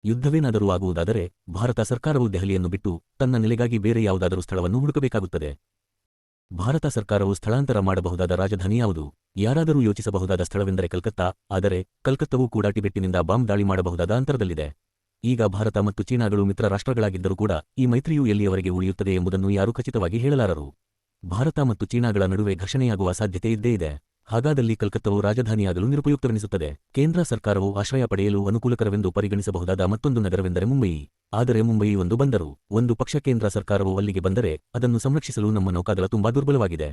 Speaker 1: ಯುದ್ಧವೇನಾದರೂ ಆಗುವುದಾದರೆ ಭಾರತ ಸರ್ಕಾರವು ದೆಹಲಿಯನ್ನು ಬಿಟ್ಟು ತನ್ನ ನೆಲೆಗಾಗಿ ಬೇರೆ ಯಾವುದಾದರೂ ಸ್ಥಳವನ್ನು ಹುಡುಕಬೇಕಾಗುತ್ತದೆ. ಭಾರತ ಸರ್ಕಾರವು ಸ್ಥಳಾಂತರ ಮಾಡಬಹುದಾದ ರಾಜಧಾನಿ ಯಾವುದು? ಯಾರಾದರೂ ಯೋಚಿಸಬಹುದಾದ ಸ್ಥಳವೆಂದರೆ ಕಲ್ಕತ್ತಾ. ಆದರೆ ಕಲ್ಕತ್ತವೂ ಕೂಡ ಟಿಬೆಟ್ಟಿನಿಂದ ಬಾಂಬ್ ದಾಳಿ ಮಾಡಬಹುದಾದ ಅಂತರದಲ್ಲಿದೆ. ಈಗ ಭಾರತ ಮತ್ತು ಚೀನಾಗಳು ಮಿತ್ರ ರಾಷ್ಟ್ರಗಳಾಗಿದ್ದರೂ ಕೂಡ ಈ ಮೈತ್ರಿಯು ಎಲ್ಲಿಯವರೆಗೆ ಉಳಿಯುತ್ತದೆ ಎಂಬುದನ್ನು ಯಾರೂ ಖಚಿತವಾಗಿ ಹೇಳಲಾರರು. ಭಾರತ ಮತ್ತು ಚೀನಾಗಳ ನಡುವೆ ಘರ್ಷಣೆಯಾಗುವ ಸಾಧ್ಯತೆ ಇದ್ದೇ ಇದೆ. ಹಾಗಾದಲ್ಲಿ ಕಲ್ಕತ್ತವು ರಾಜಧಾನಿಯಾಗಲು ನಿರುಪಯುಕ್ತವೆನಿಸುತ್ತದೆ. ಕೇಂದ್ರ ಸರ್ಕಾರವು ಆಶ್ರಯ ಪಡೆಯಲು ಅನುಕೂಲಕರವೆಂದು ಪರಿಗಣಿಸಬಹುದಾದ ಮತ್ತೊಂದು ನಗರವೆಂದರೆ ಮುಂಬಯಿ. ಆದರೆ ಮುಂಬಯಿ ಒಂದು ಬಂದರು. ಒಂದು ಪಕ್ಷ ಕೇಂದ್ರ ಸರ್ಕಾರವು ಅಲ್ಲಿಗೆ ಬಂದರೆ ಅದನ್ನು ಸಂರಕ್ಷಿಸಲು ನಮ್ಮ ನೌಕಾದಳ ತುಂಬಾ ದುರ್ಬಲವಾಗಿದೆ.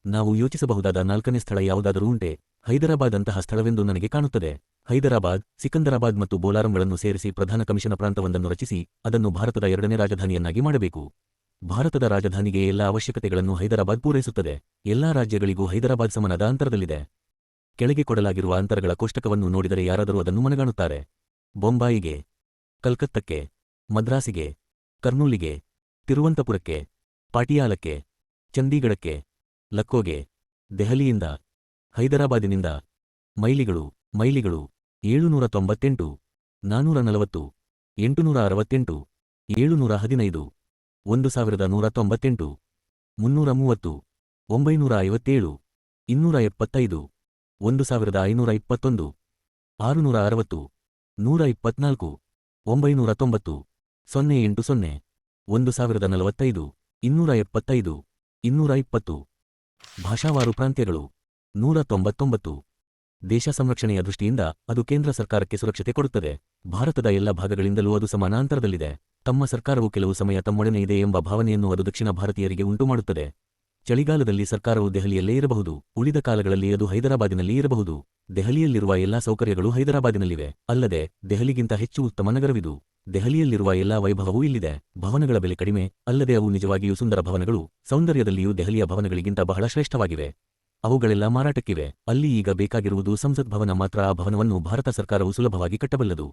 Speaker 1: ನಾವು ಯೋಚಿಸಬಹುದಾದ 4ನೇ ಸ್ಥಳ ಯಾವುದಾದರೂ ಉಂಟೆ? ಹೈದರಾಬಾದ್ ಅಂತಹ ಸ್ಥಳವೆಂದು ನನಗೆ ಕಾಣುತ್ತದೆ. ಹೈದರಾಬಾದ್, ಸಿಕಂದರಾಬಾದ್ ಮತ್ತು ಬೋಲಾರಂಗಳನ್ನು ಸೇರಿಸಿ ಪ್ರಧಾನ ಕಮಿಷನ ಪ್ರಾಂತವೊಂದನ್ನು ರಚಿಸಿ ಅದನ್ನು ಭಾರತದ 2ನೇ ರಾಜಧಾನಿಯನ್ನಾಗಿ ಮಾಡಬೇಕು. ಭಾರತದ ರಾಜಧಾನಿಗೆ ಎಲ್ಲ ಅವಶ್ಯಕತೆಗಳನ್ನು ಹೈದರಾಬಾದ್ ಪೂರೈಸುತ್ತದೆ. ಎಲ್ಲಾ ರಾಜ್ಯಗಳಿಗೂ ಹೈದರಾಬಾದ್ ಸಮನಾದ ಅಂತರದಲ್ಲಿದೆ. ಕೆಳಗೆ ಕೊಡಲಾಗಿರುವ ಅಂತರಗಳ ಕೋಷ್ಟಕವನ್ನು ನೋಡಿದರೆ ಯಾರಾದರೂ ಅದನ್ನು ಮನಗಾಣುತ್ತಾರೆ. ಬೊಂಬಾಯಿಗೆ, ಕಲ್ಕತ್ತಕ್ಕೆ, ಮದ್ರಾಸಿಗೆ, ಕರ್ನೂಲಿಗೆ, ತಿರುವಂತಪುರಕ್ಕೆ, ಪಾಟಿಯಾಲಕ್ಕೆ, ಚಂಡೀಗಢಕ್ಕೆ, ಲಕ್ಕೋಗೆ, ದೆಹಲಿಯಿಂದ, ಹೈದರಾಬಾದಿನಿಂದ ಮೈಲಿಗಳು 798, 440, 868, 715, 1198, 330, 957, 275, 1521, 660, 124, 990, 080, 1045, 275, 220. ಭಾಷಾವಾರು ಪ್ರಾಂತ್ಯಗಳು 199. ದೇಶ ಸಂರಕ್ಷಣೆಯ ದೃಷ್ಟಿಯಿಂದ ಅದು ಕೇಂದ್ರ ಸರ್ಕಾರಕ್ಕೆ ಸುರಕ್ಷತೆ ಕೊಡುತ್ತದೆ. ಭಾರತದ ಎಲ್ಲ ಭಾಗಗಳಿಂದಲೂ ಅದು ಸಮಾನ ಅಂತರದಲ್ಲಿದೆ. ತಮ್ಮ ಸರ್ಕಾರವು ಕೆಲವು ಸಮಯ ತಮ್ಮೊಡನೆ ಇದೆ ಎಂಬ ಭಾವನೆಯನ್ನು ಅದು ದಕ್ಷಿಣ ಭಾರತೀಯರಿಗೆ ಉಂಟುಮಾಡುತ್ತದೆ. ಚಳಿಗಾಲದಲ್ಲಿ ಸರ್ಕಾರವು ದೆಹಲಿಯಲ್ಲೇ ಇರಬಹುದು, ಉಳಿದ ಕಾಲಗಳಲ್ಲಿ ಅದು ಹೈದರಾಬಾದಿನಲ್ಲಿ ಇರಬಹುದು. ದೆಹಲಿಯಲ್ಲಿರುವ ಎಲ್ಲಾ ಸೌಕರ್ಯಗಳು ಹೈದರಾಬಾದಿನಲ್ಲಿವೆ. ಅಲ್ಲದೆ ದೆಹಲಿಗಿಂತ ಹೆಚ್ಚು ಉತ್ತಮ ನಗರವಿದು. ದೆಹಲಿಯಲ್ಲಿರುವ ಎಲ್ಲಾ ವೈಭವವೂ ಇಲ್ಲಿದೆ. ಭವನಗಳ ಬೆಲೆ ಕಡಿಮೆ, ಅಲ್ಲದೆ ಅವು ನಿಜವಾಗಿಯೂ ಸುಂದರ ಭವನಗಳು. ಸೌಂದರ್ಯದಲ್ಲಿಯೂ ದೆಹಲಿಯ ಭವನಗಳಿಗಿಂತ ಬಹಳ ಶ್ರೇಷ್ಠವಾಗಿವೆ. ಅವುಗಳೆಲ್ಲ ಮಾರಾಟಕ್ಕಿವೆ. ಅಲ್ಲಿ ಈಗ ಬೇಕಾಗಿರುವುದು ಸಂಸತ್ ಭವನ ಮಾತ್ರ. ಆ ಭವನವನ್ನು ಭಾರತ ಸರ್ಕಾರವು ಸುಲಭವಾಗಿ ಕಟ್ಟಬಲ್ಲದು.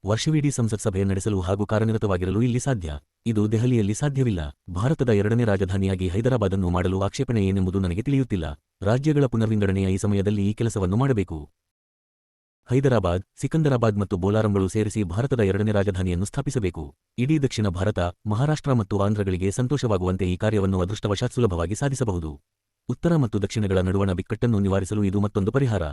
Speaker 1: ವರ್ಷವಿಡೀ ಸಂಸತ್ ಸಭೆ ನಡೆಸಲು ಹಾಗೂ ಕಾರ್ಯನಿರತವಾಗಿರಲು ಇಲ್ಲಿ ಸಾಧ್ಯ. ಇದು ದೆಹಲಿಯಲ್ಲಿ ಸಾಧ್ಯವಿಲ್ಲ. ಭಾರತದ 2ನೇ ರಾಜಧಾನಿಯಾಗಿ ಹೈದರಾಬಾದನ್ನು ಮಾಡಲು ಆಕ್ಷೇಪಣೆ ಏನೆಂಬುದು ನನಗೆ ತಿಳಿಯುತ್ತಿಲ್ಲ. ರಾಜ್ಯಗಳ ಪುನರ್ವಿಂಗಡಣೆಯ ಈ ಸಮಯದಲ್ಲಿ ಈ ಕೆಲಸವನ್ನು ಮಾಡಬೇಕು. ಹೈದರಾಬಾದ್, ಸಿಕಂದರಾಬಾದ್ ಮತ್ತು ಬೋಲಾರಂಗಳು ಸೇರಿಸಿ ಭಾರತದ 2ನೇ ರಾಜಧಾನಿಯನ್ನು ಸ್ಥಾಪಿಸಬೇಕು. ಇಡೀ ದಕ್ಷಿಣ ಭಾರತ, ಮಹಾರಾಷ್ಟ್ರ ಮತ್ತು ಆಂಧ್ರಗಳಿಗೆ ಸಂತೋಷವಾಗುವಂತೆ ಈ ಕಾರ್ಯವನ್ನು ಅದೃಷ್ಟವಶಾತ್ ಸುಲಭವಾಗಿ ಸಾಧಿಸಬಹುದು. ಉತ್ತರ ಮತ್ತು ದಕ್ಷಿಣಗಳ ನಡುವಣ ಬಿಕ್ಕಟ್ಟನ್ನು ನಿವಾರಿಸಲು ಇದು ಮತ್ತೊಂದು ಪರಿಹಾರ.